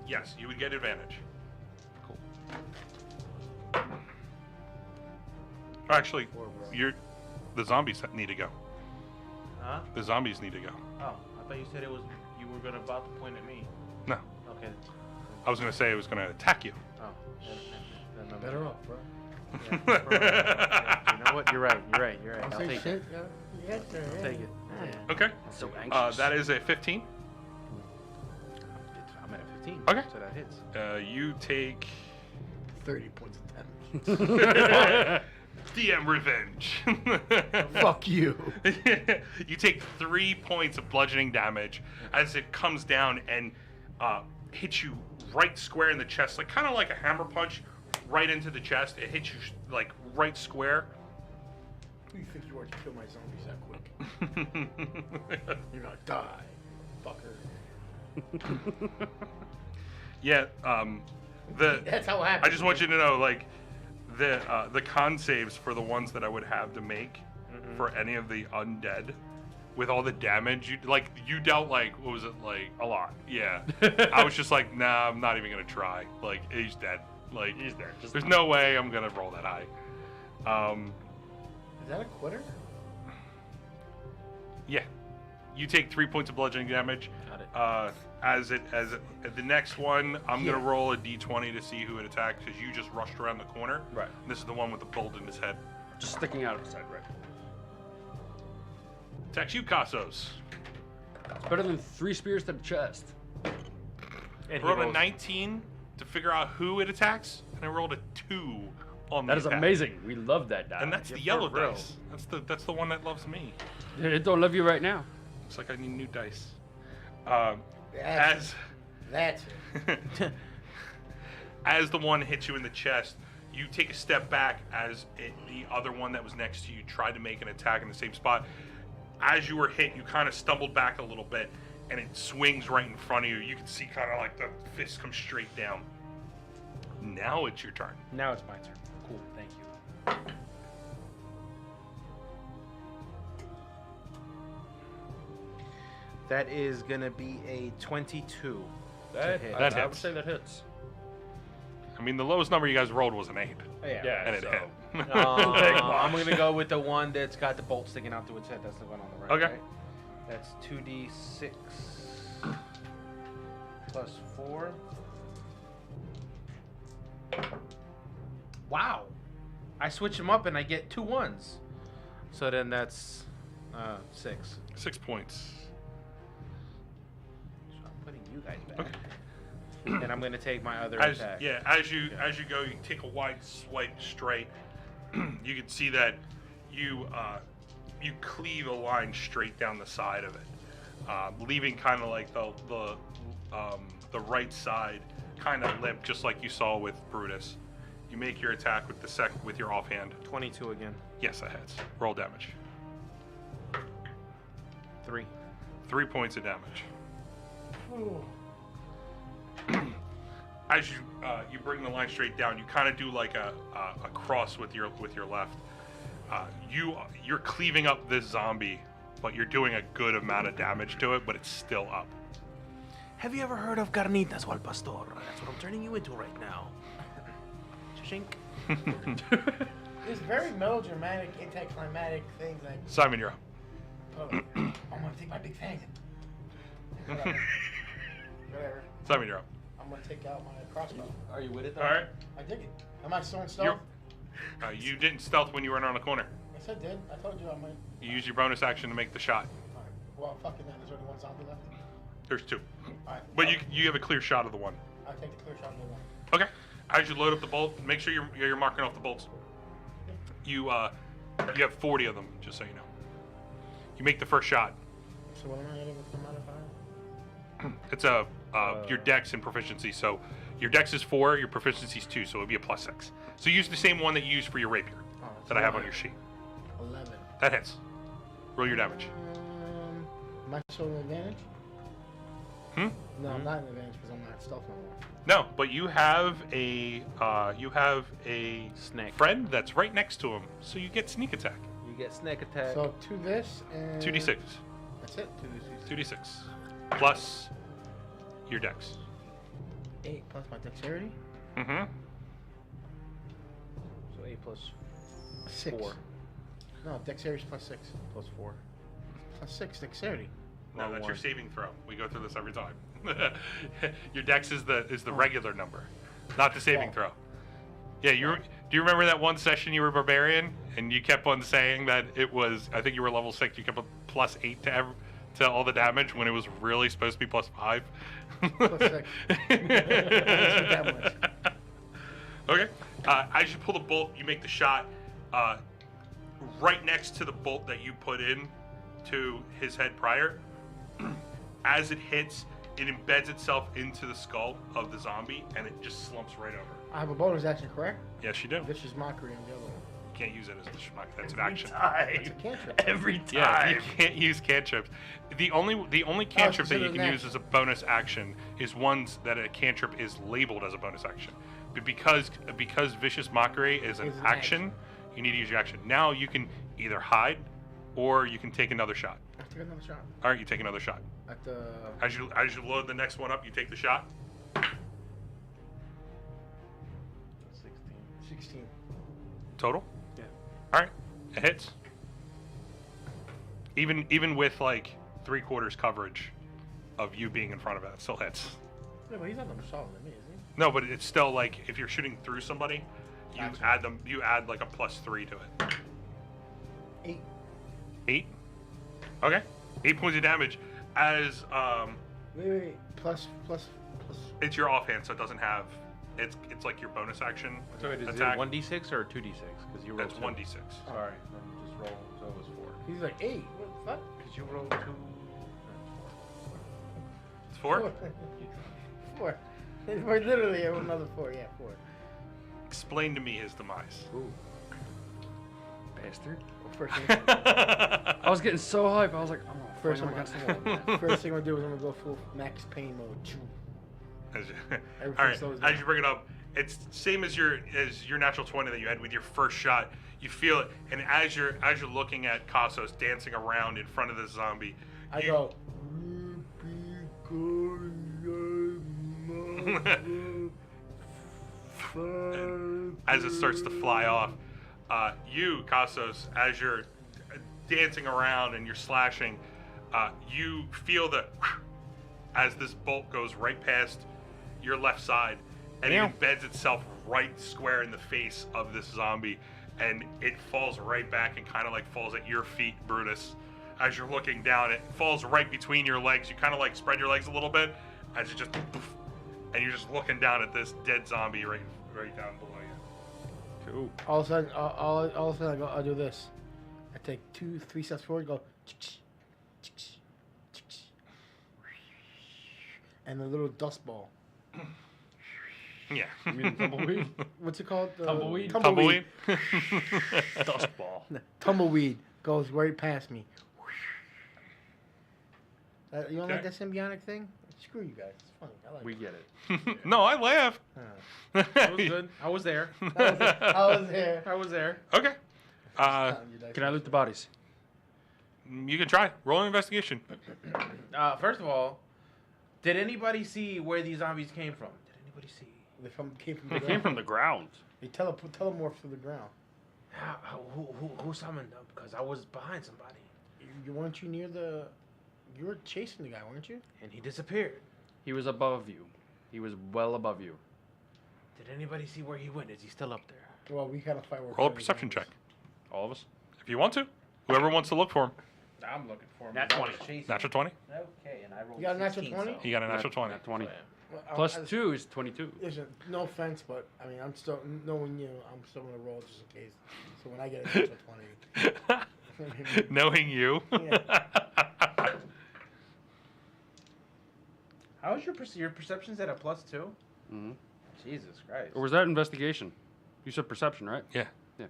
Yes, you would get advantage. Cool. Actually, the zombies need to go. Huh? The zombies need to go. Oh, I thought you said you were gonna about to point at me. No, Okay. I was gonna say it was gonna attack you. Oh. Then I'm Better off, bro. Yeah, yeah, you know what? You're right. I'll Say take shit, it. yeah. Yes, sir, I'll yeah. take it. Okay. So anxious. That is a 15. I'm at a 15. Okay. So that hits. You take 30 points of damage. DM revenge. Fuck you. You take 3 points of bludgeoning damage as it comes down and hits you right square in the chest, like kind of like a hammer punch, right into the chest. It hits you like right square. Who do you think you are to kill my zombies that quick? You're gonna die, fucker. Yeah. That's how it happens. I just want you to know, like, the con saves for the ones that I would have to make for any of the undead, with all the damage you dealt, like, what was it, like, a lot. yeah. I was just like, nah, I'm not even gonna try. Like, he's dead. Like, He's there. Just there's no way I'm gonna roll that high. Is that a quitter? Yeah. You take 3 points of bludgeoning damage. Got it. As the next one, I'm gonna roll a d20 to see who it attacks, because you just rushed around the corner. Right. And this is the one with the bolt in his head. Just sticking out of the side, right? Attacks you, Cassos. It's better than 3 spears to the chest. And he Rolled a rolls- 19 to figure out who it attacks, and I rolled a 2 on the That is attack. amazing. We love that die. And that's the Yeah, yellow for real. dice. That's the one that loves me. It don't love you right now. Looks like I need new dice. That's it. As the one hits you in the chest, you take a step back as the other one that was next to you tried to make an attack in the same spot. As you were hit, you kind of stumbled back a little bit, and it swings right in front of you. You can see kind of like the fist come straight down. Now it's your turn. Now it's my turn. Cool. Thank you. That is gonna be a 22. That, hit. I That would hits. say that hits. I mean, the lowest number you guys rolled was an 8, Yeah. and it so- hit. I'm gonna go with the one that's got the bolt sticking out to its head. That's the one on the right. Okay. Right? That's 2d6 plus 4. Wow. I switch them up and I get 2 1s. So then that's 6. 6 points. So I'm putting you guys back. And I'm gonna take my other As attack. as you go, you take a wide swipe straight. You can see that you cleave a line straight down the side of it, leaving kind of like the right side kind of limp, just like you saw with Brutus. You make your attack with your offhand. 22 again. Yes, that hits. Roll damage. 3. 3 points of damage. As you bring the line straight down, you kind of do like a cross with your left. You're cleaving up this zombie, but you're doing a good amount of damage to it, but it's still up. Have you ever heard of carnitas wal pastor? That's what I'm turning you into right now. Shink. There's very melodramatic, anticlimactic things like, Simon, you're up. oh, I'm gonna take my big fang. Whatever. Whatever. Simon, you're up. I'm gonna take out my crossbow. Are you with it? All right. I dig it. Am I still in stealth? You didn't stealth when you were around the corner. Yes, I did. I told you I might. You use your bonus action to make the shot. Alright. Well, fucking then. There's only one zombie left. There's 2, Alright. but you have a clear shot of the one. I'll take the clear shot of the one. Okay. As you load up the bolt, make sure you're marking off the bolts. You have 40 of them, just so you know. You make the first shot. So what am I getting with the modifier? It's your dex and proficiency. So your dex is 4, your proficiency is 2, so it would be a +6. So use the same one that you used for your rapier Oh, that I have on your sheet. 11. That hits. Roll your damage. Am I showing an advantage? No, I'm not an advantage because I'm not stealth no more. No, but you have a Snake. friend that's right next to him, so you get sneak attack. You get snake attack. So 2 this and 2d6. That's it. 2d6 plus your dex. 8 plus my dexterity. Mm-hmm. So 8 plus 6. 4. No, dexterity is plus 6. Plus 4. Plus 6 dexterity. No, Wrong that's one. your saving throw. We go through this every time. Your dex is the regular number, not the saving throw. Yeah, do you remember that one session you were barbarian and you kept on saying that it was? I think you were level 6. You kept on plus 8 to all the damage when it was really supposed to be plus 5. Plus 6. that much. Okay. As you pull the bolt, you make the shot right next to the bolt that you put in to his head prior. As it hits, it embeds itself into the skull of the zombie, and it just slumps right over. I have a bonus action, correct? Yes, you do. Vicious mockery on the other one. You can't use it as a schmuck. That's an action. That's a cantrip. Every time. Yeah, you can't use cantrips. The only cantrip that you considered can an use as a bonus action is ones that a cantrip is labeled as a bonus action. But because Vicious Mockery is an Is an action, you need to use your action. Now you can either hide, or you can take another shot. I have to get another shot. All right, you take another shot. At the... As you load the next one up, you take the shot. 16. Total? Yeah. All right, it hits. Even with like 3/4 coverage of you being in front of it, it still hits. Yeah, but he's not more solid than me, is he? No, but it's still like if you're shooting through somebody, you Gotcha. add like a +3 to it. 8. 8. Okay. 8 points of damage. As Wait. Plus. it's your offhand, so it doesn't have. It's like your bonus action. So it is attack. it 1d6 or 2d6? Because you rolled That's 2. 1d6. Sorry, then you just roll. So it was 4. He's like 8. What the fuck? Because you rolled 2. It's 4. 4. We're literally at another 4. Yeah, 4. Explain to me his demise. Ooh. Bastard. First thing, I was getting so hyped. I was like, oh, First fling him one. against the wall, man. first thing I'm gonna do is I'm gonna go full max pain mode. Choo. All right. slows As down. you bring it up, it's same as your natural 20 that you had with your first shot. You feel it, and as you're looking at Cassos dancing around in front of this zombie, I you- go. as it starts to fly off, you, Cassos, as you're dancing around and you're slashing, you feel the as this bolt goes right past your left side, and Meow. it embeds itself right square in the face of this zombie, and it falls right back and kind of like falls at your feet, Brutus. As you're looking down, it falls right between your legs. You kind of like spread your legs a little bit, as it just poof, and you're just looking down at this dead zombie right down below you. Cool. All of a sudden, all of a sudden, I'll do this. I take 2-3 steps forward, go, and a little dust ball. Yeah. You mean tumbleweed? What's it called? Tumbleweed? Tumbleweed. Dust ball. Tumbleweed goes right past me. You don't like Okay. that symbiotic thing? Screw you guys. It's funny. I like We it. get it. No, I laughed. That was good. I was there. I was there. I was there. Okay. Can I loot the bodies? You can try. Roll an investigation. First of all, did anybody see where these zombies came from? Did anybody see? They came from They the came ground. from the ground. They telemorphed through the ground. Who summoned them? Because I was behind somebody. Weren't you near the... You were chasing the guy, weren't you? And he disappeared. He was above you. He was well above you. Did anybody see where he went? Is he still up there? Well, we kind of fight. Roll a perception check. All of us? If you want to. Whoever wants to look for him. I'm looking for him. Nat 20. Natural 20. Okay, and I rolled You got a natural 16, 20? so- He got a natural 20. Not 20. Well, Plus 2 is 22. Listen, no offense, but I mean, I'm still knowing you. I'm still gonna roll just in case. So when I get a natural 20, Knowing you. Yeah. How is your perception's at a +2? Mm-hmm. Jesus Christ. Or was that investigation? You said perception, right? Yeah. Yeah.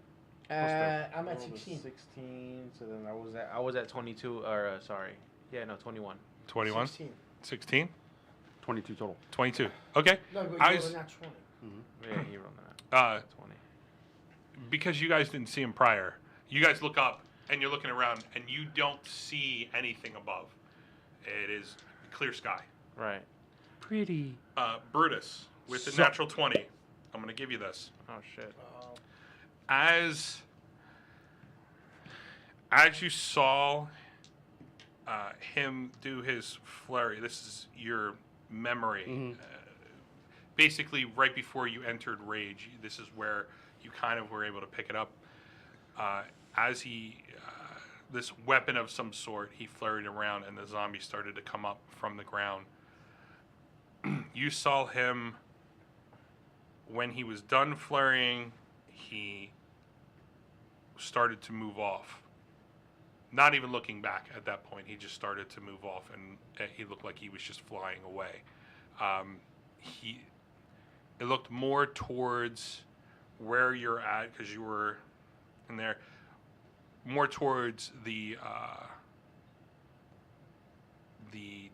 I'm at rolled a 16. 16. So then I was at 22. Or sorry, yeah, no, 21. 21? 16. 16? 22 total. 22. Okay. No, but I you was- rolled a nat 20. Yeah, he rolled that. 20. Because you guys didn't see him prior, you guys look up and you're looking around and you don't see anything above. It is clear sky. Right. Pretty. Brutus, with the So- natural 20, I'm going to give you this. Oh shit. As you saw him do his flurry, this is your memory. Basically, right before you entered rage, this is where you kind of were able to pick it up. As he, this weapon of some sort, he flurried around, and the zombie started to come up from the ground. You saw him when he was done flurrying. He started to move off. Not even looking back at that point, he just started to move off, and he looked like he was just flying away. It looked more towards where you're at, because you were in there, more towards the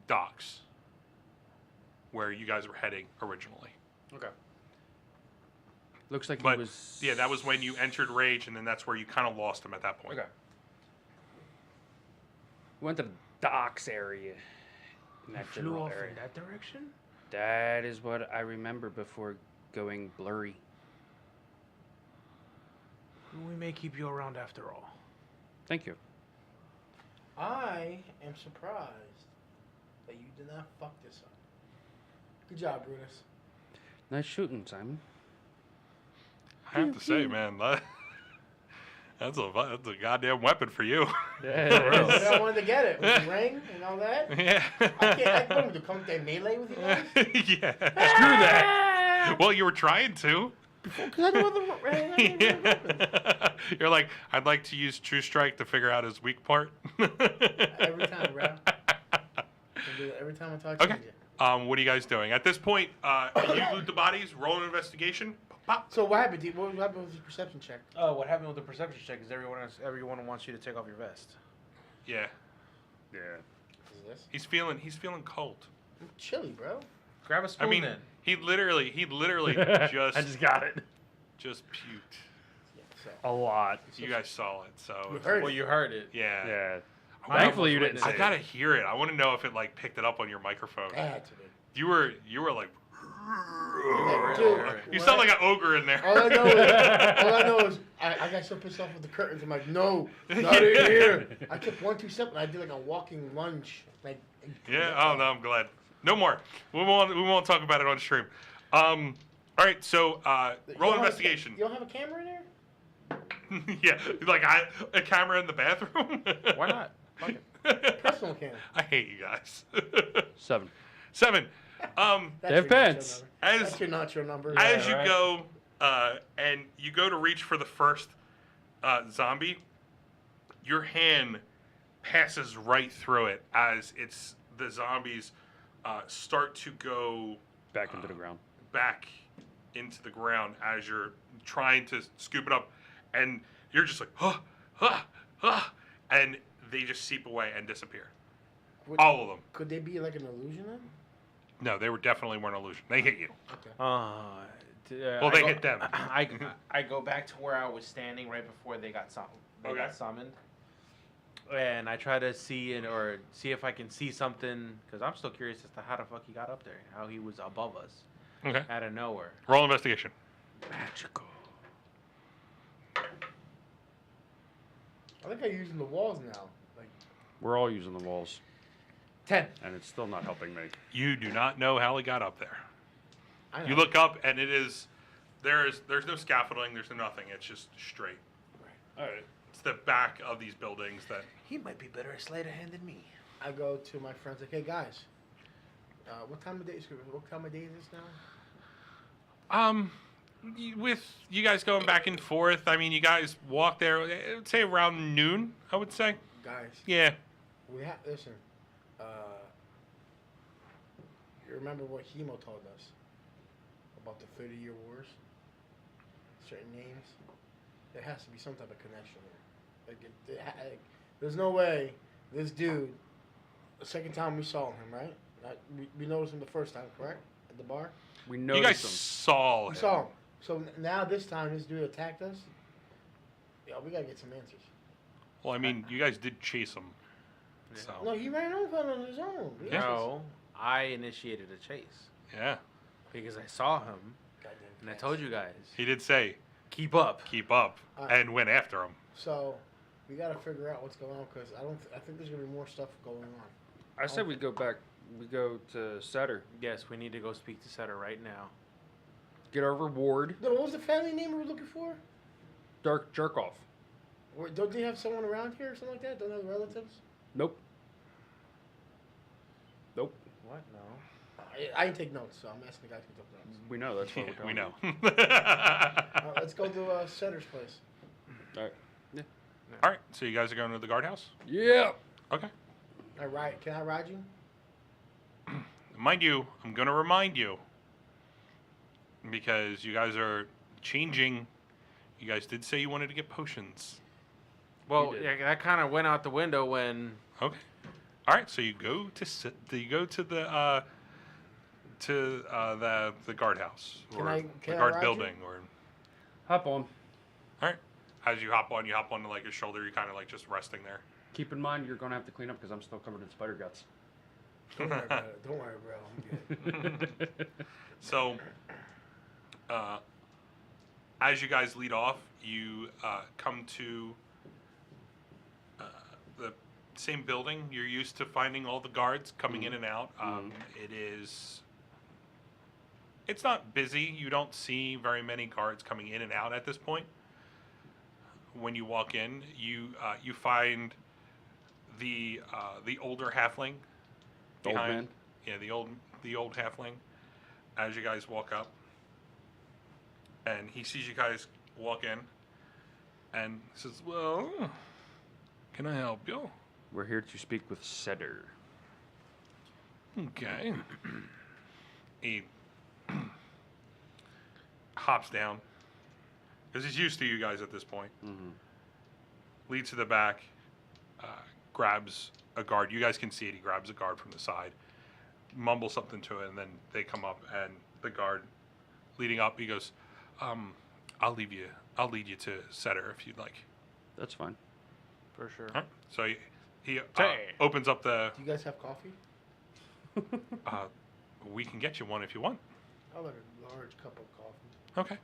docks, where you guys were heading originally. Okay. Looks like But he was. yeah, that was when you entered rage, and then that's where you kind of lost him at that point. Okay. Went to the docks area. In that Flew general off area. in that direction. That is what I remember before going blurry. We may keep you around after all. Thank you. I am surprised that you did not fuck this up. Good job, Brutus. Nice shooting, Simon. I have to say, man, that's a goddamn weapon for you. Yeah, But I wanted to get it with the ring and all that. Yeah. I wanted to come to melee with you guys. Yeah. Screw that. Well, you were trying to. Because I know the ring. Yeah. You're like, I'd like to use True Strike to figure out his weak part. Every time, bro. I do it every time I talk to Okay. you. What are you guys doing? At this point, you loot the bodies, roll an investigation. Pop. So what happened? What happened with the perception check? Oh, what happened with the perception check is everyone wants you to take off your vest. Yeah. Yeah. Is this? He's feeling cold. I'm chilly, bro. Grab a I spoon mean, then. he literally I just got it. just puked. Yeah. So A lot. You guys saw it, so You it's- heard Well, you heard it. yeah. Yeah. I Thankfully, you almost didn't say I gotta hear it. I want to know if it like picked it up on your microphone. it had to be. You were like. Dude, You what? sound like an ogre in there. All I know is I got so pissed off with the curtains. I'm like, no, not in here. I took 1-2 steps and I did like a walking lunge. Like. Yeah. Oh no, I'm glad. No more. We won't talk about it on stream. All right. So roll investigation. You don't have a camera in there? Yeah. Like a camera in the bathroom. Why not? Fuck it. Personal camera. I hate you guys. 7. 7. That's They have your nacho pants. number. As That's your nacho number. as you right. go and you go to reach for the first zombie, your hand passes right through it as the zombies start to go Back into the ground. back into the ground as you're trying to scoop it up, and you're just like, and they just seep away and disappear. Would- All of them. Could they be like an illusion then? No, they definitely weren't an illusion. They hit you. Okay. Well, they hit them. I go back to where I was standing right before they got Okay. got summoned, and I try to see if I can see something because I'm still curious as to how the fuck he got up there, how he was above us Okay. out of nowhere. Roll investigation. Magical. I think I'm using the walls now. Like, We're all using the walls, 10. and it's still not helping me. You do not know how he got up there. I know. You look up and there's no scaffolding, there's no nothing. It's just straight. All right. It's the back of these buildings that. He might be better at sleight of hand than me. I go to my friends like, hey guys, what time of day is this now? With you guys going back and forth, I mean, you guys walk there. I would say around noon. I would say. Guys, Yeah. we have listen. You remember what Hemo told us about the 30-year wars? Certain names. there has to be some type of connection there. There's no way this dude. The second time we saw him, right? We noticed him the first time, correct? At the bar. We You noticed guys him. saw We him. saw him. So now this time this dude attacked us. Yeah, we gotta get some answers. Well, I mean, you guys did chase him. So. No, he ran over on his own. Yeah. No, I initiated a chase Yeah. because I saw him, Goddamn and I cats. told you guys, He did say, keep up. keep up, Alright. and went after him. So we gotta figure out what's going on because I think there's gonna be more stuff going on. I said we go back. We go to Setter. Yes, we need to go speak to Setter right now. Get our reward. No, what was the family name we were looking for? Dark jerk off. Don't they have someone around here or something like that? Don't they have relatives? Nope. Nope. What? No. I didn't take notes, so I'm asking the guys who took notes. We know that's what we're talking We know. Let's go to Setter's place. All right. Yeah. All right, so you guys are going to the guardhouse? Yeah. Okay. Can I ride you? Mind you, I'm going to remind you, because you guys are changing. You guys did say you wanted to get potions. Well, did. yeah, that kind of went out the window when. Okay. All right, so you go to the guardhouse or Can the I guard ride building, or Hop on. all right. As you hop onto like his shoulder. You're kind of like just resting there. Keep in mind you're gonna have to clean up because I'm still covered in spider guts. Don't worry about it. Don't worry, bro. I'm good. So, as you guys lead off, you come to the same building. You're used to finding all the guards coming in and out. It's not busy. You don't see very many guards coming in and out at this point. When you walk in, you find the older halfling Old behind. man? Yeah, the old halfling. As you guys walk up, and he sees you guys walk in, and says, "Well, can I help you?" We're here to speak with Setter. Okay. He hops down because he's used to you guys at this point. Mm-hmm. Leads to the back, grabs a guard. You guys can see it. He grabs a guard from the side, mumbles something to it, and then they come up, and the guard leading up, he goes, I'll lead you to Setter if you'd like. That's fine. For sure. All right. So he Hey. opens up the. Do you guys have coffee? We can get you one if you want. I'll like a large cup of coffee.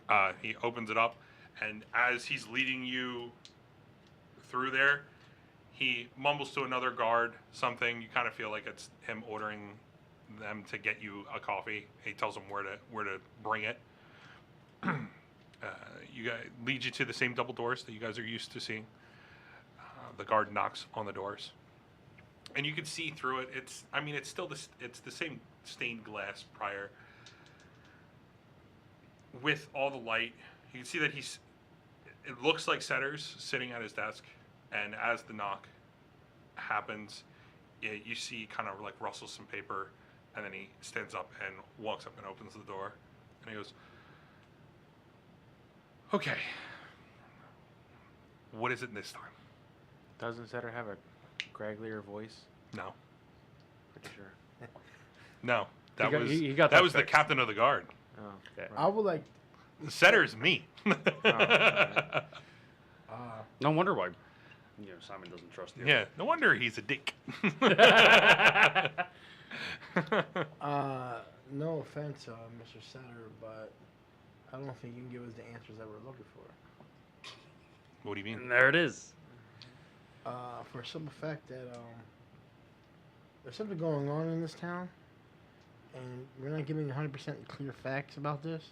Okay. He opens it up, and as he's leading you through there, he mumbles to another guard something. You kind of feel like it's him ordering them to get you a coffee. He tells them where to bring it. You guys leads you to the same double doors that you guys are used to seeing. The guard knocks on the doors, and you can see through it. It's still it's the same stained glass prior. With all the light, you can see that it looks like Setter's sitting at his desk, and as the knock happens, you see kind of like rustles some paper, and then he stands up and walks up and opens the door, and he goes, "Okay, what is it this time?" Doesn't Setter have a gragglier voice? No, Pretty sure. no, that got- was he got that that was the fixed. captain of the guard. Oh. Yeah. right. I would like. Setter's me. okay. No wonder why, Simon doesn't trust you. Yeah, no wonder he's a dick. No offense, Mr. Setter, but I don't think you can give us the answers that we're looking for. What do you mean? And there it is. For some fact that there's something going on in this town, and we're not giving 100% clear facts about this.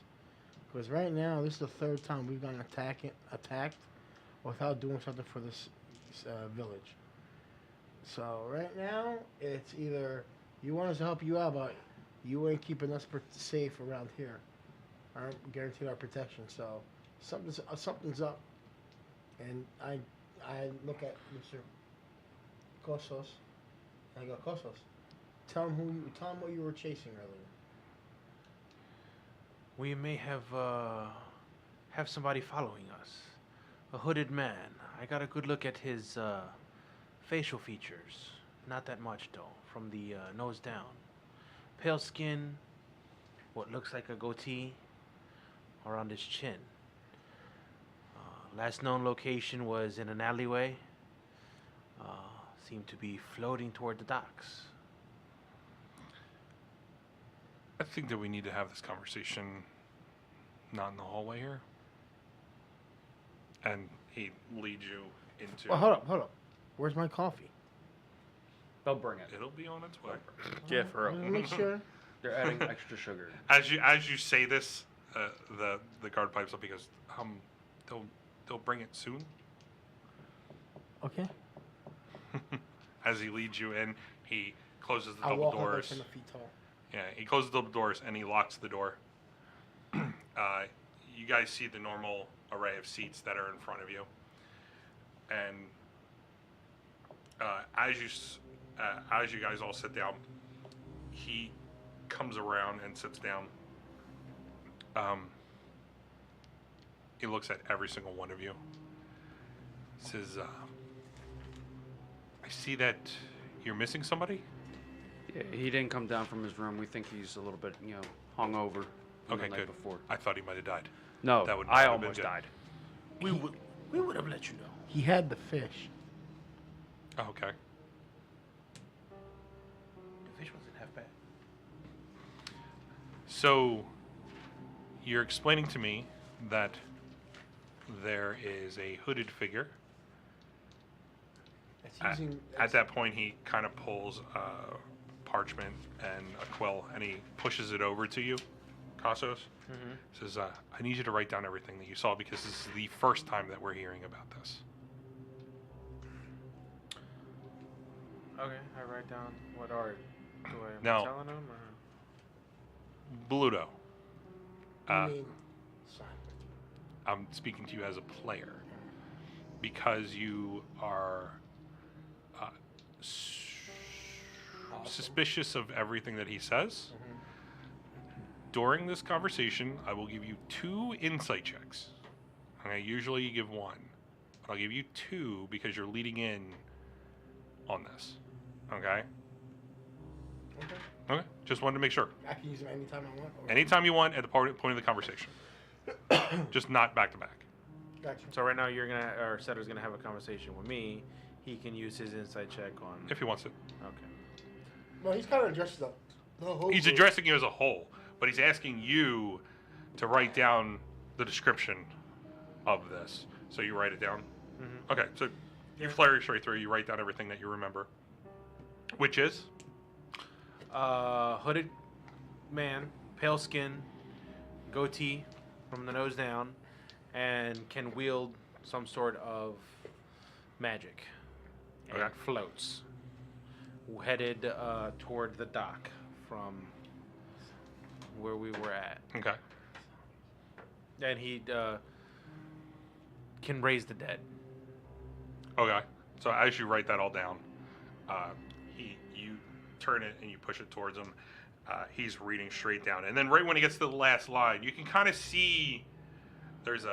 Because right now, this is the third time we've gotten attacked without doing something for this village. So right now, it's either you want us to help you out, but you ain't keeping us safe around here. Aren't guaranteed our protection. So something's up. And I look at Mr. Kosos, and I go, Kosos, tell him what you were chasing earlier. We may have have somebody following us. A hooded man. I got a good look at his facial features. Not that much, though, from the nose down. Pale skin, what looks like a goatee around his chin. Last known location was in an alleyway. Seemed to be floating toward the docks. I think that we need to have this conversation not in the hallway here. And he leads you into... Well, hold up. Where's my coffee? They'll bring it. It'll be on its way. Yeah, for real. Make sure. They're adding extra sugar. As you say this, the guard pipes up because they'll bring it soon. Okay. As he leads you in, he closes the I'll double walk over doors. 10 feet tall. Yeah, he closes the double doors and he locks the door. You guys see the normal array of seats that are in front of you, and as you guys all sit down, he comes around and sits down. He looks at every single one of you. Says, "I see that you're missing somebody." Yeah, he didn't come down from his room. We think he's a little bit, hungover from Okay, the night good. before. I thought he might have died. No, That would I have been almost good. died. We would have let you know. He had the fish. Oh, okay. The fish wasn't half bad. So, you're explaining to me that there is a hooded figure. That's using. At that point, he kind of pulls parchment and a quill, and he pushes it over to you, Cassos. Says, "I need you to write down everything that you saw because this is the first time that we're hearing about this." Okay, I write down what are. Am Now- I telling them? Or? Bluto, You mean sign. I'm speaking to you as a player because you are suspicious of everything that he says. During this conversation, I will give you 2 insight checks. Okay, usually you give 1, but I'll give you 2 because you're leading in on this. Okay? Okay. Okay. Just wanted to make sure. I can use them anytime I want. or- Anytime you want at the point of the conversation. Just not back to back. Gotcha. So right now Setter's gonna have a conversation with me. He can use his insight check on. If he wants to. Okay. No, he's kind of addressed the whole. He's group. addressing you as a whole, but he's asking you to write down the description of this. So you write it down? Mhm. Okay, so you flare straight through, you write down everything that you remember. Which is? Hooded man, pale skin, goatee from the nose down, and can wield some sort of magic. And Okay. floats. Headed toward the dock from where we were at. Okay. And he can raise the dead. Okay. So as you write that all down, you turn it and you push it towards him. He's reading straight down, and then right when he gets to the last line, you can kind of see there's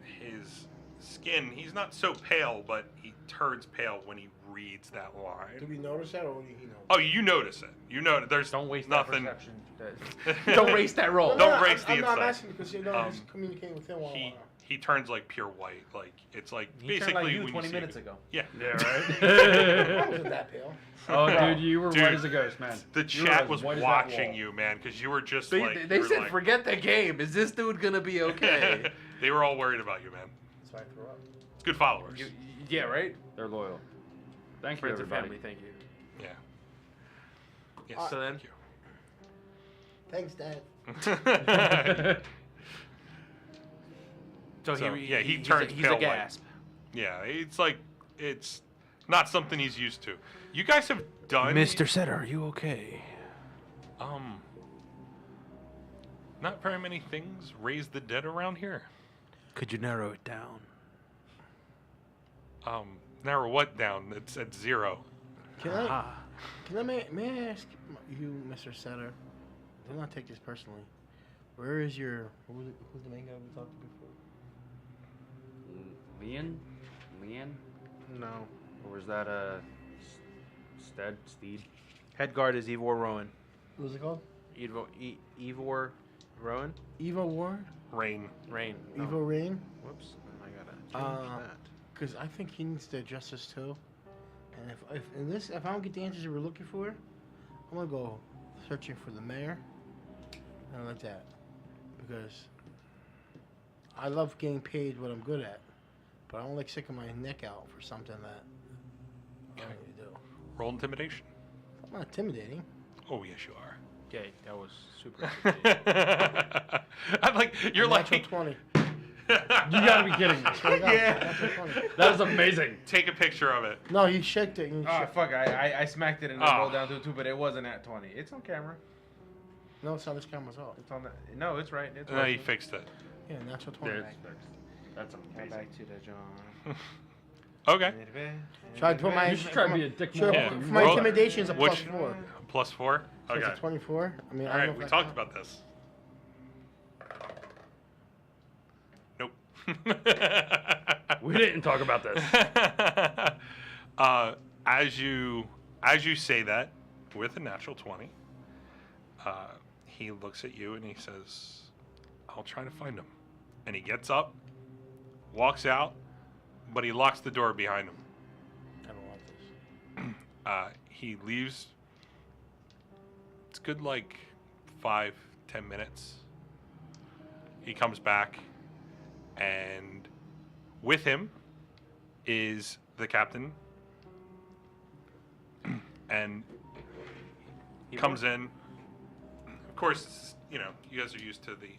his skin. He's not so pale, but he turns pale when he reads that Did line. we notice that, or did he know? Oh, you notice it. You know there's Don't waste nothing. that perception. Don't waste that roll. Don't raise the I'm not insight. asking because he's communicating with him while. He turns like pure white. Like it's like He basically turned like you when 20 you see minutes it. ago. Yeah. Yeah, right? I wasn't that pale. Oh, dude, you were Dude, white as a ghost, man. The You were chat as was white as that watching wall. you, man, because you were just They, like they you were said, like- forget the game. Is this dude gonna be okay? They were all worried about you, man. That's why I threw up. Good followers. Yeah, right. They're loyal. Thank you, Friends and everybody. family. Thank you. Yeah. Yes. So then- Thanks, Dad. Thank you. So, So, he he turns he's pale a white. gasp. Yeah, it's like it's not something he's used to. You guys have done Mr. Setter, are you okay? not very many things raise the dead around here. Could you narrow it down? Narrow what down? It's at 0. Can Aha. I may I ask you, Mr. Setter? Do not take this personally, Where is your? Who's the main guy we talked to before? Leon? No. Or was that Steed? Head guard is Ivor Rowan. What was it called? Ivor Rowan? Evo Warren? Rain. Rain. No. Evo Rain? Whoops. I gotta change that. Because I think he needs to address this too. And if I don't get the answers we're looking for, I'm gonna go searching for the mayor. And like that, because I love getting paid what I'm good at, but I don't like sticking my neck out for something that I don't need to do. Roll intimidation. I'm not intimidating. Oh yes, you are. Okay, that was super intimidating. I'm like, you're like. Natural 20. You gotta be kidding me. Yeah. Natural 20. That is amazing. Take a picture of it. No, he shaked it. And he Oh, shook. fuck. I smacked it and then rolled down to a 2, but it wasn't at 20. It's on camera. No, it's on this camera's off. It's on that. No, it's right. It's No, working. you fixed it. Yeah, natural 20. That's Go amazing. back to the John. Okay. Try to put my. You should try to be a dick Sure, more. Yeah. for my Roll- intimidation is a which- +4. +4. So Okay. it's a 24. I mean, All I don't right. know if We that talked counts. about this. Nope. We didn't talk about this. As you say that with a natural 20, he looks at you and he says, "I'll try to find him." And he gets up, walks out, but he locks the door behind him. I don't like this. He leaves. It's good, like 5-10 minutes. He comes back, and with him is the captain, and he comes in. Of course, you know, you guys are used to the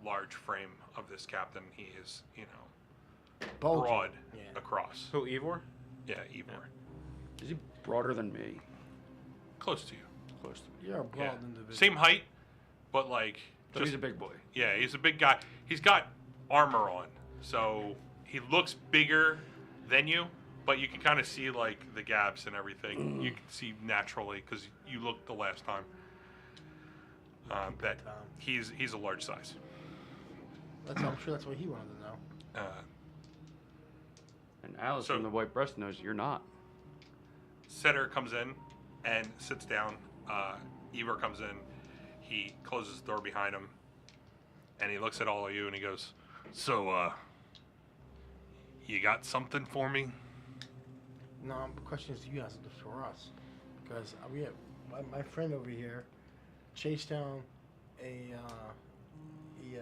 large frame of this captain. He is, you know, Bulging. broad Yeah. across. Who, Ivor? Yeah, Ivor. Is he broader than me? Close to you. Close to me. You're a broad Yeah. individual. Same height, but like, But he's a big boy. yeah, he's a big guy. He's got armor on, so he looks bigger than you, but you can kind of see like the gaps and everything. You can see naturally because you looked the last time. That he's a large size. I'm sure that's what he wanted to know. And Alice So- from the White Breast knows you're not. Setter comes in and sits down. Ivor comes in. He closes the door behind him, and he looks at all of you and he goes, "So, you got something for me?" No, the question is, you guys for us, because we have my friend over here chased down a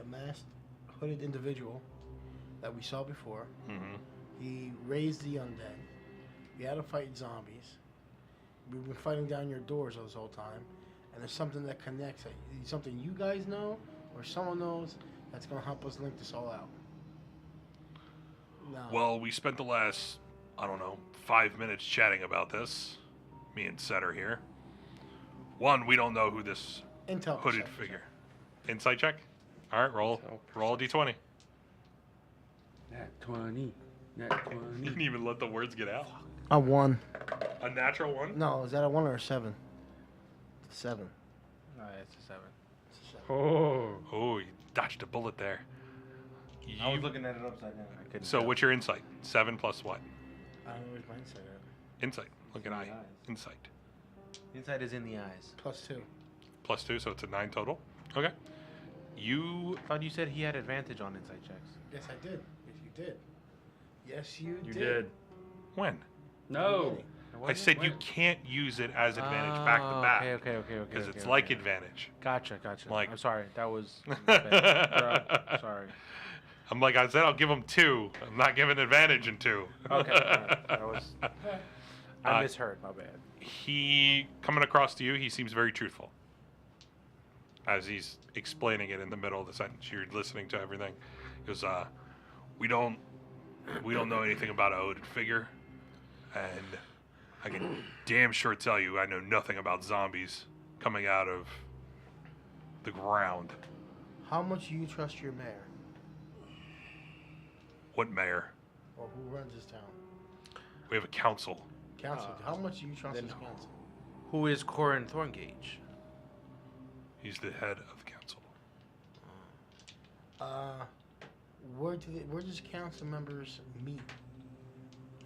masked, hooded individual that we saw before. Mm-hmm. He raised the undead. We had to fight zombies. We've been fighting down your doors this whole time, and there's something that connects. Something you guys know, or someone knows, that's gonna help us link this all out. No. Well, we spent the last, I don't know, 5 minutes chatting about this. Me and Setter here. One, we don't know who this Intel hooded perception. figure. Insight check. All right, roll a d20. Nat 20. Nat 20. You didn't even let the words get out. A 1. A natural one. No, is that a 1 or a 7? It's a 7. No, it's a 7. It's a 7. Oh. Oh, you dodged a bullet there. I was You- looking at it upside down. I couldn't so tell. what's your insight? 7 plus what? I don't know where's my insight at. Insight. Look at In I. the eyes. Insight. Inside is in the eyes. +2. Plus 2, so it's a 9 total. Okay. You I thought you said he had advantage on insight checks. Yes, I did. Yes, you did. Yes, you You did. did. when? No. I said you can't use it as advantage back to back. Okay. Because it's okay, like okay. advantage. Gotcha. Like- I'm sorry. That was my bad. Bro, sorry. I'm like, I said I'll give him 2. I'm not giving advantage in 2. Okay. alright, that was. I Uh, misheard. My bad. He, coming across to you, he seems very truthful. As he's explaining it in the middle of the sentence, you're listening to everything. He goes, we don't know anything about a hooded figure. And I can damn sure tell you I know nothing about zombies coming out of the ground. How much do you trust your mayor? What mayor? Or who runs this town? We have a council. Council. How much do you trust then this council? Who is Corin Thorngage? He's the head of the council. Where does council members meet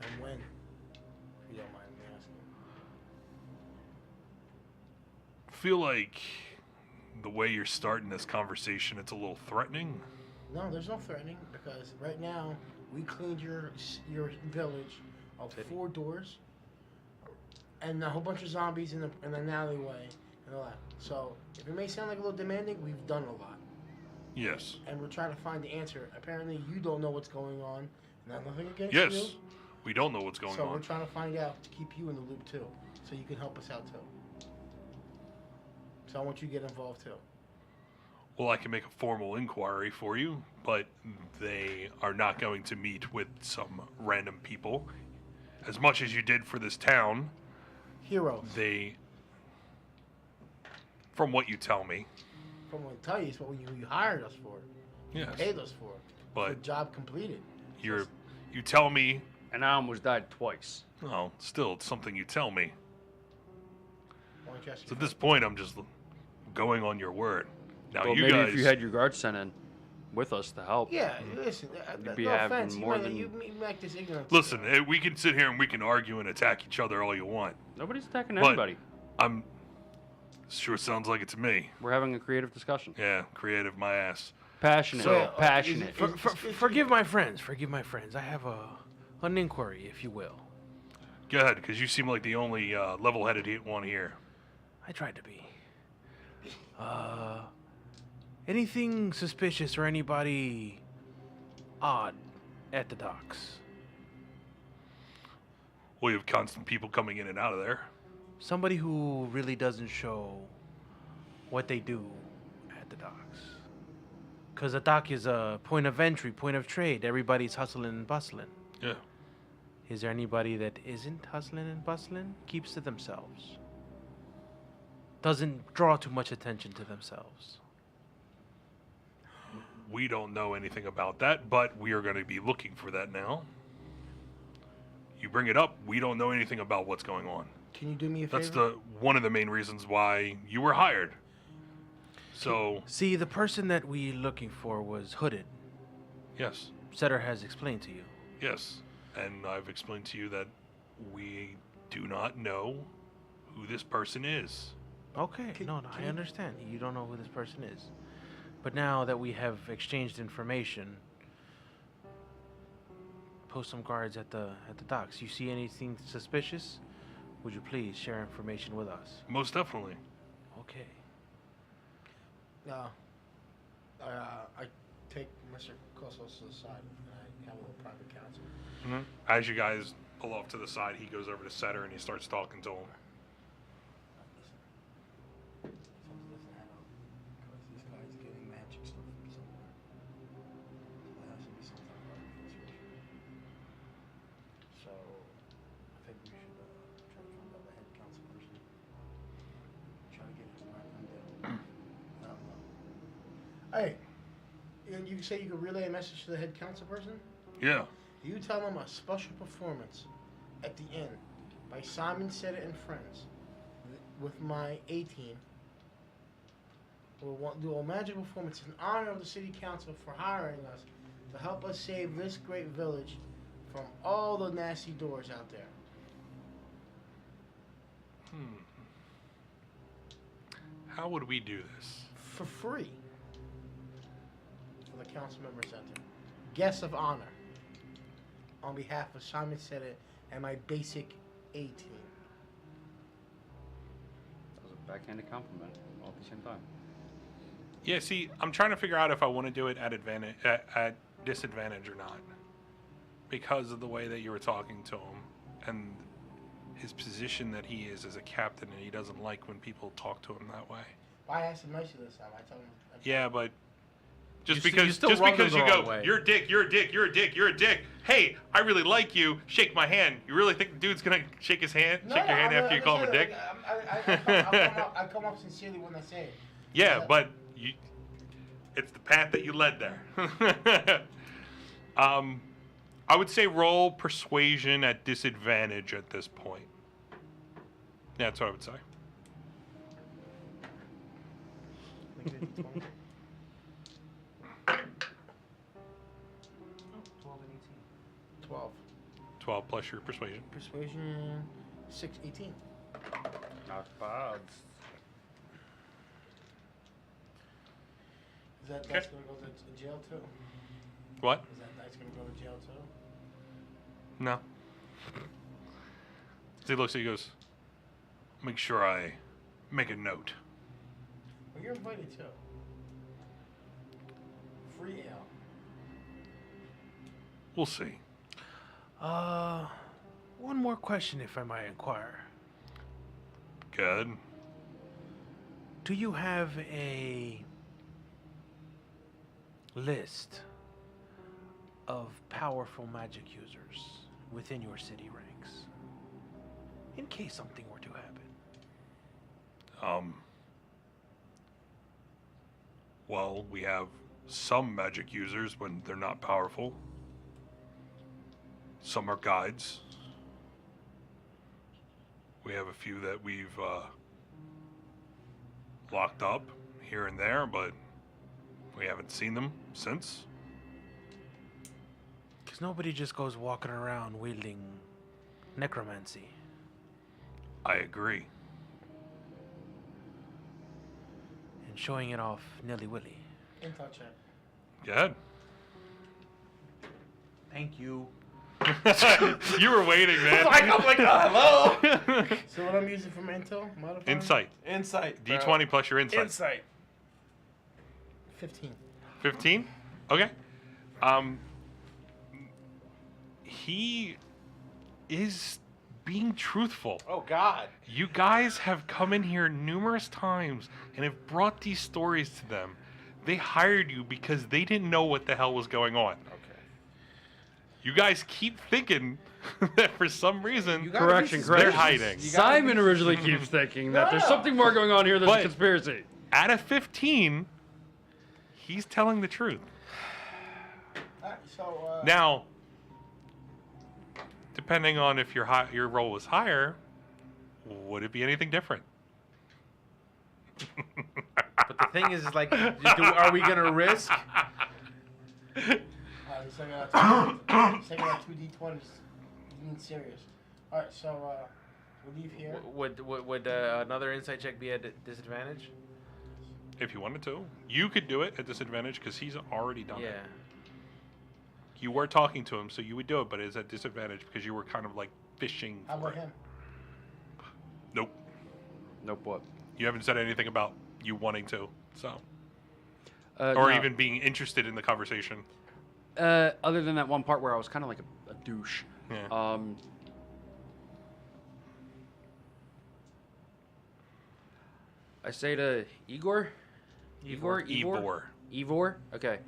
and when? If you don't mind me asking. Feel like the way you're starting this conversation, it's a little threatening. No, there's no threatening because right now we cleaned your village of 4 doors and a whole bunch of zombies in an alleyway and all that. So if it may sound like a little demanding, we've done a lot. Yes. And we're trying to find the answer. Apparently, you don't know what's going on. Nothing against Yes. you. We don't know what's going So on. we're trying to find out to keep you in the loop too, so you can help us out too. So I want you to get involved too. Well, I can make a formal inquiry for you, but they are not going to meet with some random people. As much as you did for this town, Heroes. from what you tell me, From what I tell you, it's what you hired us for. yes, You paid us for. but the job completed. you tell me. And I almost died twice. Well, still, it's something you tell me. Why don't you ask So your at this point, I'm just going on your word. Now, Well, you maybe guys. if you had your guards sent in with us to help. Yeah, listen. You'd be no having offense. more you than- make this ignorant. Listen, we can sit here and we can argue and attack each other all you want. Nobody's attacking But- anybody. I'm. Sure sounds like it's me. We're having a creative discussion. Yeah, creative my ass. Passionate. So- Passionate. Forgive my friends. Forgive my friends. I have an inquiry, if you will. Go ahead, because you seem like the only level-headed one here. I tried to be. Anything suspicious or anybody odd at the docks? Well, you have constant people coming in and out of there. Somebody who really doesn't show what they do at the docks. Because a dock is a point of entry, point of trade. Everybody's hustling and bustling. Yeah. Is there anybody that isn't hustling and bustling? Keeps to themselves. Doesn't draw too much attention to themselves. We don't know anything about that, but we are going to be looking for that now. You bring it up, we don't know anything about what's going on. Can you do me a favor? That's one of the main reasons why you were hired. So, See, the person that we looking for was hooded. yes, Setter has explained to you. yes. And I've explained to you that we do not know who this person is. Okay, no, I understand. You don't know who this person is. But now that we have exchanged information, post some guards at the docks. You see anything suspicious? Would you please share information with us? Most definitely. Okay. I take Mr. Kosos to the side and I have a little private counsel. As you guys pull off to the side, he goes over to Setter and he starts talking to him. Something doesn't add up because this guy's getting magic stuff from somewhere. So there has to be some type of administration. So I think we should try to find out the head council person. Try to get his mind on down. I don't know. Hey, and you say you could relay a message to the head council person? Yeah. You tell them a special performance at the end by Simon Seta and Friends with my A-team. We'll do a magic performance in honor of the city council for hiring us to help us save this great village from all the nasty doors out there. How would we do this? For free. For the council members out there. Guests of honor. On behalf of Simon Seta and my basic A-team. That was a backhanded compliment all at the same time. Yeah, see, I'm trying to figure out if I want to do it at disadvantage or not. Because of the way that you were talking to him and his position that he is as a captain, and he doesn't like when people talk to him that way. I asked him nicely this time. I told him. Yeah, but just You because still run them you the go, wrong way. you're a dick, you're a dick, you're a dick, you're a dick. Hey, I really like you. Shake my hand. You really think the dude's gonna shake his hand, shake your hand after you call him a dick? I come up sincerely when I say it. Yeah, but it's the path that you led there. I would say roll persuasion at disadvantage at this point. Yeah, that's what I would say. 12 plus your persuasion. Persuasion, 18. Not bad. Is that dice gonna go to jail too? What? Is that dice gonna go to jail too? No. He looks at you, goes, make sure I make a note. Well, you're invited too. Free ale. We'll see. One more question, if I might inquire. Good. Do you have a list of powerful magic users within your city ranks, in case something were to happen? Well, we have some magic users when they're not powerful. Some are guides. We have a few that we've locked up here and there, but we haven't seen them since. Because nobody just goes walking around wielding necromancy. I agree. And showing it off nilly-willy. Intel check. Good. Thank you. You were waiting, man. I'm like, hello. So what I'm using for my intel? Modifier? Insight. Insight. bro. D20 plus your insight. Insight. 15. 15? Okay. He is being truthful. Oh God. You guys have come in here numerous times and have brought these stories to them. They hired you because they didn't know what the hell was going on. Okay. You guys keep thinking that for some reason Correction, they're correction. hiding. Simon originally keeps thinking that there's something more going on here. There's But- a conspiracy. Out of 15, he's telling the truth. So, Now, depending on if your role was higher, would it be anything different? But the thing is like, are we gonna risk? second out 2 D20s. Being serious. Alright, so, we leave here. Would another insight check be at a disadvantage? If you wanted to. You could do it at disadvantage because he's already done it. Yeah. You were talking to him, so you would do it, but it's at disadvantage because you were kind of like fishing How for about it. him? Nope. Nope. What? You haven't said anything about you wanting to, so. Or Or even being interested in the conversation. other than that one part where I was kind of like a douche. Yeah. I say to Igor. Ivor. Okay.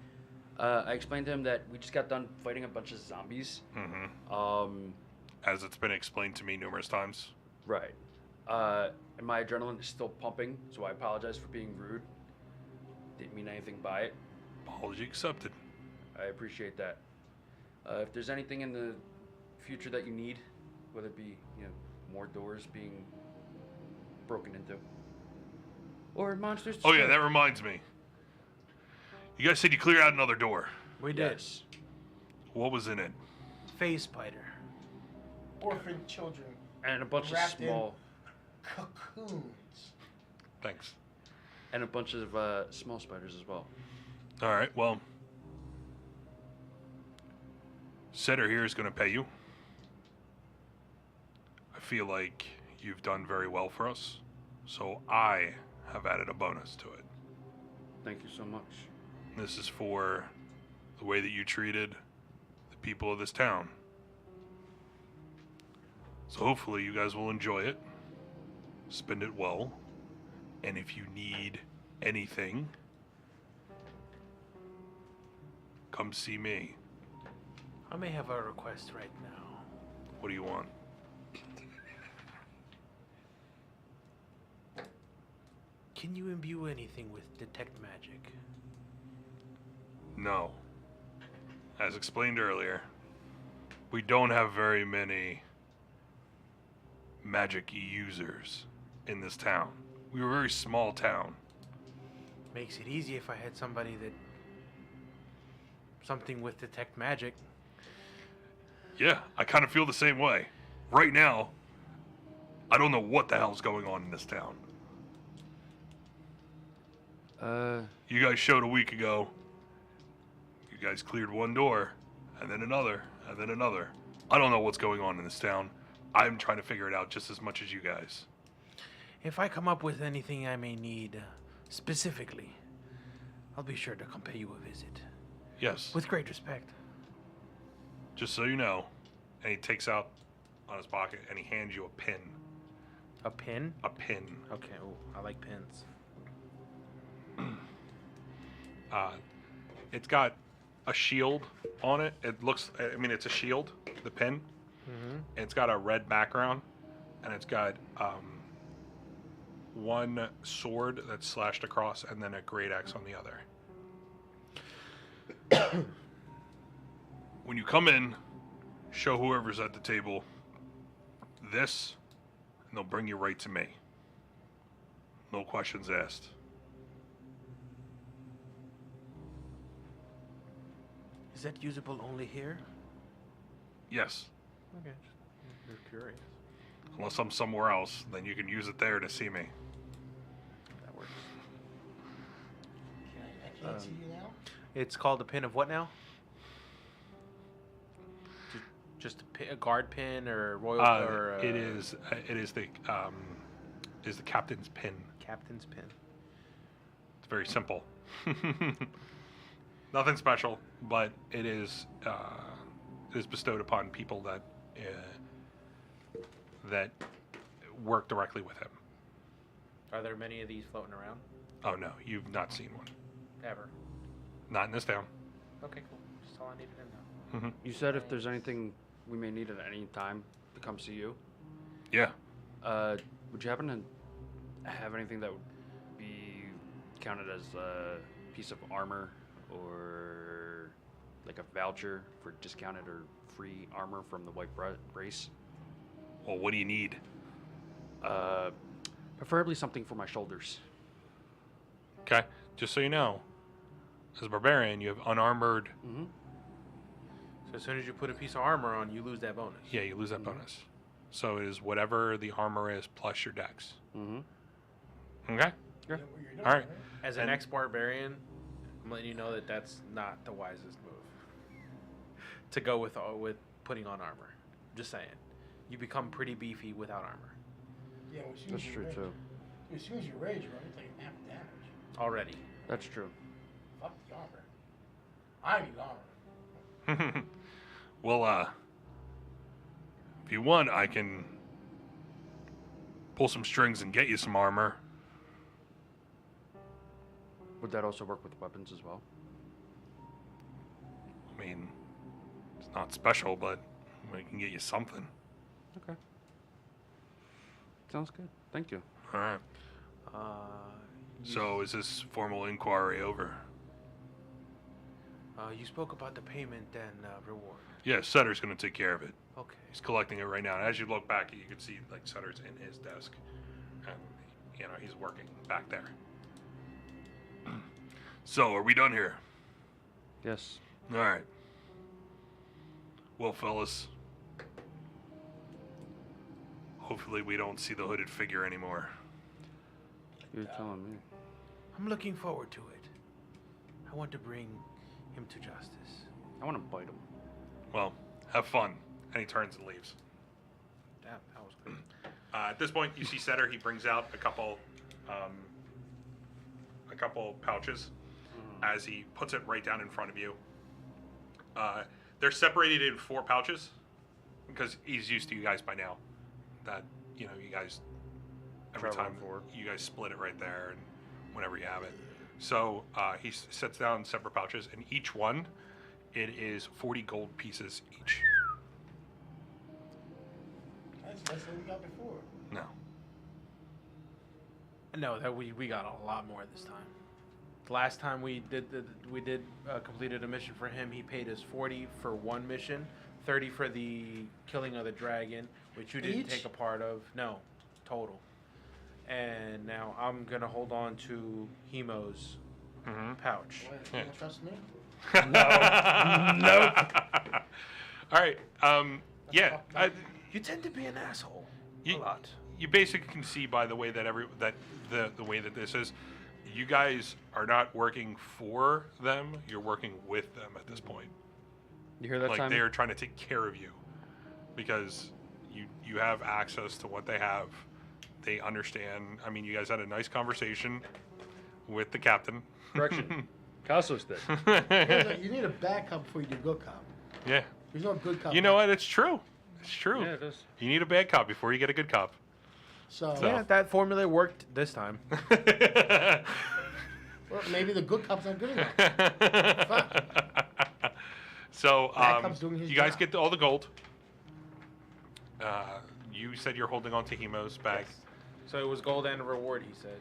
I explained to him that we just got done fighting a bunch of zombies. Mm-hmm. As it's been explained to me numerous times. Right. And my adrenaline is still pumping, so I apologize for being rude. Didn't mean anything by it. Apology accepted. I appreciate that. If there's anything in the future that you need, whether it be, more doors being broken into, or monsters. Oh yeah, that reminds me. You guys said you cleared out another door. We did. Yes. What was in it? Phase spider. Orphan children. And a bunch of Wrapped in- small. Cocoons. Thanks. And a bunch of small spiders as well. All right, well. Setter here is going to pay you. I feel like you've done very well for us, so I have added a bonus to it. Thank you so much. This is for the way that you treated the people of this town. So hopefully you guys will enjoy it, spend it well, and if you need anything, come see me. I may have a request right now. What do you want? Can you imbue anything with detect magic? No. As explained earlier, we don't have very many magic users in this town. We're a very small town. Makes it easy if I had somebody that... something with detect magic. Yeah, I kind of feel the same way. Right now, I don't know what the hell's going on in this town. You You guys showed a week ago. You guys cleared one door, and then another, and then another. I don't know what's going on in this town. I'm trying to figure it out just as much as you guys. If I come up with anything I may need specifically, I'll be sure to come pay you a visit. Yes. With great respect. Just so you know. And he takes out on his pocket and he hands you a pin. A pin? A pin. Okay, I like pins. It's got a shield on it. It looks, I mean, it's a shield, the pin. Mm-hmm. It's got a red background, and it's got one sword that's slashed across, and then a great axe on the other. When you come in, show whoever's at the table this, and they'll bring you right to me. No questions asked. Is that usable only here? Yes. Okay. You're curious. Unless I'm somewhere else, then you can use it there to see me. That works. I can't see you now. It's called a pin of what now? Just a guard pin or royal or it is the captain's pin. captain's pin. It's very simple. Nothing special, but it is bestowed upon people that work directly with him. Are there many of these floating around? Oh no, you've not seen one. Ever? Not in this town. Okay, cool. Just all I needed to know. You said if there's anything we may need at any time to come see you. Yeah. Would you happen to have anything that would be counted as a piece of armor or like a voucher for discounted or free armor from the White Race? Well, what do you need? Preferably something for my shoulders. Okay, just so you know, as a barbarian, you have unarmored. Mm-hmm. So as soon as you put a piece of armor on, you lose that bonus. Yeah, you lose that bonus. So it is whatever the armor is plus your dex. Mm-hmm. Okay. Yeah. All right. As an And- ex-barbarian, I'm letting you know that that's not the wisest move. To go with putting on armor. Just saying. You become pretty beefy without armor. Yeah, well, as soon That's as you true rage, too. as soon as you rage, bro, you're taking half the damage. Already. That's true. Fuck the armor. I need armor. Well, if you want, I can pull some strings and get you some armor. Would that also work with weapons as well? I mean, it's not special, but we can get you something. Okay. Sounds good. Thank you. All right. So is this formal inquiry over? You spoke about the payment and reward. Yeah, Sutter's going to take care of it. Okay. He's collecting it right now. And as you look back, you can see like Sutter's in his desk, and he's working back there. So, are we done here? Yes. All right. Well, fellas, hopefully we don't see the hooded figure anymore. You're telling me. I'm looking forward to it. I want to bring him to justice. I want to bite him. Well, have fun. And he turns and leaves. Damn, that was good. At this point, you see Setter. He brings out a couple pouches as he puts it right down in front of you. They're separated in 4 pouches because he's used to you guys by now. That you guys every Travel time for. you guys split it right there and whenever you have it. So he sets down separate pouches, and each one it is 40 gold pieces each. That's less than we got before. No. No, that we got a lot more this time. The last time we completed a mission for him, he paid us 40 for one mission, 30 for the killing of the dragon, which you didn't Each? take a part of. No, total. And now I'm gonna hold on to Hemo's pouch. What, you don't trust me? Nope. All right. Yeah. You tend to be an asshole. You, a lot. You basically can see by the way that the way that this is, you guys are not working for them. You're working with them at this point. You hear that, Like Simon? they are trying to take care of you because you have access to what they have. They understand. I mean, you guys had a nice conversation with the captain. Correction. Casso's dead. You need a bad cop before you do good cop. Yeah. There's no good cop. You know what? It's true. It's true. Yeah, it is. You need a bad cop before you get a good cop. So Yeah, that formula worked this time. well, maybe the good cop's not good enough. Fuck. So Bad cop's doing his you guys job. get all the gold. You said you're holding on to Hemo's bag. So it was gold and a reward, he said.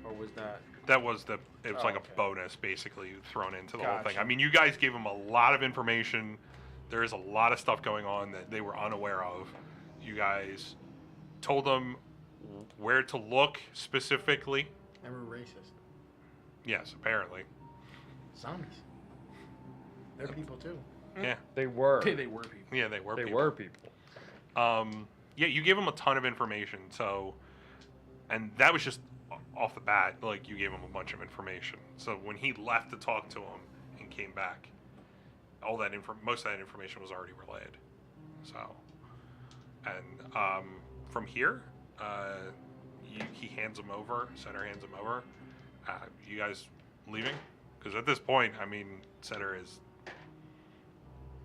Or was that? That was it was like okay. a bonus basically thrown into the whole thing. Gotcha. I mean, you guys gave them a lot of information. There is a lot of stuff going on that they were unaware of. You guys told them where to look specifically. And we're racist. Yes, apparently. Zombies. They're people too. Yeah. They were. They were people. Yeah, they were They people. were people. Yeah, you gave him a ton of information, so, and that was just off the bat, like, you gave him a bunch of information. So when he left to talk to him and came back, all that most of that information was already relayed. So, and from here, he hands him over, Setter hands him over. You guys leaving? Because at this point, I mean, Setter is,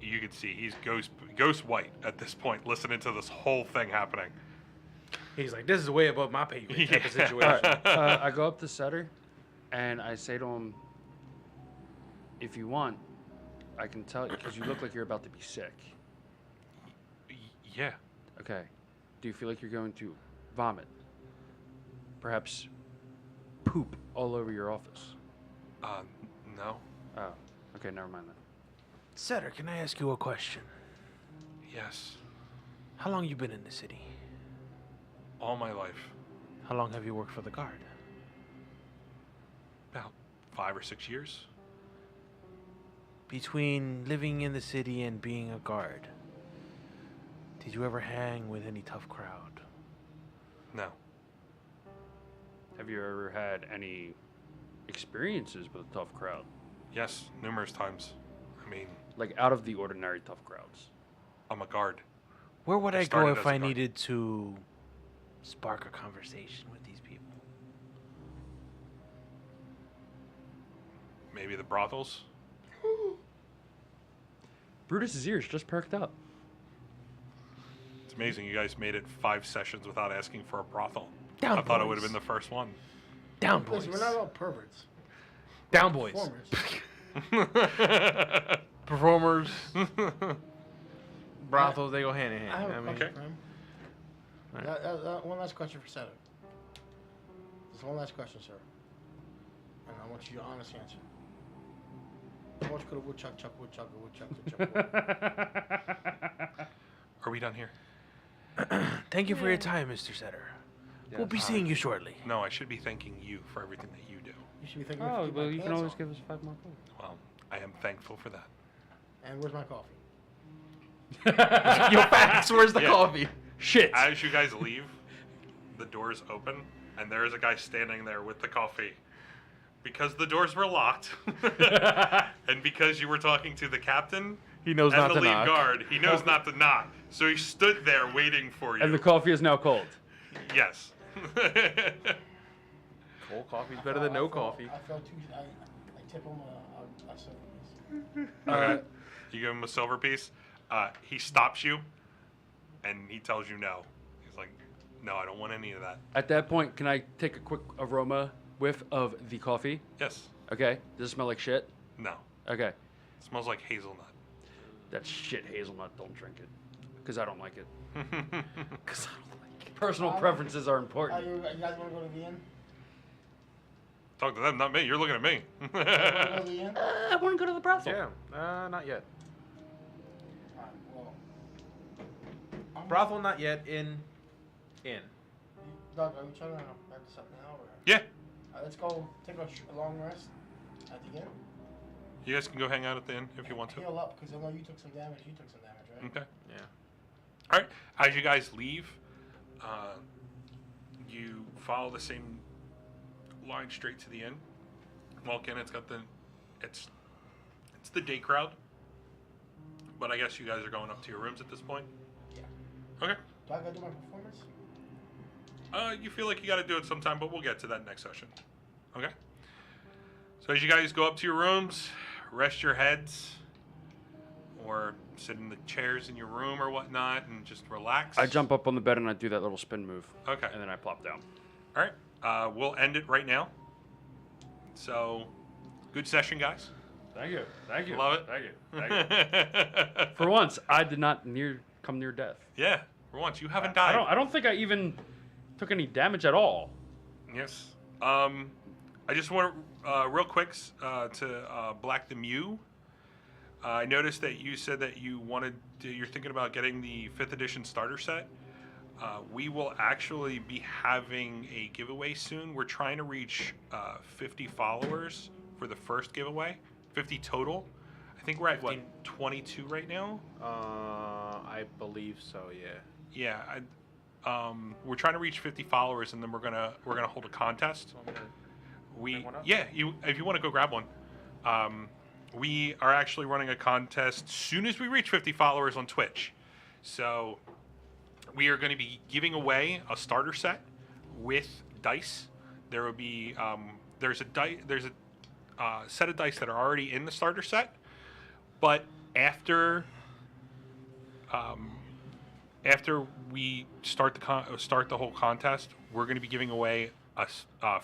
you can see he's ghost white at this point, listening to this whole thing happening. He's like, this is way above my pay grade type of situation. I go up to Setter, and I say to him, if you want, I can tell you, because you look like you're about to be sick. Yeah. Okay. Do you feel like you're going to vomit? Perhaps poop all over your office? No. Oh, okay, never mind then. Setter, can I ask you a question? Yes. How long you been in the city? All my life. How long have you worked for the guard? About 5 or 6 years. Between living in the city and being a guard, did you ever hang with any tough crowd? No. Have you ever had any experiences with a tough crowd? Yes, numerous times. I mean, Like out of the ordinary tough crowds? I'm a guard. Where would I go started if as a I guard. needed to spark a conversation with these people? Maybe the brothels. Brutus's ears just perked up. It's amazing you guys made it 5 sessions without asking for a brothel. Down, I thought it would boys. have been the first one. Down, boys. Listen, we're not all perverts. Down, boys. Performers. Performers, brothels, they go hand in hand. I have a I mean, question for him. One last question for Setter. Just one last question, sir. And I want you to honest answer. How much could a woodchuck chuck, woodchuck, or woodchuck, woodchuck? Are we done here? Thank you for your time, Mr. Setter. We'll be seeing you shortly. No, I should be thanking you for everything that you do. You should be thinking. Oh, keep well, my you can pants always on. give us 5 more gold. Well, I am thankful for that. And where's my coffee? Yo, facts. Where's the Yeah. coffee? Shit! As you guys leave, the doors open, and there is a guy standing there with the coffee. Because the doors were locked, and because you were talking to the captain He knows and not the to lead knock. guard, he knows not to knock. So he stood there waiting for you. And the coffee is now cold. Yes. Cold coffee's better than no coffee. I felt too. I tip him a silver piece. You give him a silver piece. He stops you, and he tells you no. He's like, no, I don't want any of that. At that point, can I take a quick aroma whiff of the coffee? Yes. Okay. Does it smell like shit? No. Okay. It smells like hazelnut. That's shit hazelnut. Don't drink it. Because I don't like it. Cause I don't like it. Personal preferences are important. You guys want to go to the inn? Talk to them, not me. You're looking at me. Go to the inn? I want to go to the brothel. Yeah, not yet. Alright, well. I'm- Brothel, not yet. In. Doug, are we trying to wrap this up now? Or? Yeah. Let's go take a long rest at the inn. You guys can go hang out at the inn if you want to. Heal up, because I know you took some damage. You took some damage, right? Okay. Yeah. All right. As you guys leave, you follow the same line straight to the inn. Walk in. It's the day crowd. But I guess you guys are going up to your rooms at this point. Yeah. Okay. Do I gotta do my performance? You feel like you got to do it sometime, but we'll get to that next session. Okay. So as you guys go up to your rooms, rest your heads, or sit in the chairs in your room or whatnot, and just relax. I jump up on the bed and I do that little spin move. Okay. And then I plop down. All right. We'll end it right now. So, good session, guys. Thank you. Thank you. Love it. Thank you. Thank you. For once, I did not come near death. Yeah. For once, you haven't died. I don't think I even took any damage at all. Yes. I just want real quick to Black the Mew. I noticed that you said that you're thinking about getting the 5th edition starter set. We will actually be having a giveaway soon. We're trying to reach 50 followers for the first giveaway, 50 total. I think we're at 22 right now. I believe so. Yeah. Yeah. We're trying to reach 50 followers, and then we're gonna hold a contest. If you want to go grab one. We are actually running a contest soon as we reach 50 followers on Twitch. So we are going to be giving away a starter set with dice. There will be there's a set of dice that are already in the starter set, but after we start the whole contest, we're going to be giving away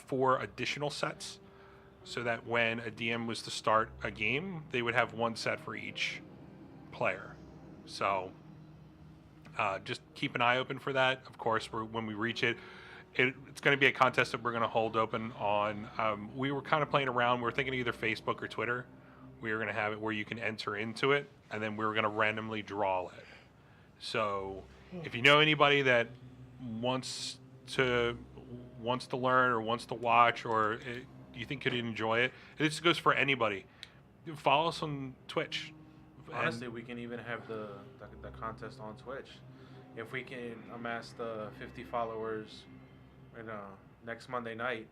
4 additional sets, so that when a DM was to start a game, they would have 1 set for each player. So just keep an eye open for that. Of course, when we reach it, it's going to be a contest that we're going to hold open on. We were kind of playing around. We were thinking either Facebook or Twitter. We were going to have it where you can enter into it, and then we were going to randomly draw it. So if you know anybody that wants to learn or wants to watch, or you think could enjoy it, this goes for anybody. Follow us on Twitch. Honestly, we can even have the contest on Twitch. If we can amass the 50 followers, next Monday night,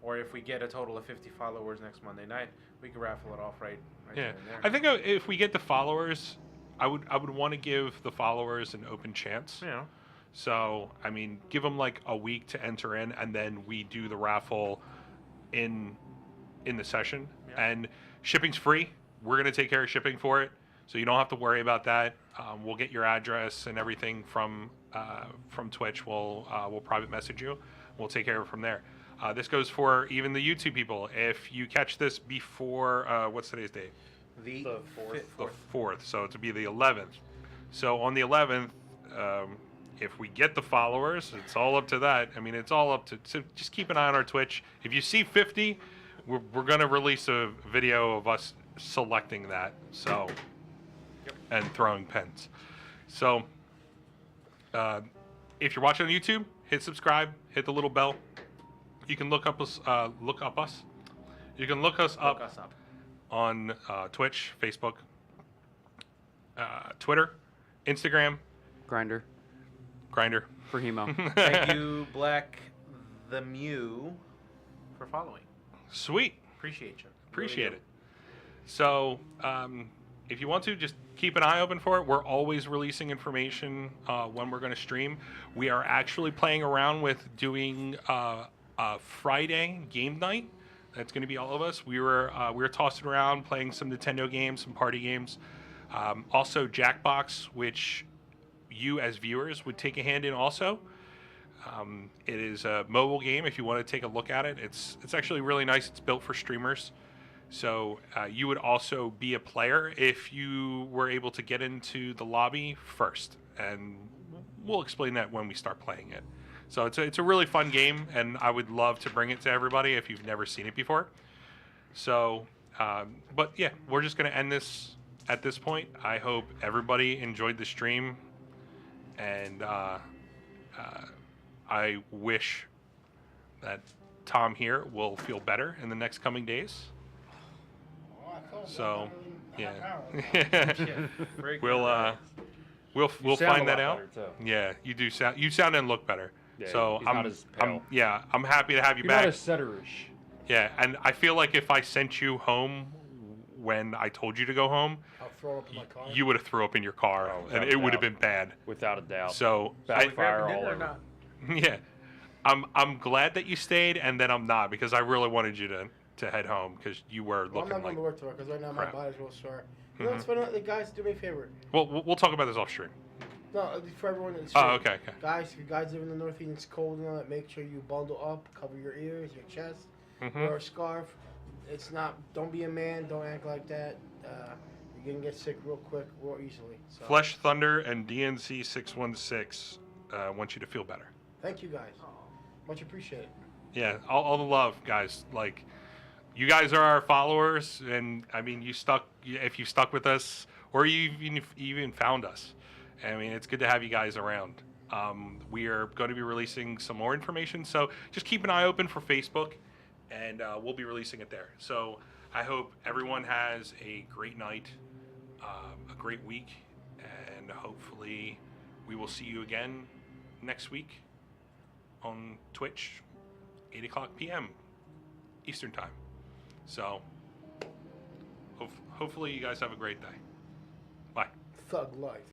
or if we get a total of 50 followers next Monday night, we can raffle it off right yeah. then and there. I think if we get the followers, I would want to give the followers an open chance. Yeah. So, I mean, give them like a week to enter in, and then we do the raffle in the session. Yeah. And shipping's free. We're going to take care of shipping for it, so you don't have to worry about that. We'll get your address and everything from Twitch. We'll private message you. We'll take care of it from there. This goes for even the YouTube people. If you catch this before, what's today's date? The 4th. The 4th. So it would be the 11th. So on the 11th, if we get the followers, it's all up to that. I mean, it's all up to. So just keep an eye on our Twitch. If you see 50, we're going to release a video of us selecting that. So, and throwing pens. So, if you're watching on YouTube, hit subscribe, hit the little bell. You can look up us. You can look us up on Twitch, Facebook, Twitter, Instagram, Grinder. For Hemo. Thank you, Black the Mew, for following. Sweet. Appreciate you. Appreciate it. So, if you want to, just keep an eye open for it. We're always releasing information when we're going to stream. We are actually playing around with doing a Friday game night. That's going to be all of us. We were tossing around playing some Nintendo games, some party games. Also Jackbox, which you as viewers would take a hand in also. It is a mobile game if you want to take a look at it. It's actually really nice. It's built for streamers. So you would also be a player if you were able to get into the lobby first. And we'll explain that when we start playing it. So it's a really fun game, and I would love to bring it to everybody if you've never seen it before. So, but yeah, we're just going to end this at this point. I hope everybody enjoyed the stream, and I wish that Tom here will feel better in the next coming days. So, yeah. We'll sound find a that lot out. better, too. Yeah, you do sound. You sound and look better. Yeah, so he's I'm not as pale. I'm happy to have you You're back. not as setterish. Yeah, and I feel like if I sent you home when I told you to go home, I'll throw up in my car. you would have threw up in your car, Oh, and without it a would have doubt. been bad. Without a doubt. So Backfire all Dinner or over. not? yeah, I'm glad that you stayed, and then I'm not because I really wanted you to head home because you were Well, I'm looking not going like. to work tomorrow because right now crap. my body's real sore. You know what's funny? The guys, do me a favor. Well, we'll talk about this off stream. No, for everyone in the Oh, street. okay. Guys, if you guys live in the Northeast, it's cold and all that. Make sure you bundle up, cover your ears, your chest, Mm-hmm. wear a scarf. It's not. Don't be a man. Don't act like that. You're gonna get sick real quick, real easily. So, Flesh Thunder and DNC 616 want you to feel better. thank you guys. Much appreciated. Yeah, all the love, guys. Like, you guys are our followers, and I mean, if you stuck with us, or you even found us. I mean, it's good to have you guys around. We are going to be releasing some more information, so just keep an eye open for Facebook, and we'll be releasing it there. So I hope everyone has a great night, a great week, and hopefully we will see you again next week on Twitch, 8 o'clock p.m. Eastern Time. So hopefully you guys have a great day. Bye. Thug life.